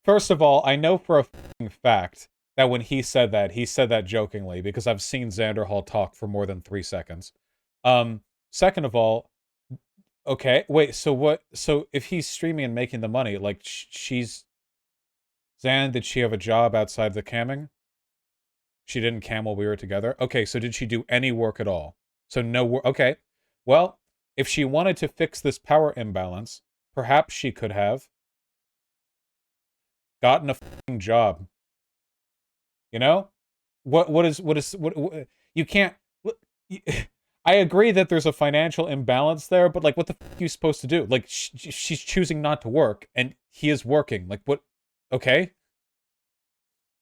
First of all, I know for a f***ing fact that when he said that jokingly, because I've seen Xanderhal talk for more than 3 seconds. Second of all, okay, wait, so if he's streaming and making the money, like, Xan, did she have a job outside the camming? She didn't cam while we were together? Okay, so did she do any work at all? So no work, okay. Well, if she wanted to fix this power imbalance, perhaps she could have gotten a f***ing job. You know? What you can't... I agree that there's a financial imbalance there, but, like, what the f*** are you supposed to do? Like, she's choosing not to work, and he is working. Like, what? Okay?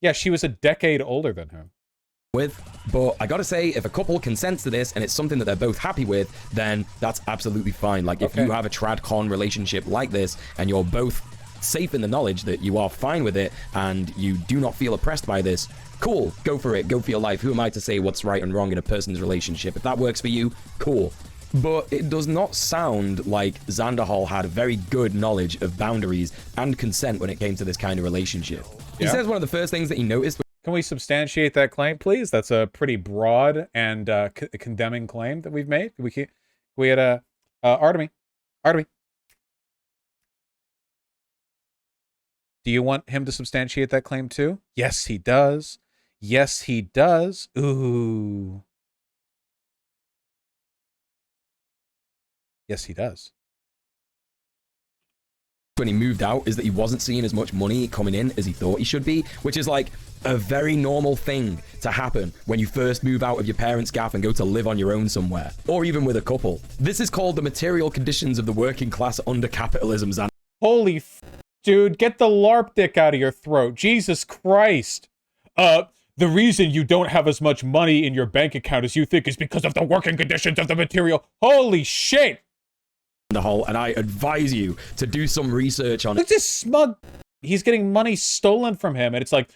Yeah, she was a decade older than him. But I gotta say, if a couple consents to this and it's something that they're both happy with, then that's absolutely fine. Like, if you have a trad-con relationship like this and you're both safe in the knowledge that you are fine with it and you do not feel oppressed by this, cool, go for it, go for your life. Who am I to say what's right and wrong in a person's relationship? If that works for you, cool. But it does not sound like Xanderhal had very good knowledge of boundaries and consent when it came to this kind of relationship. He says one of the first things that he noticed... Can we substantiate that claim, please? That's a pretty broad and condemning claim that we've made. We had Artemy. Do you want him to substantiate that claim too? Yes, he does. Yes, he does. Ooh. Yes, he does. When he moved out is that he wasn't seeing as much money coming in as he thought he should be, which is like a very normal thing to happen when you first move out of your parents' gaff and go to live on your own somewhere, or even with a couple. This is called the material conditions of the working class under capitalism. Holy f***, dude, get the LARP dick out of your throat. Jesus Christ. The reason you don't have as much money in your bank account as you think is because of the working conditions of the material. Holy shit. And I advise you to do some research on it. Look at this smug. He's getting money stolen from him, and it's like,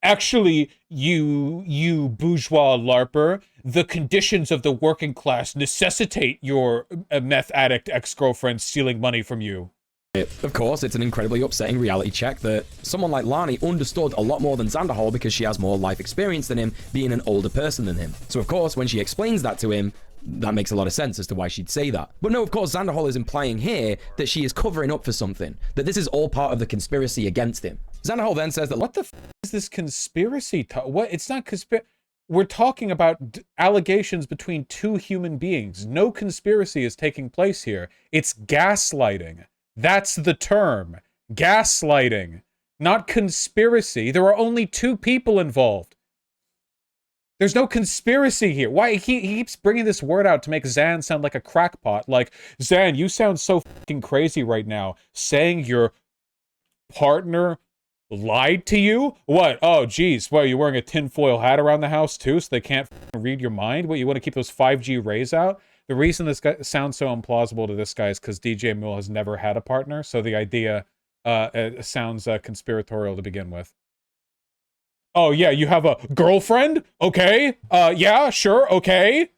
actually, you bourgeois LARPer, the conditions of the working class necessitate your meth addict ex-girlfriend stealing money from you. Of course, it's an incredibly upsetting reality check that someone like Lani understood a lot more than Xanderhal because she has more life experience than him, being an older person than him. So of course, when she explains that to him, that makes a lot of sense as to why she'd say that. But no, of course, Xanderhal is implying here that she is covering up for something, that this is all part of the conspiracy against him. Xanderhal then says that... What the f*** is this conspiracy talk? What? It's not conspiracy. We're talking about allegations between two human beings. No conspiracy is taking place here. It's gaslighting. That's the term. Gaslighting. Not conspiracy. There are only two people involved. There's no conspiracy here. Why? He keeps bringing this word out to make Xan sound like a crackpot. Like, Xan, you sound so fucking crazy right now. Saying your partner lied to you? What? Oh, geez. What, are you wearing a tinfoil hat around the house too so they can't read your mind? What, you want to keep those 5G rays out? The reason this guy sounds so implausible to this guy is because DJ Mule has never had a partner, so the idea sounds conspiratorial to begin with. Oh, yeah, you have a girlfriend? Okay. Yeah, sure, okay.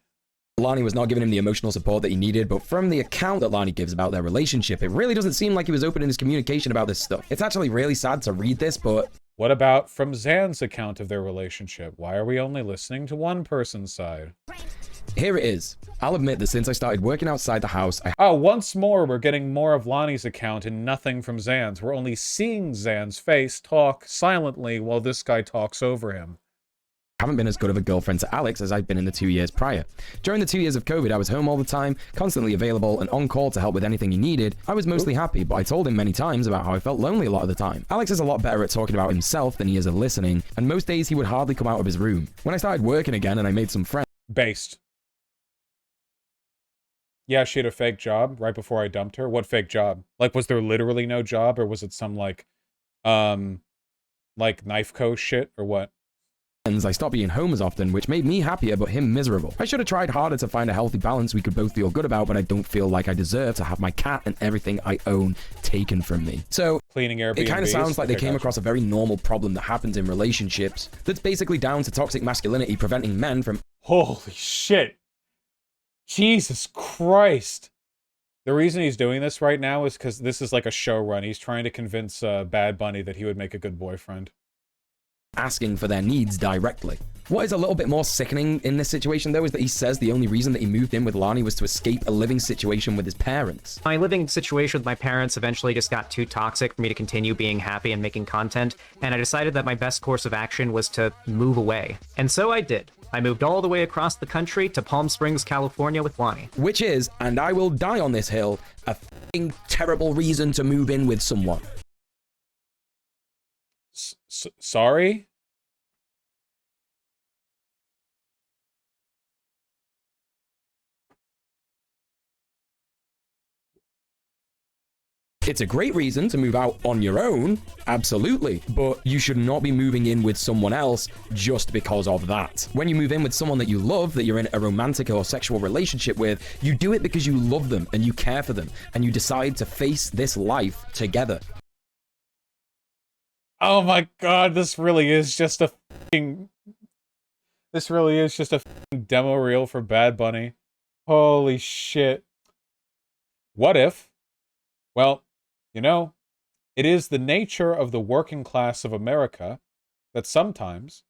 Lani was not giving him the emotional support that he needed, but from the account that Lani gives about their relationship, it really doesn't seem like he was open in his communication about this stuff. It's actually really sad to read this, but... What about from Xan's account of their relationship? Why are we only listening to one person's side? Here it is. I'll admit that since I started working outside the house, once more, we're getting more of Lani's account and nothing from Xan's. We're only seeing Xan's face talk silently while this guy talks over him. haven't been as good of a girlfriend to Alex as I'd been in the 2 years prior. During the 2 years of COVID, I was home all the time, constantly available and on call to help with anything he needed. I was mostly happy, but I told him many times about how I felt lonely a lot of the time. Alex is a lot better at talking about himself than he is at listening, and most days he would hardly come out of his room. When I started working again and I made some friends... Based. Yeah, she had a fake job right before I dumped her. What fake job? Like, was there literally no job, or was it some, like knife co shit, or what? I stopped being home as often, which made me happier but him miserable. I should have tried harder to find a healthy balance we could both feel good about, but I don't feel like I deserve to have my cat and everything I own taken from me. So, cleaning Airbnbs. It kind of sounds like they came across a very normal problem that happens in relationships that's basically down to toxic masculinity preventing men from... Holy shit. Jesus Christ. The reason he's doing this right now is because this is like a show run. He's trying to convince Bad Bunny that he would make a good boyfriend. Asking for their needs directly. What is a little bit more sickening in this situation, though, is that he says the only reason that he moved in with Lani was to escape a living situation with his parents. My living situation with my parents eventually just got too toxic for me to continue being happy and making content, and I decided that my best course of action was to move away. And so I did. I moved all the way across the country to Palm Springs, California with Lani. Which is, and I will die on this hill, a f***ing terrible reason to move in with someone. Sorry? It's a great reason to move out on your own, absolutely, but you should not be moving in with someone else just because of that. When you move in with someone that you love, that you're in a romantic or sexual relationship with, you do it because you love them and you care for them, and you decide to face this life together. Oh my god, this really is just a f***ing... This really is just a f***ing demo reel for Bad Bunny. Holy shit. What if? Well, you know, it is the nature of the working class of America that sometimes,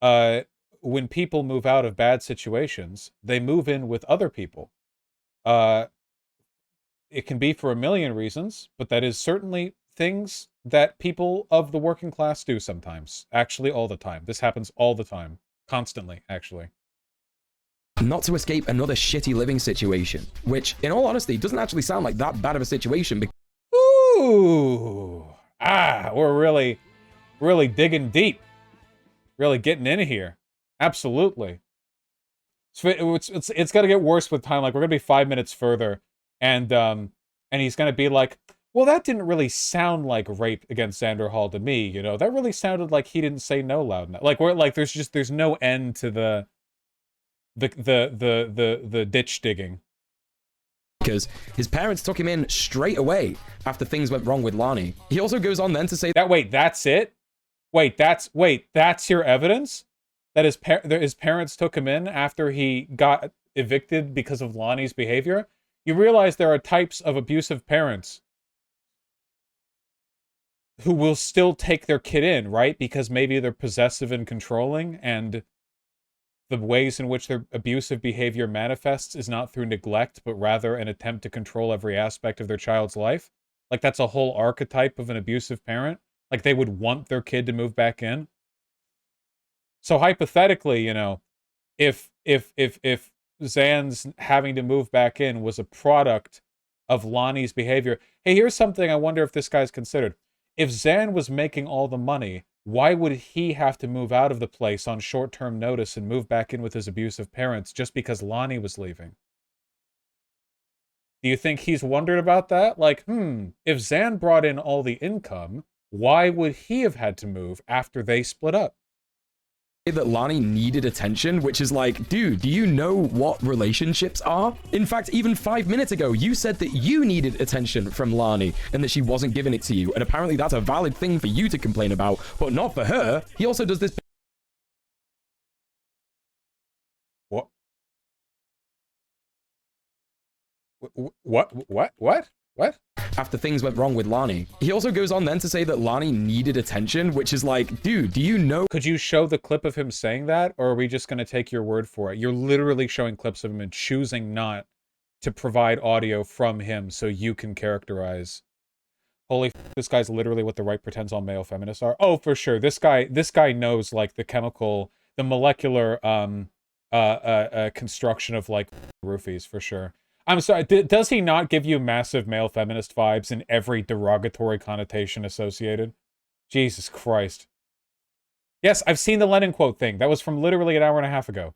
when people move out of bad situations, they move in with other people. It can be for a million reasons, but that is certainly things that people of the working class do sometimes. Actually, all the time. This happens all the time. Constantly, actually. Not to escape another shitty living situation, which, in all honesty, doesn't actually sound like that bad of a situation. Ooh. We're really digging deep. Really getting in here. Absolutely. It's gonna get worse with time. Like, we're gonna be 5 minutes further, and he's gonna be like, well, that didn't really sound like rape against Xanderhal to me, you know? That really sounded like he didn't say no loud enough. Like, there's no end to the ditch digging. Because his parents took him in straight away after things went wrong with Lani. He also goes on then to say that, wait, that's it? Wait, that's your evidence? That his parents took him in after he got evicted because of Lani's behavior? You realize there are types of abusive parents who will still take their kid in, right? Because maybe they're possessive and controlling, and the ways in which their abusive behavior manifests is not through neglect, but rather an attempt to control every aspect of their child's life. Like, that's a whole archetype of an abusive parent. Like, they would want their kid to move back in. So hypothetically, you know, if Zan's having to move back in was a product of Lani's behavior. Hey, here's something I wonder if this guy's considered. If Xan was making all the money, why would he have to move out of the place on short-term notice and move back in with his abusive parents just because Lani was leaving? Do you think he's wondered about that? Like, if Xan brought in all the income, why would he have had to move after they split up? That Lani needed attention, which is like, dude, do you know what relationships are? In fact, even 5 minutes ago, you said that you needed attention from Lani and that she wasn't giving it to you. And apparently that's a valid thing for you to complain about, but not for her. He also does this. What? What? After things went wrong with Lani. He also goes on then to say that Lani needed attention, which is like, dude, do you know? Could you show the clip of him saying that, or are we just going to take your word for it? You're literally showing clips of him and choosing not to provide audio from him so you can characterize. Holy f, this guy's literally what the right pretends all male feminists are. Oh, for sure. This guy knows, like, the molecular construction of, like, roofies, for sure. I'm sorry, does he not give you massive male feminist vibes in every derogatory connotation associated? Jesus Christ. Yes, I've seen the Lenin quote thing. That was from literally an hour and a half ago.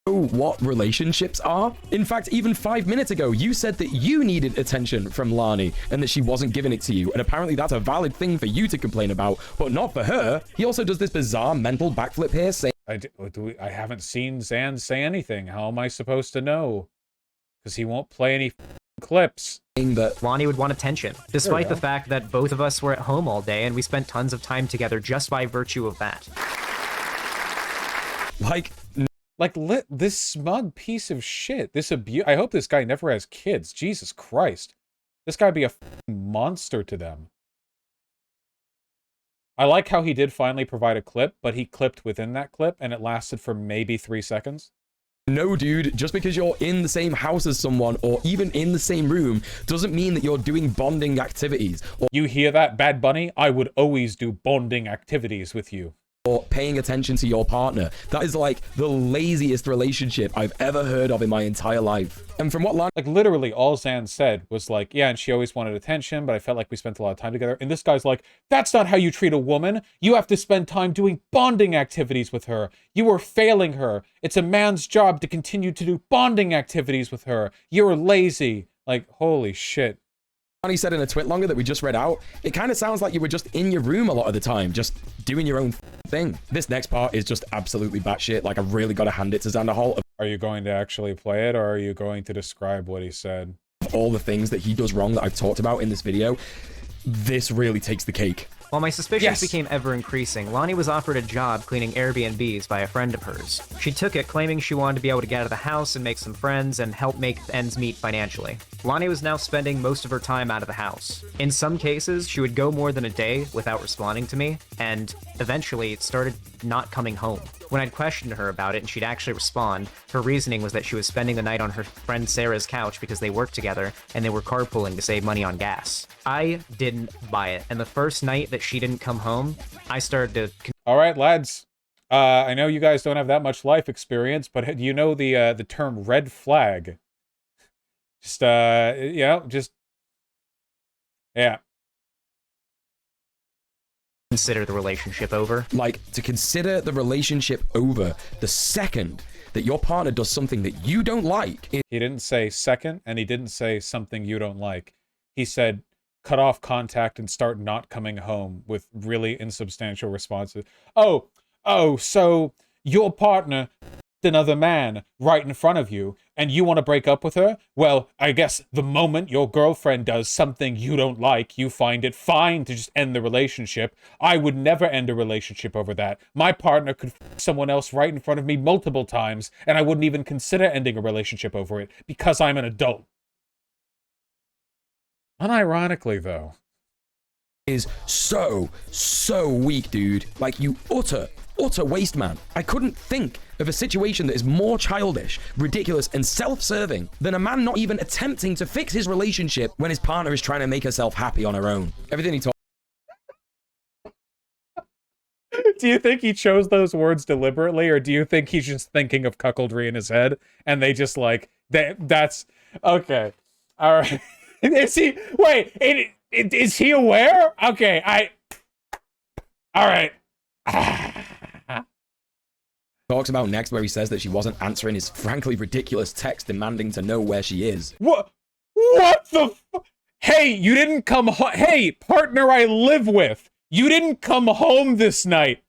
What relationships are? In fact, even 5 minutes ago, you said that you needed attention from Lani and that she wasn't giving it to you. And apparently that's a valid thing for you to complain about, but not for her. He also does this bizarre mental backflip here saying, I haven't seen Xan say anything. How am I supposed to know? Because he won't play any clips. That Lani would want attention, despite the fact that both of us were at home all day and we spent tons of time together just by virtue of that. Like, Like, this smug piece of shit. This abuse. I hope this guy never has kids. Jesus Christ. This guy be a monster to them. I like how he did finally provide a clip, but he clipped within that clip, and it lasted for maybe 3 seconds. No, dude, just because you're in the same house as someone or even in the same room doesn't mean that you're doing bonding activities. You hear that, Bad Bunny? I would always do bonding activities with you. Or paying attention to your partner. That is like the laziest relationship I've ever heard of in my entire life. And from what like literally all Zan said was like, yeah, and she always wanted attention, but I felt like we spent a lot of time together. And this guy's like, that's not how you treat a woman. You have to spend time doing bonding activities with her. You are failing her. It's a man's job to continue to do bonding activities with her. You're lazy. Like, holy shit. He said in a tweet longer that we just read out, it kind of sounds like you were just in your room a lot of the time, just doing your own thing. This next part is just absolutely batshit. Like, I've really got to hand it to Xanderhal. Are you going to actually play it, or are you going to describe what he said? All the things that he does wrong that I've talked about in this video, this really takes the cake. While my suspicions became ever increasing, Lonnie was offered a job cleaning Airbnbs by a friend of hers. She took it, claiming she wanted to be able to get out of the house and make some friends and help make ends meet financially. Lonnie was now spending most of her time out of the house. In some cases, she would go more than a day without responding to me, and eventually it started not coming home. When I'd questioned her about it and she'd actually respond, her reasoning was that she was spending the night on her friend Sarah's couch because they worked together and they were carpooling to save money on gas. I didn't buy it, and the first night that she didn't come home, I started to... All right, lads. I know you guys don't have that much life experience, but do you know the term red flag? Just, you know, just... Yeah. Consider the relationship over. Like, to consider the relationship over the second that your partner does something that you don't like. He didn't say second, and he didn't say something you don't like. He said cut off contact and start not coming home with really insubstantial responses. Oh, so your partner another man right in front of you and you want to break up with her? Well, I guess the moment your girlfriend does something you don't like, you find it fine to just end the relationship. I would never end a relationship over that. My partner could f someone else right in front of me multiple times and I wouldn't even consider ending a relationship over it because I'm an adult. Unironically, though, is so weak, dude. Like, you utter waste man. I couldn't think of a situation that is more childish, ridiculous, and self-serving than a man not even attempting to fix his relationship when his partner is trying to make herself happy on her own. Everything he told. Do you think he chose those words deliberately, or do you think he's just thinking of cuckoldry in his head and they just like that's okay? All right. Is he? Wait. Is he aware? Okay. All right. Talks about next where he says that she wasn't answering his frankly ridiculous text demanding to know where she is. What the Hey, you didn't come home. Hey, partner I live with. You didn't come home this night.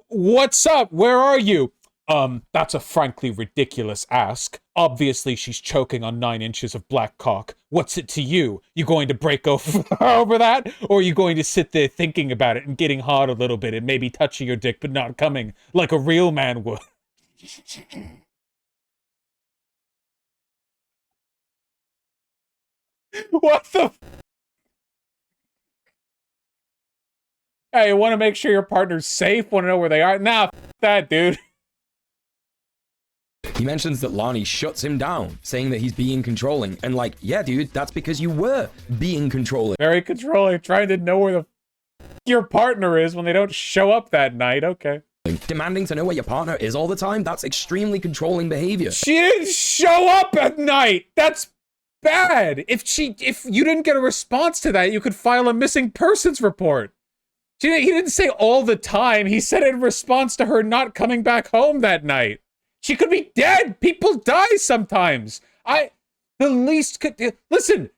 What's up? Where are you? That's a frankly ridiculous ask. Obviously, she's choking on 9 inches of black cock. What's it to you? You going to break over that? Or are you going to sit there thinking about it and getting hard a little bit and maybe touching your dick but not coming like a real man would? What the Hey, you want to make sure your partner's safe? Want to know where they are? Nah, that, dude. He mentions that Lonnie shuts him down, saying that he's being controlling. And like, yeah, dude, that's because you were being controlling. Very controlling, trying to know where the your partner is when they don't show up that night. Okay. Demanding to know where your partner is all the time, that's extremely controlling behavior. She didn't show up at night! That's bad! If you didn't get a response to that, you could file a missing persons report. He didn't say all the time, he said it in response to her not coming back home that night. She could be dead. People die sometimes. The least could listen.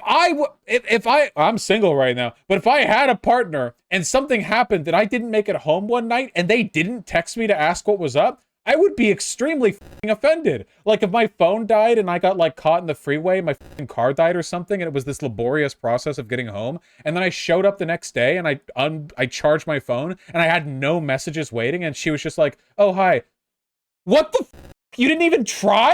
I'm single right now, but if I had a partner and something happened that I didn't make it home one night and they didn't text me to ask what was up, I would be extremely f***ing offended. Like if my phone died and I got like caught in the freeway, my f***ing car died or something, and it was this laborious process of getting home, and then I showed up the next day and I charged my phone and I had no messages waiting, and she was just like, "Oh hi." What the f? You didn't even try?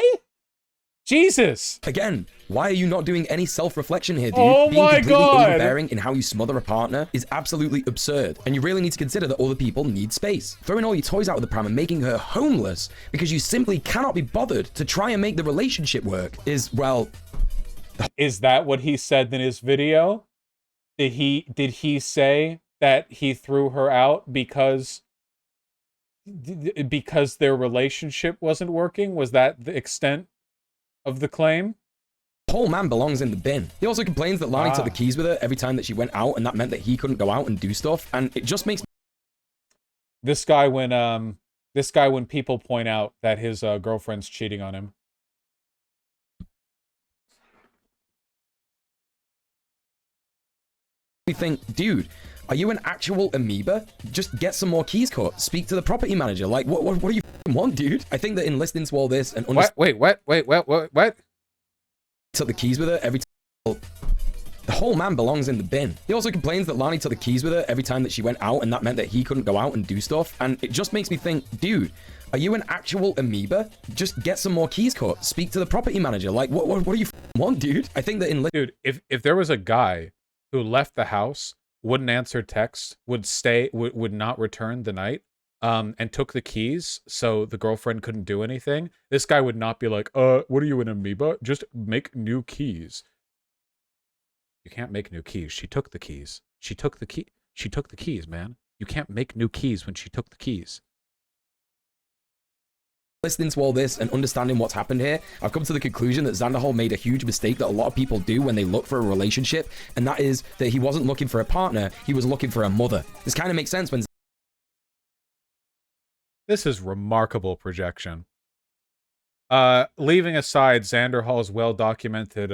Jesus. Again, why are you not doing any self-reflection here, dude? Oh Being my completely God. overbearing in how you smother a partner is absolutely absurd. And you really need to consider that other people need space. Throwing all your toys out of the pram and making her homeless because you simply cannot be bothered to try and make the relationship work is, well... Is that what he said in his video? Did he say that he threw her out because their relationship wasn't working? Was that the extent of the claim? The whole man belongs in the bin. He also complains that Lani took the keys with her every time that she went out, and that meant that he couldn't go out and do stuff, and it just makes... This guy when people point out that his girlfriend's cheating on him. We think, dude, are you an actual amoeba? Just get some more keys cut. Speak to the property manager. Like, what do you want, dude? I think that in listening to all this and... What? What? Took the keys with her every time... The whole man belongs in the bin. He also complains that Lani took the keys with her every time that she went out, and that meant that he couldn't go out and do stuff. And it just makes me think, dude, are you an actual amoeba? Just get some more keys cut. Speak to the property manager. Like, what do you want, dude? I think that in... Dude, if there was a guy who left the house, wouldn't answer texts, would not return the night, and took the keys so the girlfriend couldn't do anything, this guy would not be like, what are you, an amoeba? Just make new keys. You can't make new keys. She took the keys. She took the keys, man. You can't make new keys when she took the keys. Listening to all this and understanding what's happened here, I've come to the conclusion that Xanderhal made a huge mistake that a lot of people do when they look for a relationship, and that is that he wasn't looking for a partner, he was looking for a mother. This kind of makes sense when... This is remarkable projection. Leaving aside Xanderhal's well-documented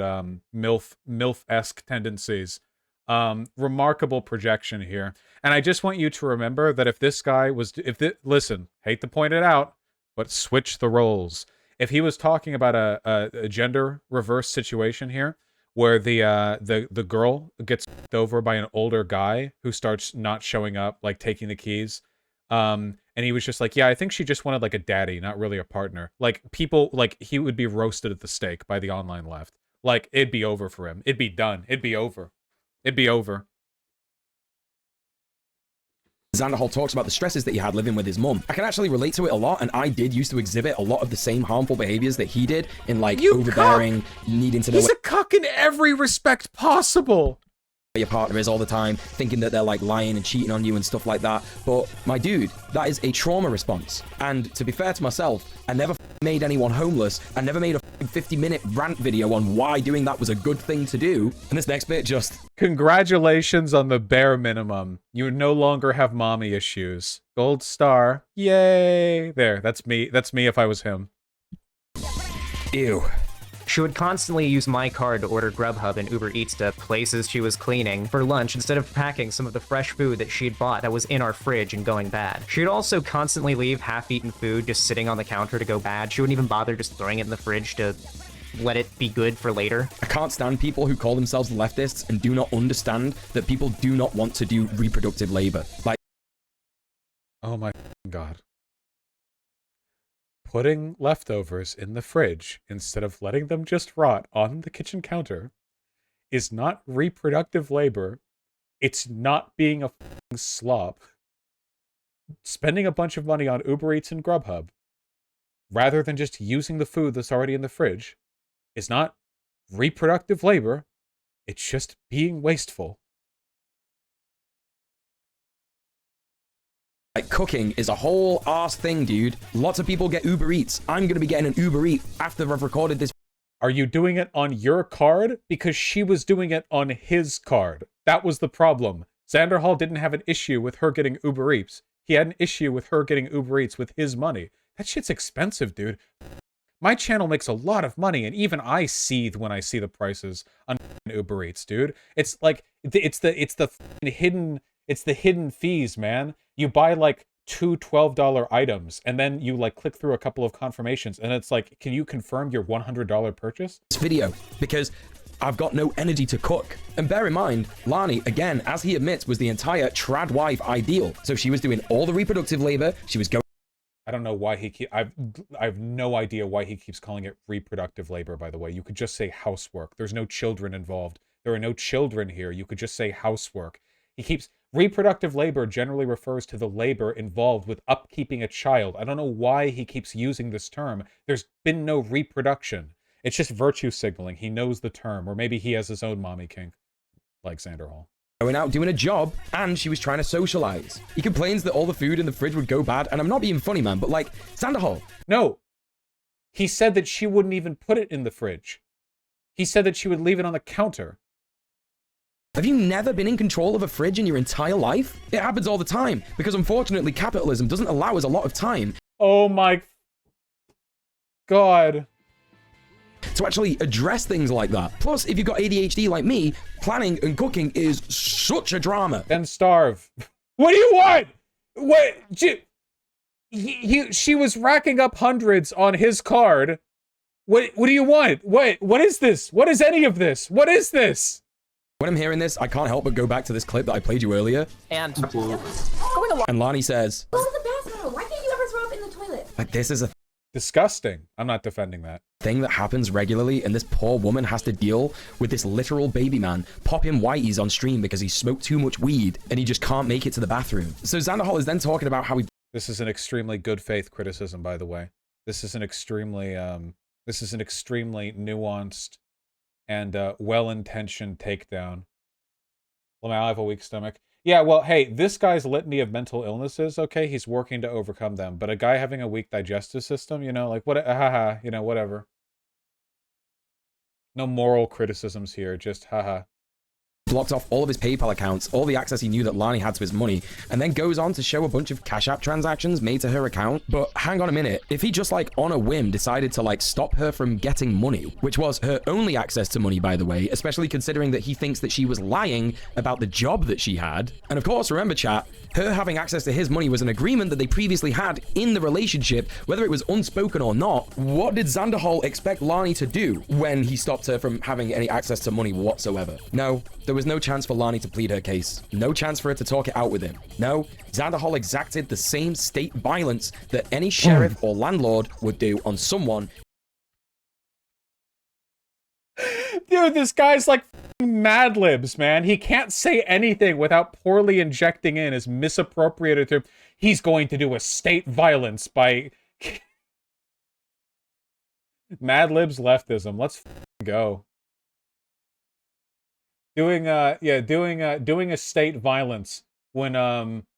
MILF-esque tendencies, remarkable projection here. And I just want you to remember that if this guy was... listen, hate to point it out, but switch the roles. If he was talking about a gender reverse situation here, where the girl gets f***ed over by an older guy who starts not showing up, like taking the keys, and he was just like, yeah, I think she just wanted like a daddy, not really a partner. Like people, like he would be roasted at the stake by the online left. Like it'd be over for him. It'd be done. It'd be over. It'd be over. Xanderhal talks about the stresses that he had living with his mum. I can actually relate to it a lot, and I did used to exhibit a lot of the same harmful behaviors that he did in, like, overbearing, needing to know... He's a cuck in every respect possible! Your partner is all the time, thinking that they're, like, lying and cheating on you and stuff like that. But, my dude, that is a trauma response. And, to be fair to myself, I never made anyone homeless. I never made a 50-minute rant video on why doing that was a good thing to do. And this next bit just... Congratulations on the bare minimum. You no longer have mommy issues. Gold star. Yay! There, that's me. That's me if I was him. Ew. She would constantly use my card to order Grubhub and Uber Eats to places she was cleaning for lunch instead of packing some of the fresh food that she'd bought that was in our fridge and going bad. She'd also constantly leave half-eaten food just sitting on the counter to go bad. She wouldn't even bother just throwing it in the fridge to let it be good for later. I can't stand people who call themselves leftists and do not understand that people do not want to do reproductive labor. Like, oh my God. Putting leftovers in the fridge instead of letting them just rot on the kitchen counter is not reproductive labor. It's not being a f***ing slob. Spending a bunch of money on Uber Eats and Grubhub, rather than just using the food that's already in the fridge, is not reproductive labor. It's just being wasteful. Like, cooking is a whole ass thing, dude. Lots of people get Uber Eats. I'm gonna be getting an Uber Eat after I've recorded this. Are you doing it on your card? Because she was doing it on his card. That was the problem. Xanderhal didn't have an issue with her getting Uber Eats. He had an issue with her getting Uber Eats with his money. That shit's expensive, dude. My channel makes a lot of money, and even I seethe when I see the prices on Uber Eats, dude. It's like it's the hidden fees, man. You buy like two $12 items, and then you like click through a couple of confirmations, and it's like, can you confirm your $100 purchase? This video, because I've got no energy to cook. And bear in mind, Lani, again, as he admits, was the entire trad wife ideal. So she was doing all the reproductive labor, she was going... I don't know why I've no idea why he keeps calling it reproductive labor, by the way. You could just say housework. There's no children involved. There are no children here. You could just say housework. He keeps reproductive labor generally refers to the labor involved with upkeeping a child. I don't know why he keeps using this term. There's been no reproduction. It's just virtue signaling. He knows the term, or maybe he has his own mommy kink, like Xanderhal. Going out doing a job, and she was trying to socialize. He complains that all the food in the fridge would go bad, and I'm not being funny, man, but like, Xanderhal. No. He said that she wouldn't even put it in the fridge. He said that she would leave it on the counter. Have you never been in control of a fridge in your entire life? It happens all the time, because unfortunately capitalism doesn't allow us a lot of time. Oh my God. To actually address things like that. Plus, if you've got ADHD like me, planning and cooking is such a drama. Then starve. What do you want? What? She was racking up hundreds on his card. What do you want? What is this? What is any of this? What is this? When I'm hearing this, I can't help but go back to this clip that I played you earlier. And Lani says, go to the bathroom. Why can't you ever throw up in the toilet? like, this is a Disgusting. I'm not defending that. thing that happens regularly, and this poor woman has to deal with this literal baby man popping whiteys on stream because he smoked too much weed and he just can't make it to the bathroom. So Xanderhal is then talking about how he... This is an extremely good faith criticism, by the way. This is an extremely nuanced and well-intentioned takedown. Well, I have a weak stomach. Yeah, well, hey, this guy's litany of mental illnesses, okay, he's working to overcome them. But a guy having a weak digestive system, you know, like, what, haha, you know, whatever. No moral criticisms here, just haha. blocked off all of his PayPal accounts, all the access he knew that Lani had to his money, and then goes on to show a bunch of Cash App transactions made to her account. But hang on a minute, if he just like on a whim decided to like stop her from getting money, which was her only access to money, by the way, especially considering that he thinks that she was lying about the job that she had. And of course, remember chat, her having access to his money was an agreement that they previously had in the relationship, whether it was unspoken or not. What did Xanderhal expect Lani to do when he stopped her from having any access to money whatsoever? No, there was no chance for Lani to plead her case. No chance for her to talk it out with him. No, Xanderhal exacted the same state violence that any sheriff or landlord would do on someone. Dude, this guy's like Mad Libs, man. He can't say anything without poorly injecting in his misappropriated term. He's going to do a state violence by... Mad Libs leftism. Let's go. Doing a state violence when I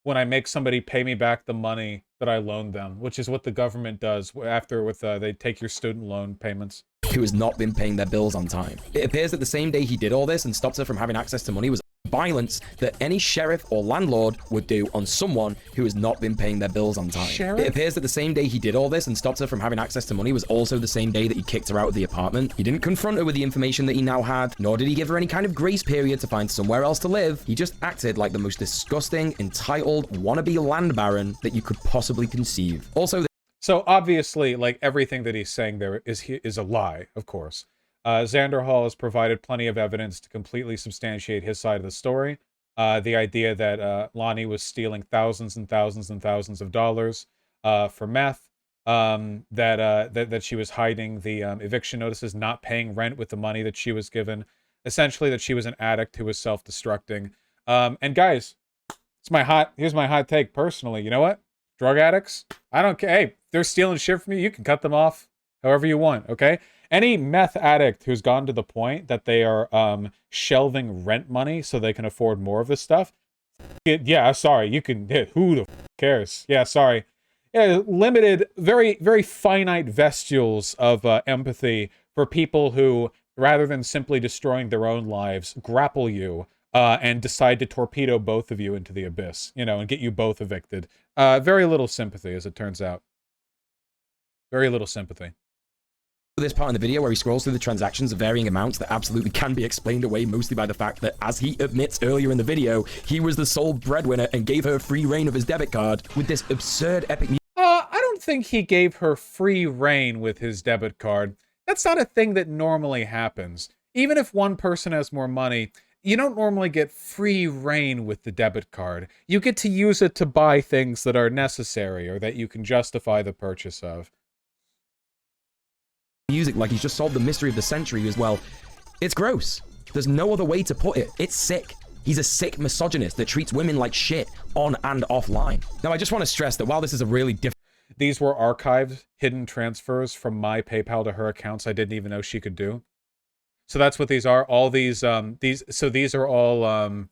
make somebody pay me back the money that I loaned them, which is what the government does after they take your student loan payments. Who has not been paying their bills on time. It appears that the same day he did all this and stopped her from having access to money was violence that any sheriff or landlord would do on someone who has not been paying their bills on time. Sheriff? It appears that the same day he did all this and stopped her from having access to money was also the same day that he kicked her out of the apartment. He didn't confront her with the information that he now had, nor did he give her any kind of grace period to find somewhere else to live. He just acted like the most disgusting, entitled, wannabe land baron that you could possibly conceive. Also, so obviously, like, everything that he's saying there is a lie, of course. Xanderhal has provided plenty of evidence to completely substantiate his side of the story. The idea that Lani was stealing thousands and thousands and thousands of dollars for meth, that she was hiding the eviction notices, not paying rent with the money that she was given, essentially that she was an addict who was self-destructing. And guys, here's my hot take personally. You know what? Drug addicts, I don't care. Hey, if they're stealing shit from you can cut them off however you want, okay? Any meth addict who's gone to the point that they are shelving rent money so they can afford more of this stuff, yeah, sorry, you can, who the cares? Yeah, sorry. Yeah, limited, very, very finite vestigials of empathy for people who, rather than simply destroying their own lives, grapple you and decide to torpedo both of you into the abyss, you know, and get you both evicted. Very little sympathy, as it turns out. Very little sympathy. this part in the video where he scrolls through the transactions of varying amounts that absolutely can be explained away mostly by the fact that, as he admits earlier in the video, he was the sole breadwinner and gave her free reign of his debit card with this absurd epic I don't think he gave her free reign with his debit card. That's not a thing that normally happens. Even if one person has more money, you don't normally get free reign with the debit card. You get to use it to buy things that are necessary or that you can justify the purchase of. Music like he's just solved the mystery of the century as well. It's gross. There's no other way to put it. It's sick. He's a sick misogynist that treats women like shit on and offline. Now, I just want to stress that while this is a really different... These were archived, hidden transfers from my PayPal to her accounts I didn't even know she could do. So that's what these are. All these these are all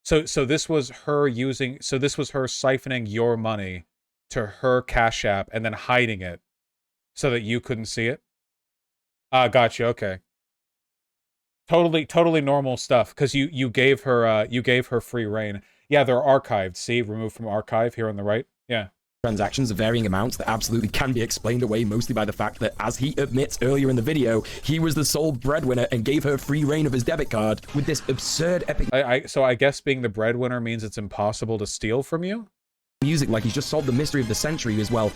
so this was her using, so this was her siphoning your money to her Cash App and then hiding it so that you couldn't see it. Gotcha. Okay. Totally normal stuff, because you gave her free reign. Yeah, they're archived. See, removed from archive here on the right. Yeah. Transactions of varying amounts that absolutely can be explained away mostly by the fact that, as he admits earlier in the video, he was the sole breadwinner and gave her free reign of his debit card with this absurd epic... So I guess being the breadwinner means it's impossible to steal from you? Music like he's just solved the mystery of the century as well.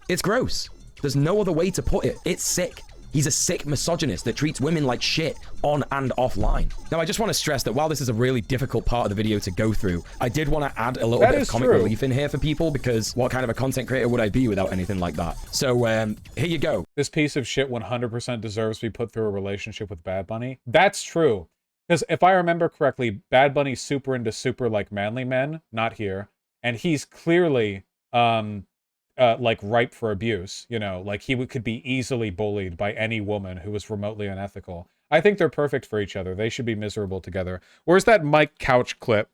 It's gross. There's no other way to put it. It's sick. He's a sick misogynist that treats women like shit on and offline. Now, I just want to stress that while this is a really difficult part of the video to go through, I did want to add a little bit of comic relief in here for people, because what kind of a content creator would I be without anything like that? So, here you go. This piece of shit 100% deserves to be put through a relationship with Bad Bunny. That's true. Because if I remember correctly, Bad Bunny's super into super, like, manly men. Not here. And he's clearly, like, ripe for abuse, you know, like could be easily bullied by any woman who was remotely unethical. I think they're perfect for each other. They should be miserable together. Where's that Mike Couch clip?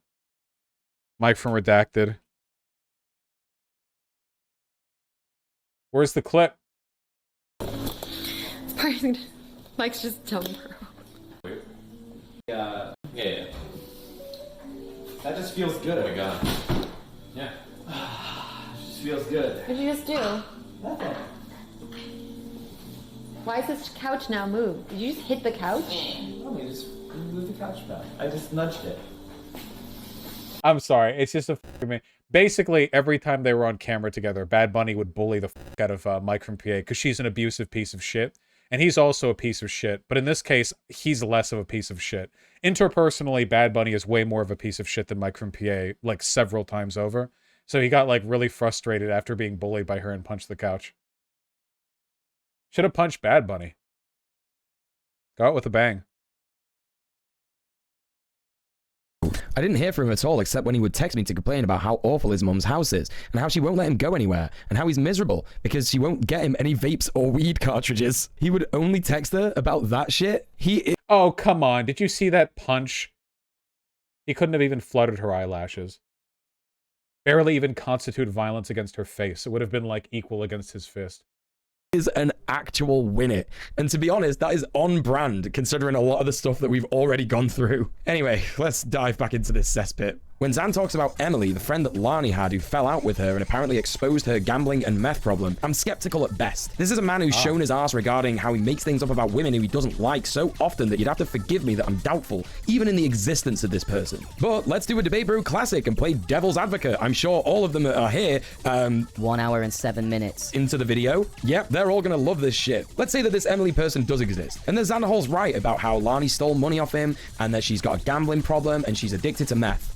Mike from Redacted. Where's the clip? Mike's just telling her. Yeah. That just feels good. Oh my god. Yeah. Feels good. What did you just do? Nothing. Why is this couch now moved? Did you just hit the couch? No, you just moved the couch back. I just nudged it. I'm sorry. It's just a basically every time they were on camera together, Bad Bunny would bully the out of Mike from PA because she's an abusive piece of shit. And he's also a piece of shit. But in this case, he's less of a piece of shit. Interpersonally, Bad Bunny is way more of a piece of shit than Mike from PA, like several times over. So he got, like, really frustrated after being bullied by her and punched the couch. Should have punched Bad Bunny. Go out with a bang. I didn't hear from him at all, except when he would text me to complain about how awful his mum's house is, and how she won't let him go anywhere, and how he's miserable because she won't get him any vapes or weed cartridges. He would only text her about that shit. Oh, come on. Did you see that punch? He couldn't have even fluttered her eyelashes. Barely even constitute violence against her face. It would have been, like, equal against his fist. Is an actual winner. And to be honest, that is on brand, considering a lot of the stuff that we've already gone through. Anyway, let's dive back into this cesspit. When Xan talks about Emily, the friend that Lani had who fell out with her and apparently exposed her gambling and meth problem, I'm skeptical at best. This is a man who's shown his ass regarding how he makes things up about women who he doesn't like so often that you'd have to forgive me that I'm doubtful, even in the existence of this person. But let's do a Debate Bro classic and play devil's advocate. I'm sure all of them are here. 1 hour and 7 minutes. Into the video. Yep, they're all gonna love this shit. Let's say that this Emily person does exist, and that Xanderhal's right about how Lani stole money off him, and that she's got a gambling problem, and she's addicted to meth.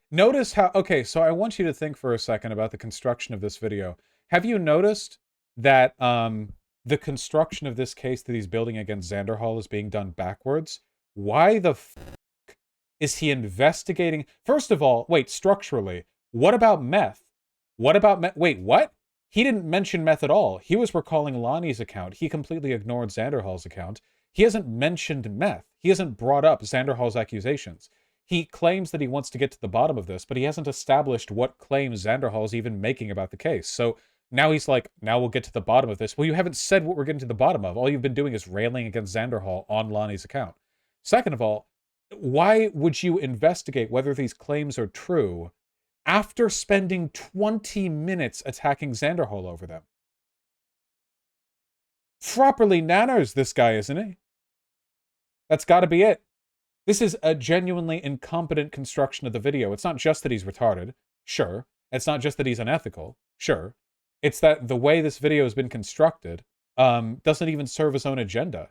Notice how... Okay, so I want you to think for a second about the construction of this video. Have you noticed that the construction of this case that he's building against Xanderhal is being done backwards? Why the f*** is he investigating... First of all, wait, structurally, what about meth? What about meth? Wait, what? He didn't mention meth at all. He was recalling Lani's account. He completely ignored Xanderhal's account. He hasn't mentioned meth. He hasn't brought up Xanderhal's accusations. He claims that he wants to get to the bottom of this, but he hasn't established what claims Xanderhal's even making about the case. So now he's like, now we'll get to the bottom of this. Well, you haven't said what we're getting to the bottom of. All you've been doing is railing against Xanderhal on Lani's account. Second of all, why would you investigate whether these claims are true after spending 20 minutes attacking Xanderhal over them? Properly nanners, this guy, isn't he? That's got to be it. This is a genuinely incompetent construction of the video. It's not just that he's retarded. Sure. It's not just that he's unethical. Sure. It's that the way this video has been constructed doesn't even serve his own agenda.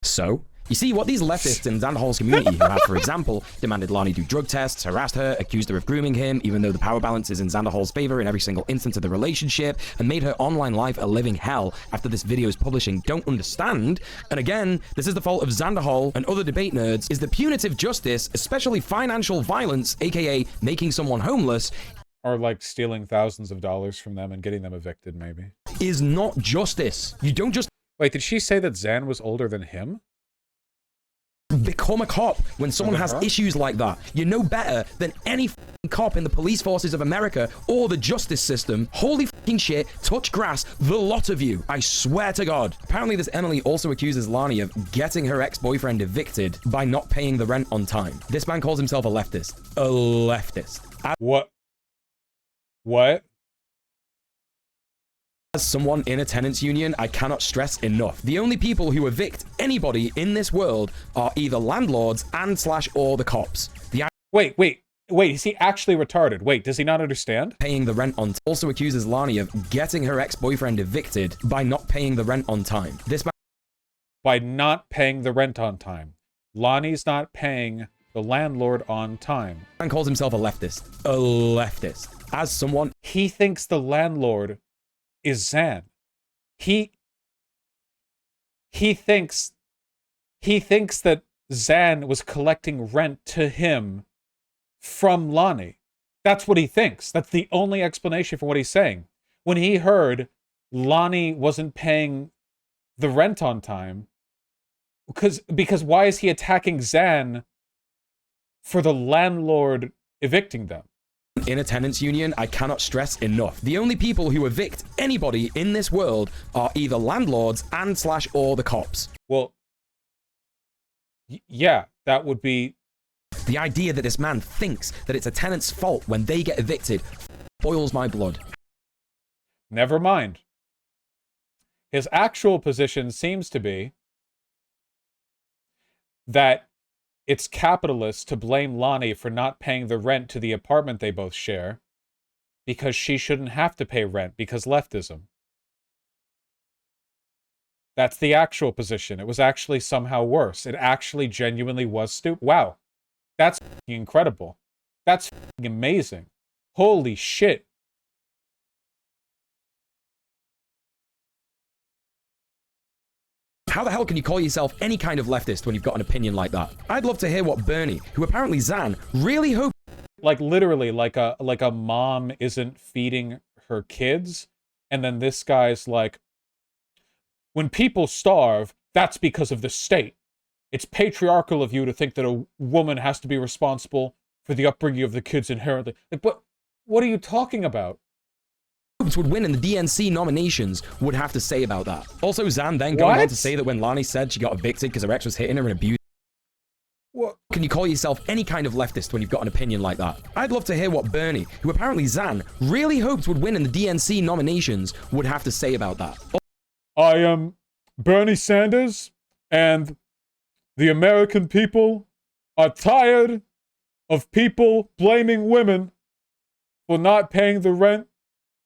So, You see, what these leftists in Xanderhal's community who have, for example, demanded Lani do drug tests, harassed her, accused her of grooming him, even though the power balance is in Xanderhal's favor in every single instance of the relationship, and made her online life a living hell after this video's publishing, don't understand, and again, this is the fault of Xanderhal and other debate nerds, is that punitive justice, especially financial violence, aka making someone homeless, or like stealing thousands of dollars from them and getting them evicted, maybe, is not justice. You don't just... Wait, did she say that Xan was older than him? Become a cop when someone has issues like that. You know better than any cop in the police forces of America or the justice system. Holy shit, touch grass, the lot of you. I swear to God. Apparently this Emily also accuses Lani of getting her ex-boyfriend evicted by not paying the rent on time. This man calls himself a leftist. A leftist. What? What? As someone in a tenants union, I cannot stress enough. The only people who evict anybody in this world are either landlords and/or the cops. Wait, is he actually retarded? Wait, does he not understand? Paying the rent on also accuses Lani of getting her ex-boyfriend evicted by not paying the rent on time. This man by not paying the rent on time. Lani's not paying the landlord on time. Man calls himself a leftist. A leftist. As someone... He thinks the landlord is Xan. He thinks that Xan was collecting rent to him from Lani. That's what he thinks. That's the only explanation for what he's saying. When he heard Lani wasn't paying the rent on time, because why is he attacking Xan for the landlord evicting them? In a tenants union, I cannot stress enough. The only people who evict anybody in this world are either landlords and/or the cops. Well, yeah, that would be... The idea that this man thinks that it's a tenant's fault when they get evicted boils my blood. Never mind. His actual position seems to be that it's capitalist to blame Lani for not paying the rent to the apartment they both share because she shouldn't have to pay rent because leftism. That's the actual position. It was actually somehow worse. It actually genuinely was stupid. Wow. That's incredible. That's amazing. Holy shit. How the hell can you call yourself any kind of leftist when you've got an opinion like that? I'd love to hear what Bernie, who apparently Xan, really hoped... Like literally, like a mom isn't feeding her kids, and then this guy's like, when people starve, that's because of the state. It's patriarchal of you to think that a woman has to be responsible for the upbringing of the kids inherently. Like, what are you talking about? Would win in the DNC nominations would have to say about that. Also, Xan then going on to say that when Lani said she got evicted because her ex was hitting her and abusing. What? Can you call yourself any kind of leftist when you've got an opinion like that? I'd love to hear what Bernie, who apparently Xan really hoped would win in the DNC nominations, would have to say about that. I am Bernie Sanders, and the American people are tired of people blaming women for not paying the rent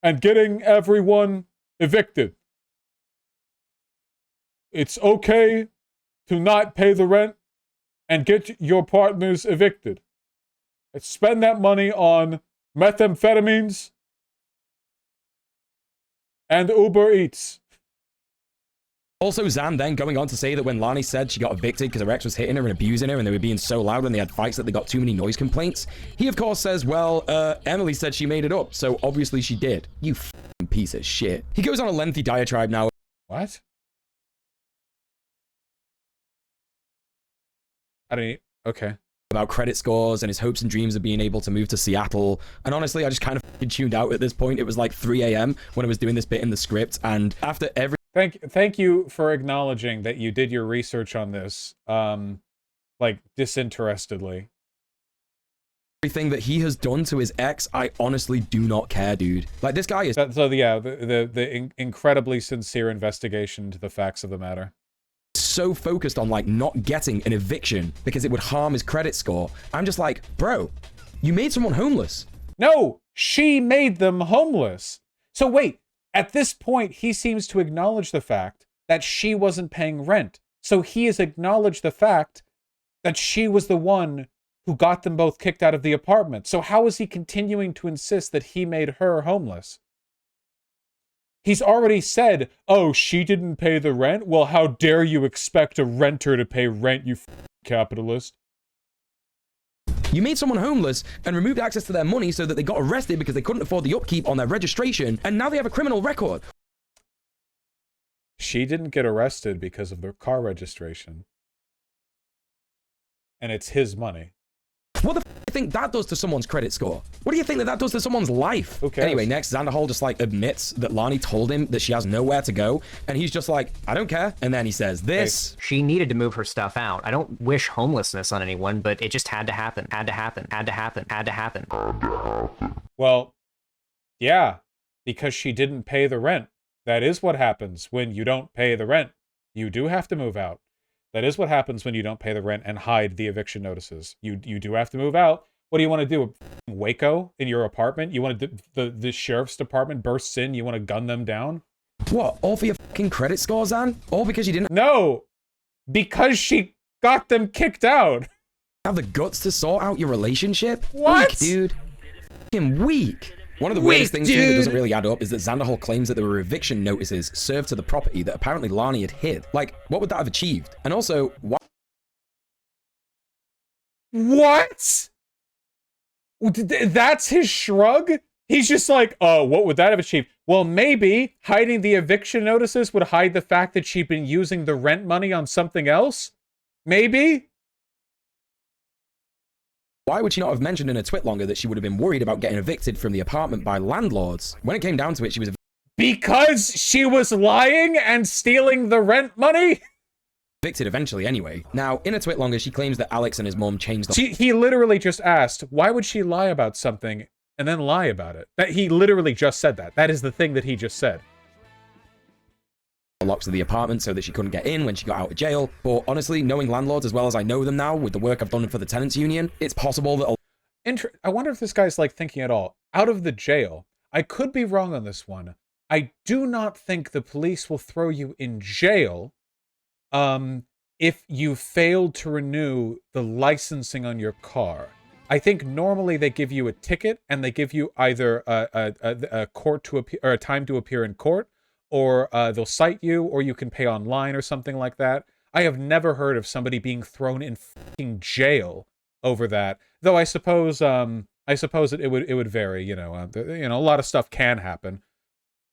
and getting everyone evicted. It's okay to not pay the rent and get your partners evicted. Spend that money on methamphetamines and Uber Eats. Also, Xan then going on to say that when Lani said she got evicted because her ex was hitting her and abusing her and they were being so loud when they had fights that they got too many noise complaints, he of course says, well, Emily said she made it up, so obviously she did. You f***ing piece of shit. He goes on a lengthy diatribe now. What? I don't... Okay. About credit scores and his hopes and dreams of being able to move to Seattle. And honestly, I just kind of tuned out at this point. It was like 3 a.m. when I was doing this bit in the script, and after every... Thank you for acknowledging that you did your research on this, like, disinterestedly. Everything that he has done to his ex, I honestly do not care, dude. Like, this guy is... So yeah, the incredibly sincere investigation into the facts of the matter. So focused on, like, not getting an eviction because it would harm his credit score. I'm just like, bro, you made someone homeless. No, she made them homeless. So wait. At this point, he seems to acknowledge the fact that she wasn't paying rent. So he has acknowledged the fact that she was the one who got them both kicked out of the apartment. So how is he continuing to insist that he made her homeless? He's already said, oh, she didn't pay the rent? Well, how dare you expect a renter to pay rent, you capitalist? You made someone homeless and removed access to their money so that they got arrested because they couldn't afford the upkeep on their registration, and now they have a criminal record. She didn't get arrested because of their car registration. And it's his money. What the f*** do you think that does to someone's credit score? What do you think that does to someone's life? Who cares? Anyway, next, Xanderhal just like admits that Lani told him that she has nowhere to go, and he's just like, I don't care. And then he says this. She needed to move her stuff out. I don't wish homelessness on anyone, but it just had to happen. Had to happen. Had to happen. Had to happen. Well, yeah, because she didn't pay the rent. That is what happens when you don't pay the rent. You do have to move out. That is what happens when you don't pay the rent and hide the eviction notices. You do have to move out. What do you want to do? Waco in your apartment? You want to, the sheriff's department bursts in, you want to gun them down? What, all for your fucking credit score, Zan? All because you didn't No, because she got them kicked out. Have the guts to sort out your relationship? What? Weak, dude. Fucking weak. One of the weirdest things to me that doesn't really add up is that Xanderhal claims that there were eviction notices served to the property that apparently Lani had hid. Like, what would that have achieved? And also, why? What? That's his shrug? He's just like, oh, what would that have achieved? Well, maybe hiding the eviction notices would hide the fact that she'd been using the rent money on something else? Maybe? Why would she not have mentioned in her twit longer that she would have been worried about getting evicted from the apartment by landlords? When it came down to it, she was because she was lying and stealing the rent money? evicted eventually anyway. Now, in a twit longer, she claims that Alex and his mom changed the He literally just asked, why would she lie about something and then lie about it? That he literally just said that. That is the thing that he just said. locks of the apartment so that she couldn't get in when she got out of jail. But honestly, knowing landlords as well as I know them now with the work I've done for the tenants union, it's possible that I wonder if this guy's like thinking at all. Out of the jail, I could be wrong on this one. I do not think the police will throw you in jail if you failed to renew the licensing on your car. I think normally they give you a ticket and they give you either a court to appear or a time to appear in court, or they'll cite you, or you can pay online or something like that. I have never heard of somebody being thrown in fucking jail over that. Though I suppose it would vary. You know, a lot of stuff can happen.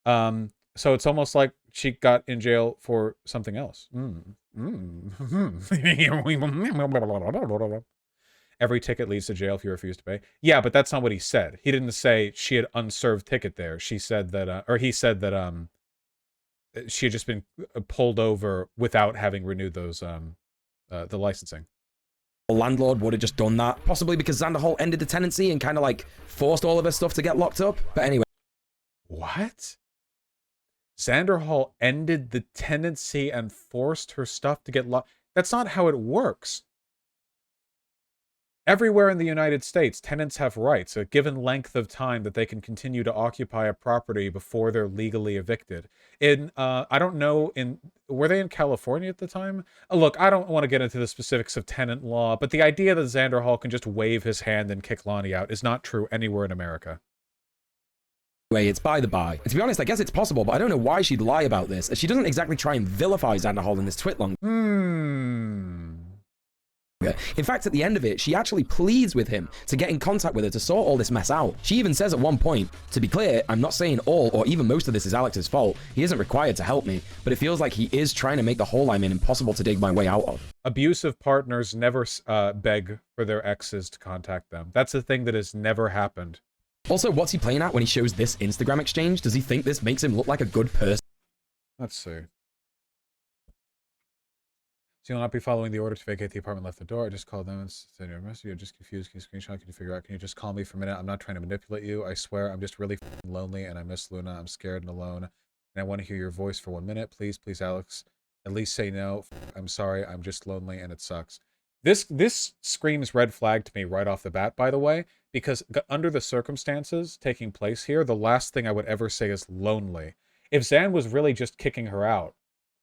So it's almost like she got in jail for something else. Every ticket leads to jail if you refuse to pay. Yeah, but that's not what he said. He didn't say she had unserved ticket there. She said that, or he said that she had just been pulled over without having renewed those the licensing. the landlord would have just done that, possibly because Xanderhal ended the tenancy and kind of like forced all of her stuff to get locked up. But anyway. What? Xanderhal ended the tenancy and forced her stuff to get locked? That's not how it works. Everywhere in the United States, tenants have rights, a given length of time that they can continue to occupy a property before they're legally evicted. I don't know, were they in California at the time? Look, I don't want to get into the specifics of tenant law, but the idea that Xanderhal can just wave his hand and kick Lonnie out is not true anywhere in America. Anyway, it's by the by. And to be honest, I guess it's possible, but I don't know why she'd lie about this, as she doesn't exactly try and vilify Xanderhal in this twit long. In fact, at the end of it, she actually pleads with him to get in contact with her to sort all this mess out. She even says at one point, to be clear, I'm not saying all or even most of this is Alex's fault. He isn't required to help me, but it feels like he is trying to make the hole I'm in impossible to dig my way out of. Abusive partners never beg for their exes to contact them. That's a thing that has never happened. Also, what's he playing at when he shows this Instagram exchange? Does he think this makes him look like a good person? Let's see. So you'll not be following the order to vacate the apartment, left the door. I just called them and said your message. You're just confused. Can you screenshot? Can you figure out? Can you just call me for a minute? I'm not trying to manipulate you. I swear, I'm just really lonely and I miss Luna. I'm scared and alone. And I want to hear your voice for 1 minute. Please, please, Alex. At least say no. I'm sorry. I'm just lonely and it sucks. This screams red flag to me right off the bat, by the way, because under the circumstances taking place here, the last thing I would ever say is lonely. If Zan was really just kicking her out,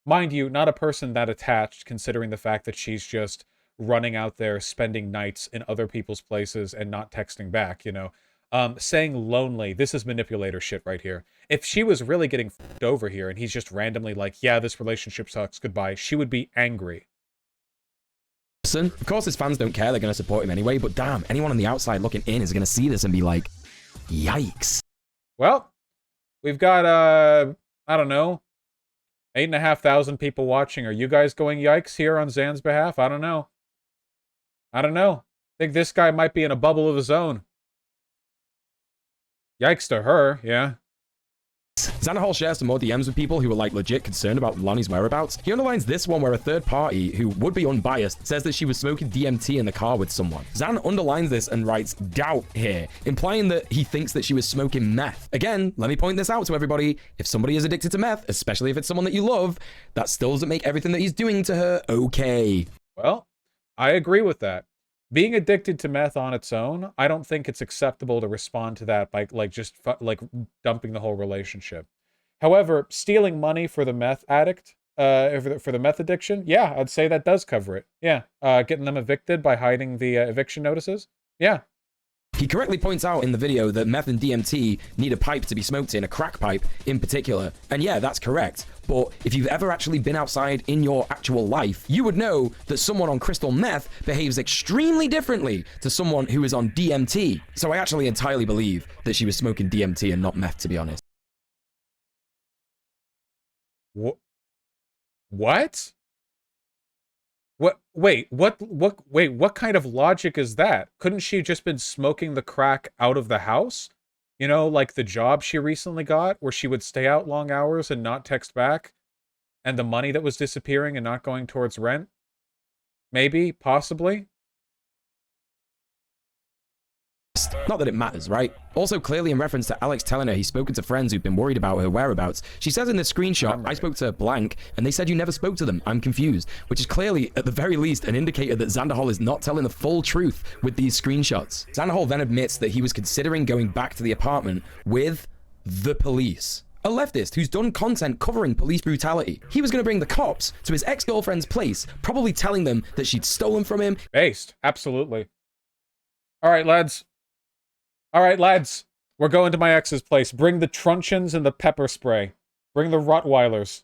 Mind you, not a person that attached, considering the fact that she's just running out there, spending nights in other people's places and not texting back, you know. Saying lonely, this is manipulator shit right here. If she was really getting f***ed over here and he's just randomly like, yeah, this relationship sucks, goodbye, she would be angry. Of course, his fans don't care. They're going to support him anyway. But damn, anyone on the outside looking in is going to see this and be like, yikes. Well, we've got, I don't know, 8,500 people watching. Are you guys going yikes here on Zan's behalf? I don't know. I don't know. I think this guy might be in a bubble of his own. Yikes to her, yeah. Xanderhal shares some more DMs with people who are like legit concerned about Lonnie's whereabouts. He underlines this one where a third party, who would be unbiased, says that she was smoking DMT in the car with someone. Xan underlines this and writes doubt here, implying that he thinks that she was smoking meth. Again, let me point this out to everybody. If somebody is addicted to meth, especially if it's someone that you love, that still doesn't make everything that he's doing to her okay. Well, I agree with that. Being addicted to meth on its own, I don't think it's acceptable to respond to that by just dumping the whole relationship. However, stealing money for the meth addict, for the meth addiction, yeah, I'd say that does cover it. Yeah, getting them evicted by hiding the eviction notices. Yeah. He correctly points out in the video that meth and DMT need a pipe to be smoked in, a crack pipe in particular. And yeah, that's correct. But if you've ever actually been outside in your actual life, you would know that someone on crystal meth behaves extremely differently to someone who is on DMT. So I actually entirely believe that she was smoking DMT and not meth, to be honest. What? What? Wait, what kind of logic is that? Couldn't she just been smoking the crack out of the house? You know, like the job she recently got, where she would stay out long hours and not text back? And the money that was disappearing and not going towards rent? Maybe, possibly? Not that it matters, right? Also, clearly in reference to Alex telling her he's spoken to friends who've been worried about her whereabouts, she says in this screenshot, I spoke to blank, and they said you never spoke to them. I'm confused. Which is clearly, at the very least, an indicator that Xanderhal is not telling the full truth with these screenshots. Xanderhal then admits that he was considering going back to the apartment with the police. A leftist who's done content covering police brutality. He was going to bring the cops to his ex-girlfriend's place, probably telling them that she'd stolen from him. Based. Absolutely. All right, lads. All right, lads, we're going to my ex's place. Bring the truncheons and the pepper spray. Bring the Rottweilers.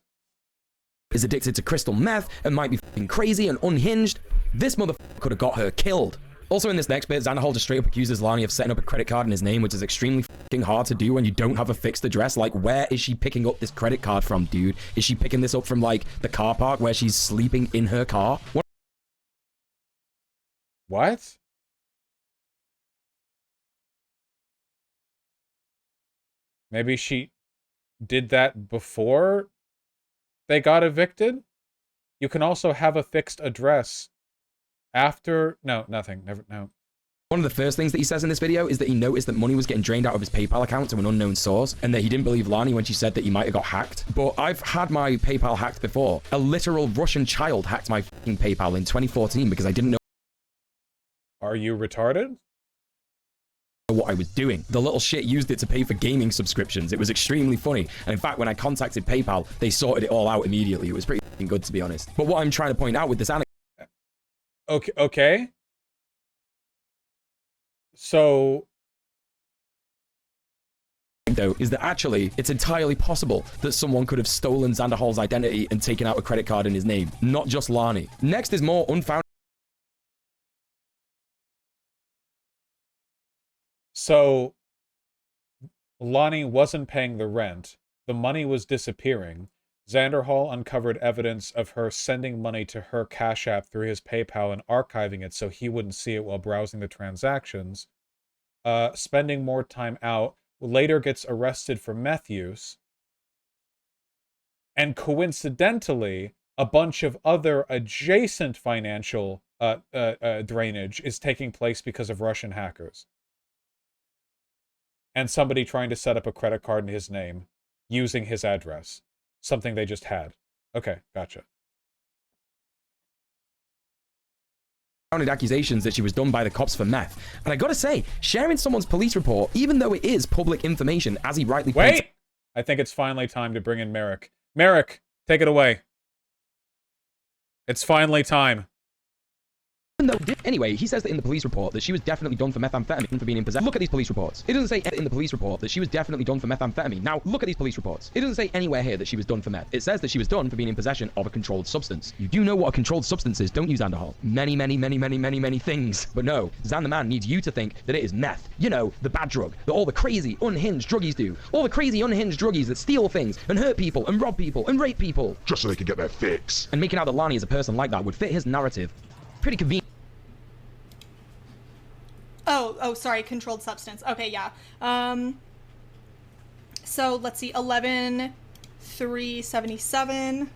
Is addicted to crystal meth and might be f***ing crazy and unhinged. This motherfucker could have got her killed. Also in this next bit, Xanderhal just straight up accuses Lonnie of setting up a credit card in his name, which is extremely f***ing hard to do when you don't have a fixed address. Like, where is she picking up this credit card from, dude? Is she picking this up from, like, the car park where she's sleeping in her car? What? Maybe she did that before they got evicted? You can also have a fixed address after... No, nothing. Never, no. One of the first things that he says in this video is that he noticed that money was getting drained out of his PayPal account to an unknown source, and that he didn't believe Lonnie when she said that he might have got hacked. But I've had my PayPal hacked before. A literal Russian child hacked my f***ing PayPal in 2014 because I didn't know... Are you retarded? What I was doing. The little shit used it to pay for gaming subscriptions. It was extremely funny. And in fact, when I contacted PayPal, they sorted it all out immediately. It was pretty good, to be honest. But what I'm trying to point out with this anecdote... Okay. So... is that actually, it's entirely possible that someone could have stolen Xanderhal's identity and taken out a credit card in his name. Not just Lonnie. Next is more unfounded... So, Lonnie wasn't paying the rent. The money was disappearing. Xanderhal uncovered evidence of her sending money to her Cash App through his PayPal and archiving it so he wouldn't see it while browsing the transactions. Spending more time out. Later gets arrested for meth use. And coincidentally, a bunch of other adjacent financial drainage is taking place because of Russian hackers. And somebody trying to set up a credit card in his name using his address. Something they just had. Okay, gotcha. Accusations that she was done by the cops for meth. And I gotta say, sharing someone's police report, even though it is public information, as he rightly points... Wait! I think it's finally time to bring in Merrick. Merrick, take it away. It's finally time. Anyway, he says that in the police report that she was definitely done for methamphetamine for being in possession. Look at these police reports. It doesn't say in the police report that she was definitely done for methamphetamine. Now, look at these police reports. It doesn't say anywhere here that she was done for meth. It says that she was done for being in possession of a controlled substance. You do know what a controlled substance is, don't you, Xanderhal? Many things. But no, Xan the man needs you to think that it is meth. You know, the bad drug that all the crazy, unhinged druggies do. All the crazy, unhinged druggies that steal things and hurt people and rob people and rape people. Just so they can get their fix. And making out that Lonnie is a person like that would fit his narrative. Pretty convenient. Oh, sorry, controlled substance. Okay, yeah. So let's see, 11,377.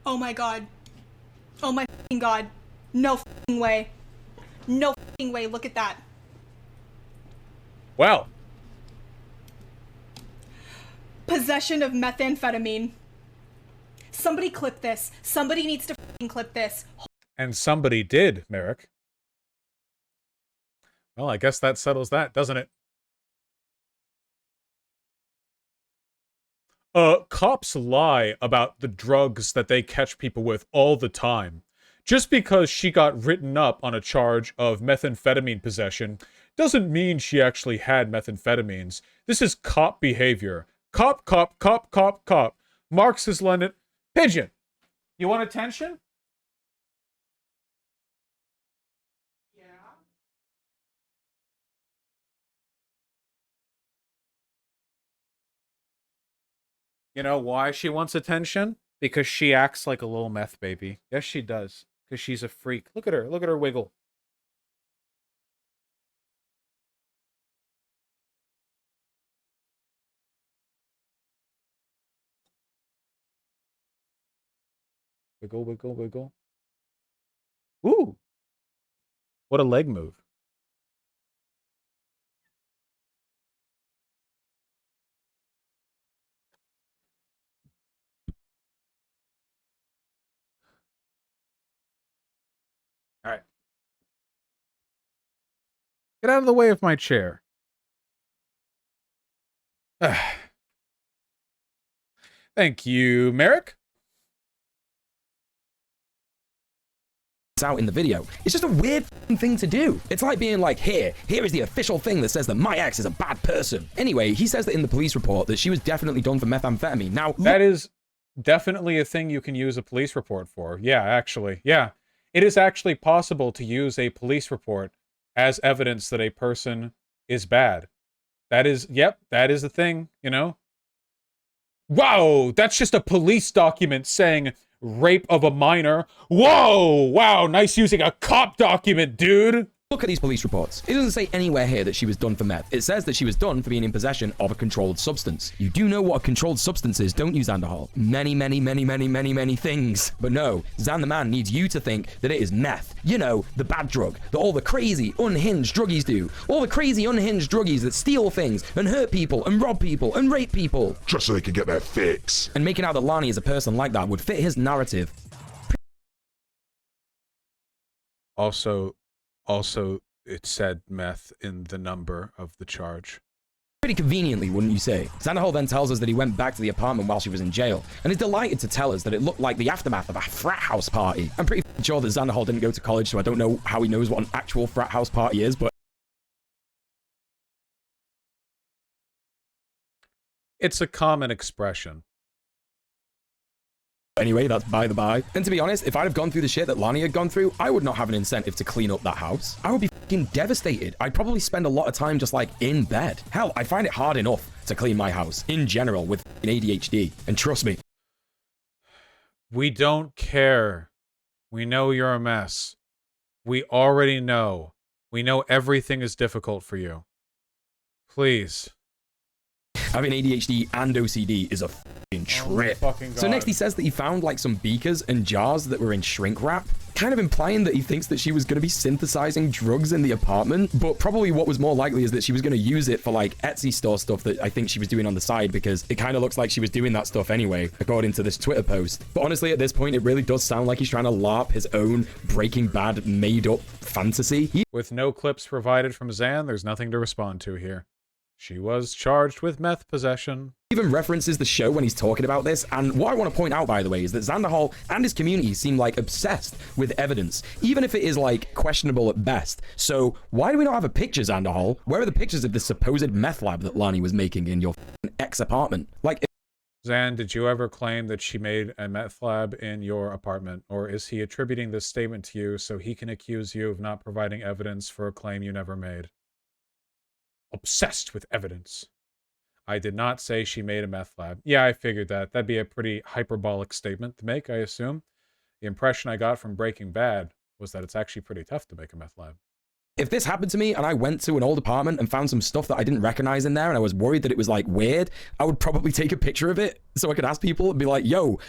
Oh my god. Oh my fucking god. No fucking way. No fucking way, look at that. Well. Possession of methamphetamine. Somebody clip this. Somebody needs to fucking clip this. And somebody did, Merrick. Well, I guess that settles that, doesn't it? Cops lie about the drugs that they catch people with all the time. Just because she got written up on a charge of methamphetamine possession doesn't mean she actually had methamphetamines. This is cop behavior. Cop. Marxist London. Pigeon, you want attention? Yeah. You know why she wants attention? Because she acts like a little meth baby. Yes, she does. Because she's a freak. Look at her. Look at her wiggle. Wiggle. Ooh. What a leg move. All right. Get out of the way of my chair. Thank you, Merrick. Out in the video. It's just a weird thing to do. It's like being like, here is the official thing that says that my ex is a bad person. Anyway, he says that in the police report that she was definitely done for methamphetamine. Now, that is definitely a thing you can use a police report for. Yeah, actually. Yeah. It is actually possible to use a police report as evidence that a person is bad. That is, yep, that is the thing, you know? Wow, that's just a police document saying rape of a minor. Whoa, wow, nice using a cop document, dude. Look at these police reports. It doesn't say anywhere here that she was done for meth. It says that she was done for being in possession of a controlled substance. You do know what a controlled substance is, don't you, Xanderhal? Many things. But no, Xan the man needs you to think that it is meth. You know, the bad drug that all the crazy, unhinged druggies do. All the crazy, unhinged druggies that steal things and hurt people and rob people and rape people. Just so they can get their fix. And making out that Lonnie is a person like that would fit his narrative. Also, it said meth in the number of the charge. Pretty conveniently, wouldn't you say? Xanderhal then tells us that he went back to the apartment while she was in jail, and is delighted to tell us that it looked like the aftermath of a frat house party. I'm pretty sure that Xanderhal didn't go to college, so I don't know how he knows what an actual frat house party is, but it's a common expression. Anyway, that's by the by. And to be honest, if I'd have gone through the shit that Lonnie had gone through, I would not have an incentive to clean up that house. I would be fucking devastated. I'd probably spend a lot of time just like in bed. Hell, I find it hard enough to clean my house in general with ADHD. And trust me. We don't care. We know you're a mess. We already know. We know everything is difficult for you. Please. Having ADHD and OCD is a fucking trip. Oh, fucking God. So next he says that he found like some beakers and jars that were in shrink wrap. kind of implying that he thinks that she was going to be synthesizing drugs in the apartment, but probably what was more likely is that she was going to use it for like Etsy store stuff that I think she was doing on the side, because it kind of looks like she was doing that stuff anyway, according to this Twitter post. But honestly, at this point, it really does sound like he's trying to LARP his own Breaking Bad made-up fantasy. With no clips provided from Xan, there's nothing to respond to here. She was charged with meth possession. Even references the show when he's talking about this, and what I want to point out, by the way, is that Xanderhal and his community seem like obsessed with evidence, even if it is like questionable at best. So why do we not have a picture, Xanderhal? Where are the pictures of this supposed meth lab that Lani was making in your ex-apartment? Like, Xan, did you ever claim that she made a meth lab in your apartment, or is he attributing this statement to you so he can accuse you of not providing evidence for a claim you never made? Obsessed with evidence. I did not say she made a meth lab. Yeah, I figured that. That'd be a pretty hyperbolic statement to make, I assume. The impression I got from Breaking Bad was that it's actually pretty tough to make a meth lab. if this happened to me and I went to an old apartment and found some stuff that I didn't recognize in there and I was worried that it was like weird, I would probably take a picture of it so I could ask people and be like, yo,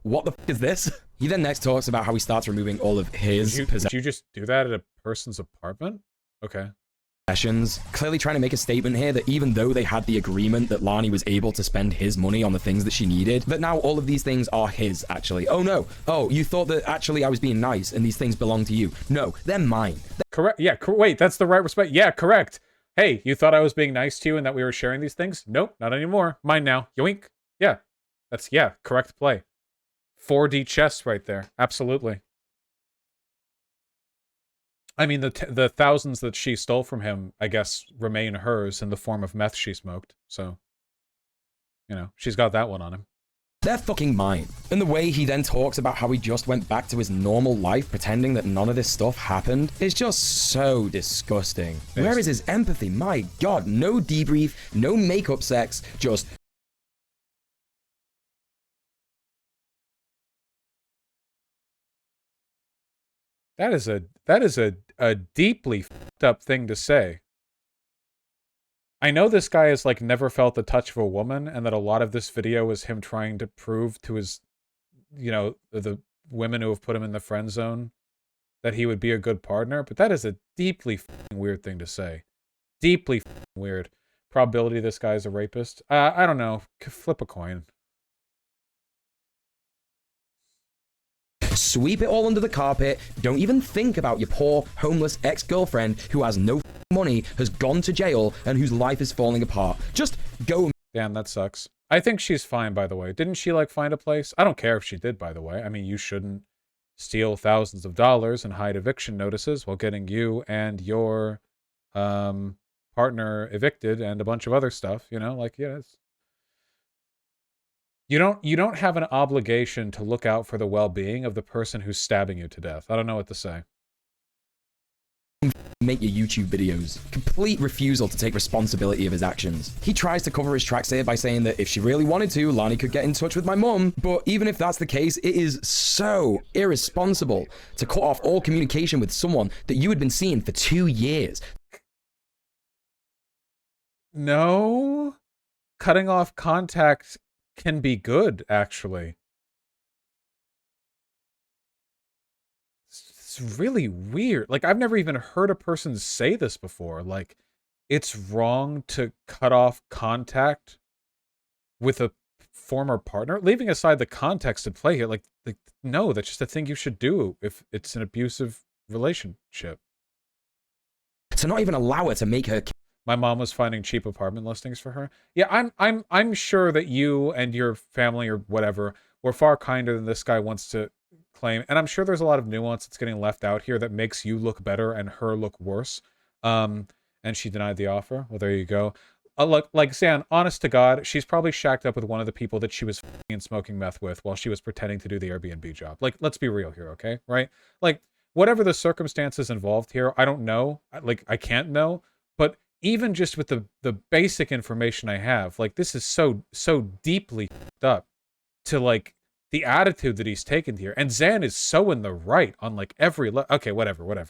what the f is this? He then next talks about how he starts removing all of his possessions. Did you just do that at a person's apartment? Okay. Clearly trying to make a statement here that even though they had the agreement that Lani was able to spend his money on the things that she needed, that now all of these things are his, actually. Oh no. Oh, you thought that actually I was being nice and these things belong to you. No, they're mine. Correct. Yeah, wait, that's the right respect. Yeah, correct. Hey, you thought I was being nice to you and that we were sharing these things? Nope, not anymore. Mine now. Yoink. Yeah. That's, yeah, correct play. 4D chess right there. Absolutely. I mean, the thousands that she stole from him, I guess, remain hers in the form of meth she smoked. So, you know, she's got that one on him. They're fucking mine. And the way he then talks about how he just went back to his normal life, pretending that none of this stuff happened, is just so disgusting. Where is his empathy? My God, no debrief, no makeup sex, just... That is a deeply fucked up thing to say. I know this guy has like never felt the touch of a woman, and that a lot of this video is him trying to prove to his, you know, the women who have put him in the friend zone that he would be a good partner, but that is a deeply weird thing to say. Deeply weird. Probability this guy is a rapist? I don't know. Flip a coin. Sweep it all under the carpet. Don't even think about your poor, homeless ex-girlfriend who has no money, has gone to jail, and whose life is falling apart. Just go. Damn, that sucks. I think she's fine, by the way. Didn't she, like, find a place? I don't care if she did, by the way. I mean, you shouldn't steal thousands of dollars and hide eviction notices while getting you and your partner evicted and a bunch of other stuff, you know? Like, yeah, it's... You don't have an obligation to look out for the well-being of the person who's stabbing you to death. I don't know what to say. Make your YouTube videos. Complete refusal to take responsibility of his actions. He tries to cover his tracks here by saying that if she really wanted to, Lani could get in touch with my mum. But even if that's the case, it is so irresponsible to cut off all communication with someone that you had been seeing for 2 years. No. Cutting off contact can be good, actually. It's really weird. Like, I've never even heard a person say this before. Like, it's wrong to cut off contact with a former partner. Leaving aside the context at play here, like no, that's just a thing you should do if it's an abusive relationship. To not even allow her to make her... My mom was finding cheap apartment listings for her. Yeah, I'm sure that you and your family or whatever were far kinder than this guy wants to claim. And I'm sure there's a lot of nuance that's getting left out here that makes you look better and her look worse. And she denied the offer. Well, there you go. Look, like Xan, honest to God, she's probably shacked up with one of the people that she was and smoking meth with while she was pretending to do the Airbnb job. Like, let's be real here, okay? Right? Like, whatever the circumstances involved here, I don't know. Like, I can't know. But even just with the basic information I have, like, this is so deeply up to, like, the attitude that he's taken here. And Xan is so in the right on, like, every okay, whatever.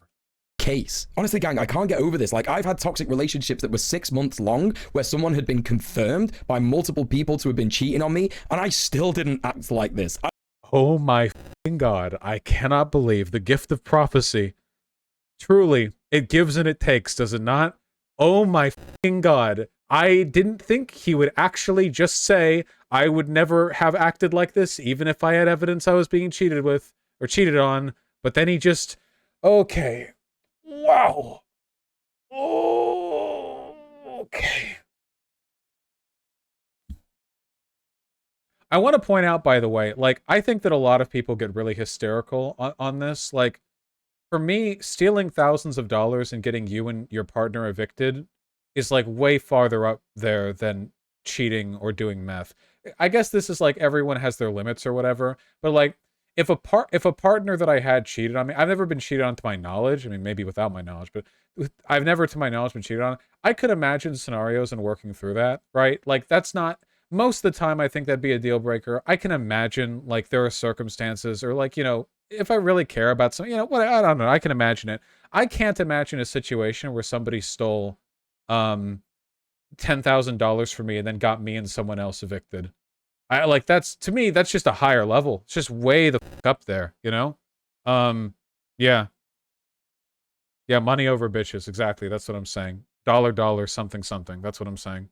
Case. Honestly, gang, I can't get over this. Like, I've had toxic relationships that were 6 months long where someone had been confirmed by multiple people to have been cheating on me, and I still didn't act like this. Oh my God, I cannot believe the gift of prophecy. Truly, it gives and it takes, does it not? Oh my God. I didn't think he would actually just say, I would never have acted like this, even if I had evidence I was being cheated with, or cheated on. But then he just, okay. Wow. Oh, okay. I want to point out, by the way, like, I think that a lot of people get really hysterical on this. Like, for me, stealing thousands of dollars and getting you and your partner evicted is, like, way farther up there than cheating or doing meth. I guess this is, like, everyone has their limits or whatever, but, like, if a partner that I had cheated on me, I've never been cheated on to my knowledge. I mean, maybe without my knowledge, but I've never, to my knowledge, been cheated on. I could imagine scenarios and working through that, right? Like, that's not... Most of the time, I think that'd be a deal breaker. I can imagine, like, there are circumstances, or, like, you know, if I really care about something, you know, what, I don't know, I can imagine it. I can't imagine a situation where somebody stole $10,000 from me and then got me and someone else evicted. Like, that's, to me, that's just a higher level. It's just way the fuck up there, you know? Yeah. Yeah, money over bitches, exactly, that's what I'm saying. Dollar, something, something, that's what I'm saying.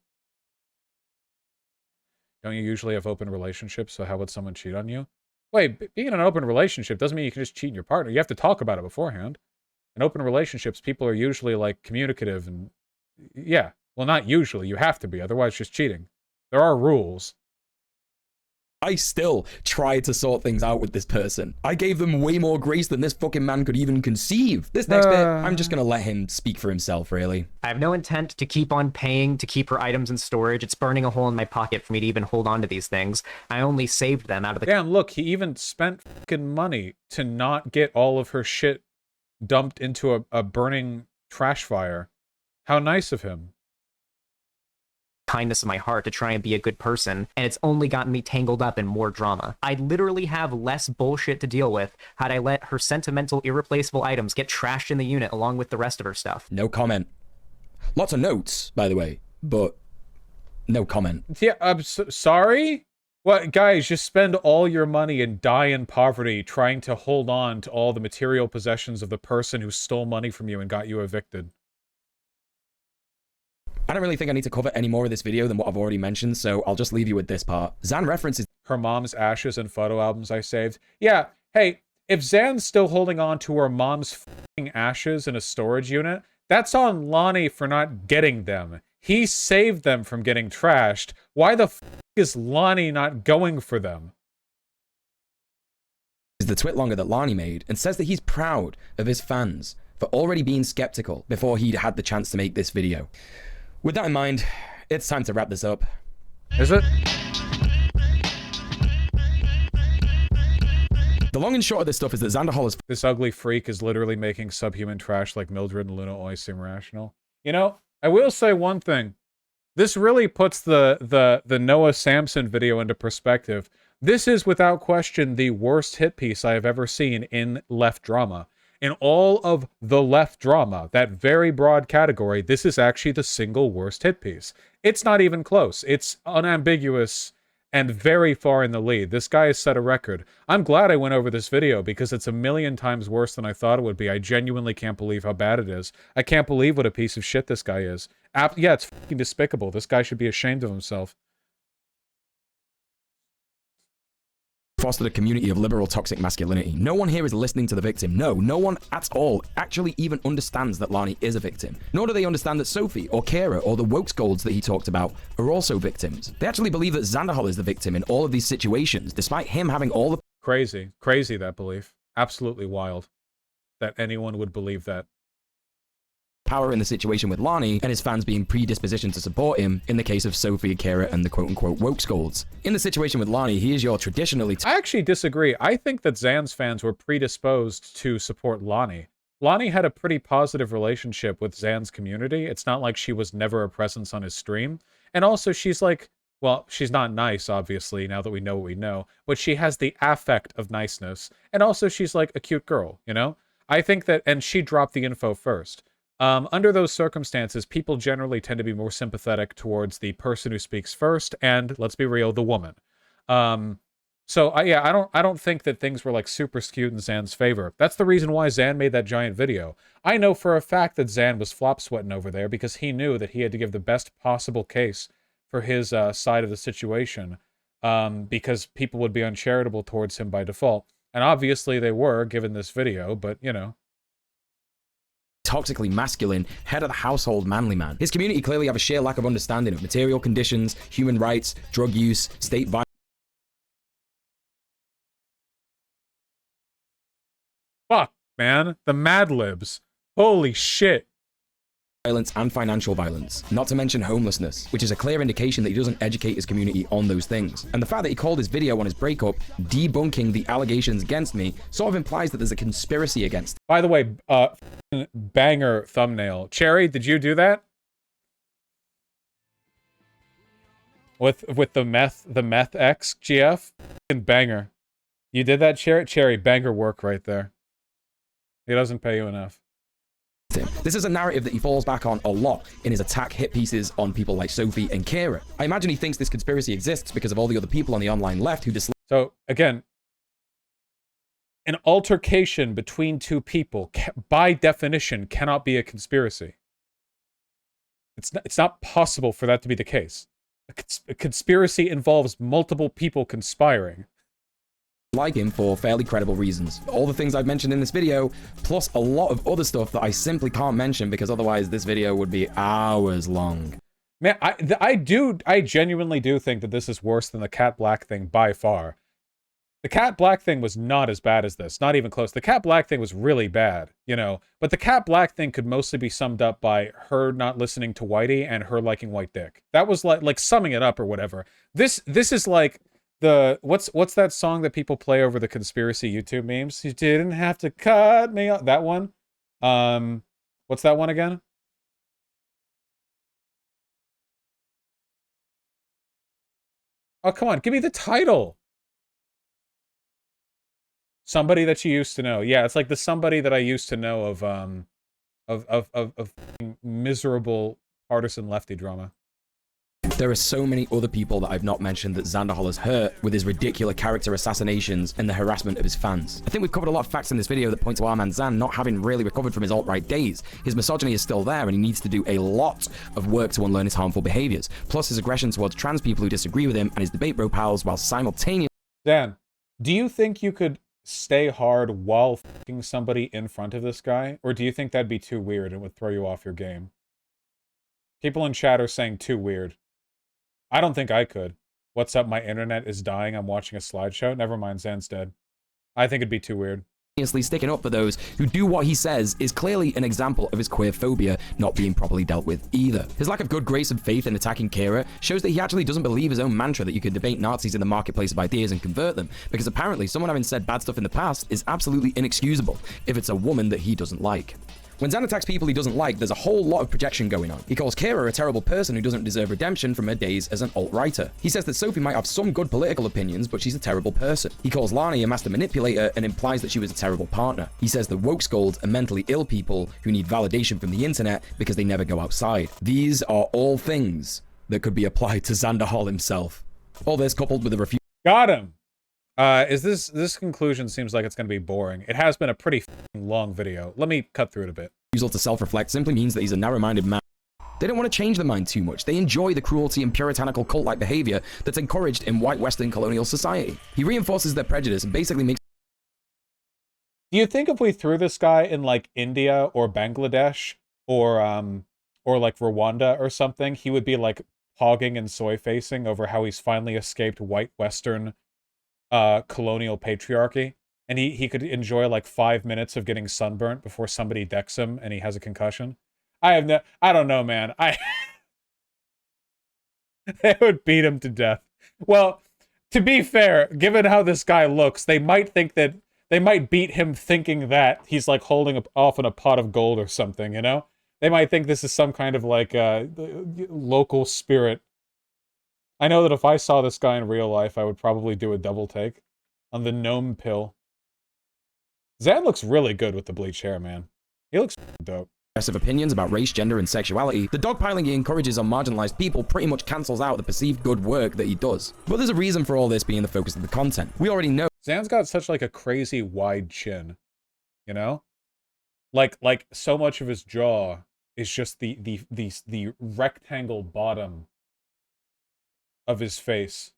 Don't you usually have open relationships, so how would someone cheat on you? Wait, being in an open relationship doesn't mean you can just cheat on your partner. You have to talk about it beforehand. In open relationships, people are usually, like, communicative and... Yeah. Well, not usually. You have to be. Otherwise, it's just cheating. There are rules. I still tried to sort things out with this person. I gave them way more grace than this fucking man could even conceive. This next bit, I'm just gonna let him speak for himself, really. I have no intent to keep on paying to keep her items in storage. It's burning a hole in my pocket for me to even hold on to these things. I only saved them out of the... Damn, look, he even spent fucking money to not get all of her shit dumped into a burning trash fire. How nice of him. Kindness of my heart to try and be a good person, and it's only gotten me tangled up in more drama. I'd literally have less bullshit to deal with had I let her sentimental, irreplaceable items get trashed in the unit along with the rest of her stuff. No comment. Lots of notes, by the way, but no comment. Yeah, I'm sorry? What, guys, just spend all your money and die in poverty trying to hold on to all the material possessions of the person who stole money from you and got you evicted. I don't really think I need to cover any more of this video than what I've already mentioned, so I'll just leave you with this part. Xan references her mom's ashes and photo albums I saved. Yeah, hey, if Xan's still holding on to her mom's f***ing ashes in a storage unit, that's on Lonnie for not getting them. He saved them from getting trashed. Why the f*** is Lonnie not going for them? Is the twit longer that Lonnie made, and says that he's proud of his fans for already being skeptical before he'd had the chance to make this video. With that in mind, it's time to wrap this up. Is it? The long and short of this stuff is that Xanderhal is... This ugly freak is literally making subhuman trash like Mildred and Luna always seem rational. You know, I will say one thing. This really puts the Noah Samson video into perspective. This is, without question, the worst hit piece I have ever seen in left drama. In all of the left drama, that very broad category, this is actually the single worst hit piece. It's not even close. It's unambiguous and very far in the lead. This guy has set a record. I'm glad I went over this video because it's a million times worse than I thought it would be. I genuinely can't believe how bad it is. I can't believe what a piece of shit this guy is. Yeah, it's fucking despicable. This guy should be ashamed of himself. Fostered a community of liberal toxic masculinity. No one here is listening to the victim. No one at all actually even understands that Lani is a victim. Nor do they understand that Sophie or Kara or the Wokes Golds that he talked about are also victims. They actually believe that Xanderhal is the victim in all of these situations, despite him having all the... Crazy. Crazy, that belief. Absolutely wild that anyone would believe that. Power in the situation with Lani and his fans being predispositioned to support him in the case of Sophie, Kara, and the quote-unquote woke scolds. In the situation with Lani, he is your traditionally... I actually disagree. I think that Xan's fans were predisposed to support Lani. Lani had a pretty positive relationship with Xan's community. It's not like she was never a presence on his stream. And also, she's like... Well, she's not nice, obviously, now that we know what we know. But she has the affect of niceness. And also, she's like a cute girl, you know? I think that... And she dropped the info first. Under those circumstances, people generally tend to be more sympathetic towards the person who speaks first, and, let's be real, the woman. So yeah, I don't think that things were like super skewed in Zan's favor. That's the reason why Zan made that giant video. I know for a fact that Zan was flop sweating over there because he knew that he had to give the best possible case for his side of the situation, because people would be uncharitable towards him by default. And obviously they were, given this video, but you know. Toxically masculine, head of the household manly man. His community clearly have a sheer lack of understanding of material conditions, human rights, drug use, state violence. Fuck, man. The Mad Libs. Holy shit. Violence and financial violence, not to mention homelessness, which is a clear indication that he doesn't educate his community on those things. And the fact that he called his video on his breakup debunking the allegations against me sort of implies that there's a conspiracy against. By the way, banger thumbnail. Cherry, did you do that? With the meth X GF? Banger. You did that, Cherry? Cherry, banger work right there. He doesn't pay you enough. This is a narrative that he falls back on a lot in his attack hit pieces on people like Sophie and Kira. I imagine he thinks this conspiracy exists because of all the other people on the online left who dislike. So, again, an altercation between two people, by definition, cannot be a conspiracy. It's not possible for that to be the case. A conspiracy involves multiple people conspiring. Like him for fairly credible reasons. All the things I've mentioned in this video, plus a lot of other stuff that I simply can't mention because otherwise this video would be hours long. Man, I genuinely do think that this is worse than the Cat Black thing by far. The Cat Black thing was not as bad as this, not even close. The Cat Black thing was really bad, you know, but the Cat Black thing could mostly be summed up by her not listening to Whitey and her liking white dick. That was like summing it up or whatever. This is like what's that song that people play over the conspiracy YouTube memes? You didn't have to cut me off. That one? What's that one again? Oh, come on, give me the title. Somebody that you used to know. Yeah, it's like the somebody that I used to know of miserable partisan lefty drama. There are so many other people that I've not mentioned that Xanderhal has hurt with his ridiculous character assassinations and the harassment of his fans. I think we've covered a lot of facts in this video that point to our man Xan not having really recovered from his alt-right days. His misogyny is still there and he needs to do a lot of work to unlearn his harmful behaviors, plus his aggression towards trans people who disagree with him and his debate bro pals while simultaneously... Dan, do you think you could stay hard while f***ing somebody in front of this guy? Or do you think that'd be too weird and would throw you off your game? People in chat are saying too weird. I don't think I could. What's up? My internet is dying. I'm watching a slideshow. Never mind, Zan's dead. I think it'd be too weird. Sticking up for those who do what he says is clearly an example of his queer phobia not being properly dealt with either. His lack of good grace and faith in attacking Kira shows that he actually doesn't believe his own mantra that you can debate Nazis in the marketplace of ideas and convert them, because apparently someone having said bad stuff in the past is absolutely inexcusable if it's a woman that he doesn't like. When Xan attacks people he doesn't like, there's a whole lot of projection going on. He calls Kira a terrible person who doesn't deserve redemption from her days as an alt-writer. He says that Sophie might have some good political opinions, but she's a terrible person. He calls Lani a master manipulator and implies that she was a terrible partner. He says that woke scolds are mentally ill people who need validation from the internet because they never go outside. These are all things that could be applied to Xanderhal himself. All this coupled with a refusal... Got him! This conclusion seems like it's going to be boring. It has been a pretty long video. Let me cut through it a bit. Refusal to self-reflect simply means that he's a narrow-minded man. They don't want to change the mind too much. They enjoy the cruelty and puritanical cult-like behavior that's encouraged in white Western colonial society. He reinforces their prejudice and basically makes... Do you think if we threw this guy in like India or Bangladesh or like Rwanda or something, he would be like hogging and soy-facing over how he's finally escaped white Western colonial patriarchy, and he could enjoy like 5 minutes of getting sunburnt before somebody decks him and he has a concussion? I don't know, man. They would beat him to death. Well, to be fair, given how this guy looks, they might think that they might beat him thinking that he's like holding off in a pot of gold or something, you know? They might think this is some kind of like local spirit. I know that if I saw this guy in real life, I would probably do a double take on the gnome pill. Xan looks really good with the bleach hair, man. He looks dope. aggressive opinions about race, gender, and sexuality, the dogpiling he encourages on marginalized people pretty much cancels out the perceived good work that he does. But there's a reason for all this being the focus of the content. We already know Zan's got such like a crazy wide chin, you know? Like so much of his jaw is just the rectangle bottom of his face.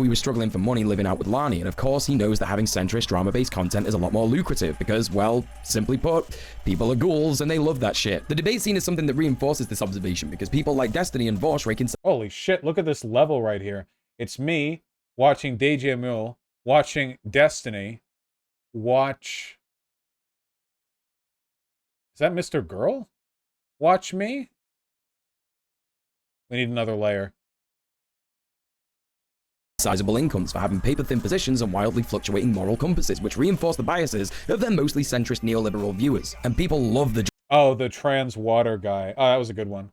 he was struggling for money living out with Lani, and of course he knows that having centrist drama-based content is a lot more lucrative because, well, simply put, people are ghouls and they love that shit. The debate scene is something that reinforces this observation because people like Destiny and Vaush rake in... Holy shit, look at this level right here. It's me watching DJ Mule, watching Destiny, watch... Is that Mr. Girl? Watch me? We need another layer. Sizable incomes for having paper-thin positions and wildly fluctuating moral compasses, which reinforce the biases of their mostly centrist neoliberal viewers. And people love the oh, the trans water guy. Oh, that was a good one.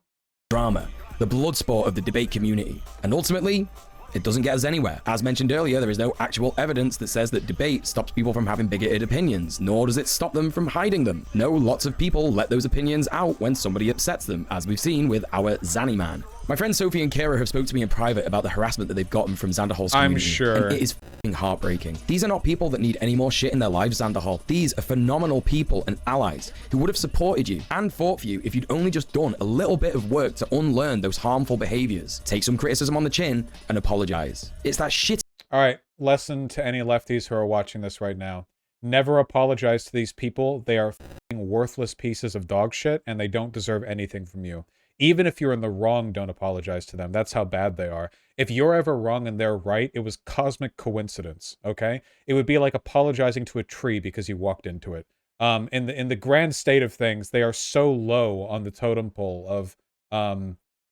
Drama, the blood sport of the debate community. And ultimately, it doesn't get us anywhere. As mentioned earlier, there is no actual evidence that says that debate stops people from having bigoted opinions, nor does it stop them from hiding them. No, lots of people let those opinions out when somebody upsets them, as we've seen with our Zanny man. My friends Sophie and Kara have spoke to me in private about the harassment that they've gotten from Xanderhal's community. I'm sure. And it is f***ing heartbreaking. These are not people that need any more shit in their lives, Xanderhal. These are phenomenal people and allies who would have supported you and fought for you if you'd only just done a little bit of work to unlearn those harmful behaviors. Take some criticism on the chin and apologize. It's that shit. All right, lesson to any lefties who are watching this right now. Never apologize to these people. They are f***ing worthless pieces of dog shit and they don't deserve anything from you. Even if you're in the wrong, don't apologize to them. That's how bad they are. If you're ever wrong and they're right, it was cosmic coincidence, okay? It would be like apologizing to a tree because you walked into it. In the grand state of things, they are so low on the totem pole of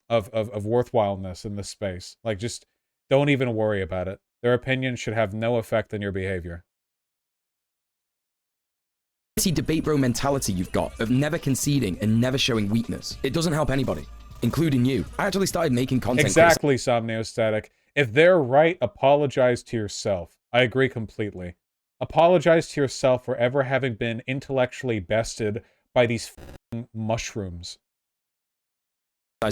worthwhileness in this space. Like, just don't even worry about it. Their opinion should have no effect on your behavior. Debate bro mentality you've got of never conceding and never showing weakness. It doesn't help anybody, including you. I actually started making content. Exactly, Somneostatic. If they're right, apologize to yourself. I agree completely. Apologize to yourself for ever having been intellectually bested by these f***ing mushrooms.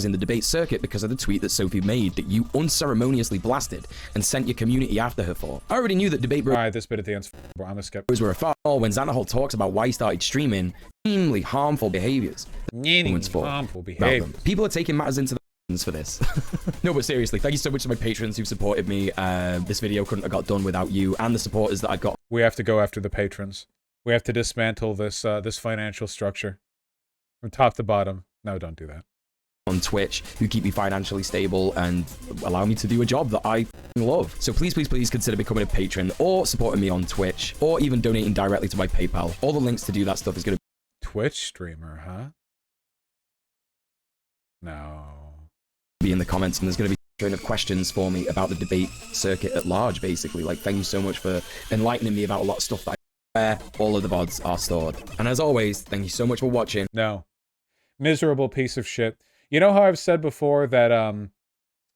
In the debate circuit because of the tweet that Sophie made that you unceremoniously blasted and sent your community after her for. I already knew that debate bros. Alright, this bit at the end's bro. I'm a skeptic. Were a foul when Xanderhal talks about why he started streaming extremely harmful behaviors. Harmful behaviors. People are taking matters into their hands for this. No, but seriously, thank you so much to my patrons who supported me. This video couldn't have got done without you and the supporters that I've got. We have to go after the patrons. We have to dismantle this this financial structure from top to bottom. No, don't do that. On Twitch, who keep me financially stable and allow me to do a job that I love. So please, please, please consider becoming a patron or supporting me on Twitch or even donating directly to my PayPal. All the links to do that stuff is going to Twitch streamer, huh? No. Be in the comments, and there's going to be a train of questions for me about the debate circuit at large, basically. Like, thank you so much for enlightening me about a lot of stuff that where all of the VODs are stored. And as always, thank you so much for watching. No. Miserable piece of shit. You know how I've said before that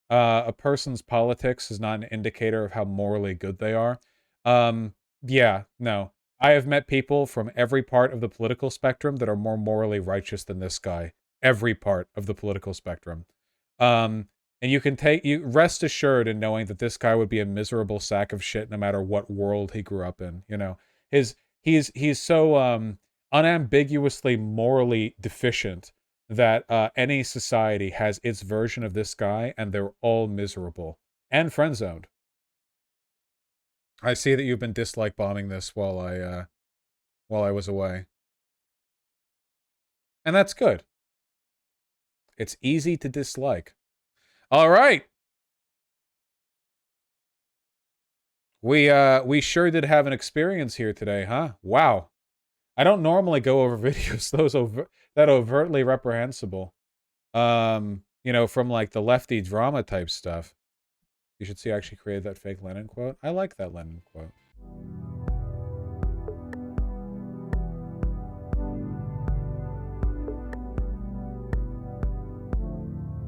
a person's politics is not an indicator of how morally good they are? Yeah, no. I have met people from every part of the political spectrum that are more morally righteous than this guy. Every part of the political spectrum. And you can rest assured in knowing that this guy would be a miserable sack of shit no matter what world he grew up in. You know, he's so unambiguously morally deficient that any society has its version of this guy, and they're all miserable and friend-zoned. I see that you've been dislike bombing this while I was away, and that's good. It's easy to dislike. All right, we sure did have an experience here today, huh? Wow. I don't normally go over videos that overtly reprehensible. You know, from like the lefty drama type stuff. You should see I actually created that fake Lenin quote. I like that Lenin quote.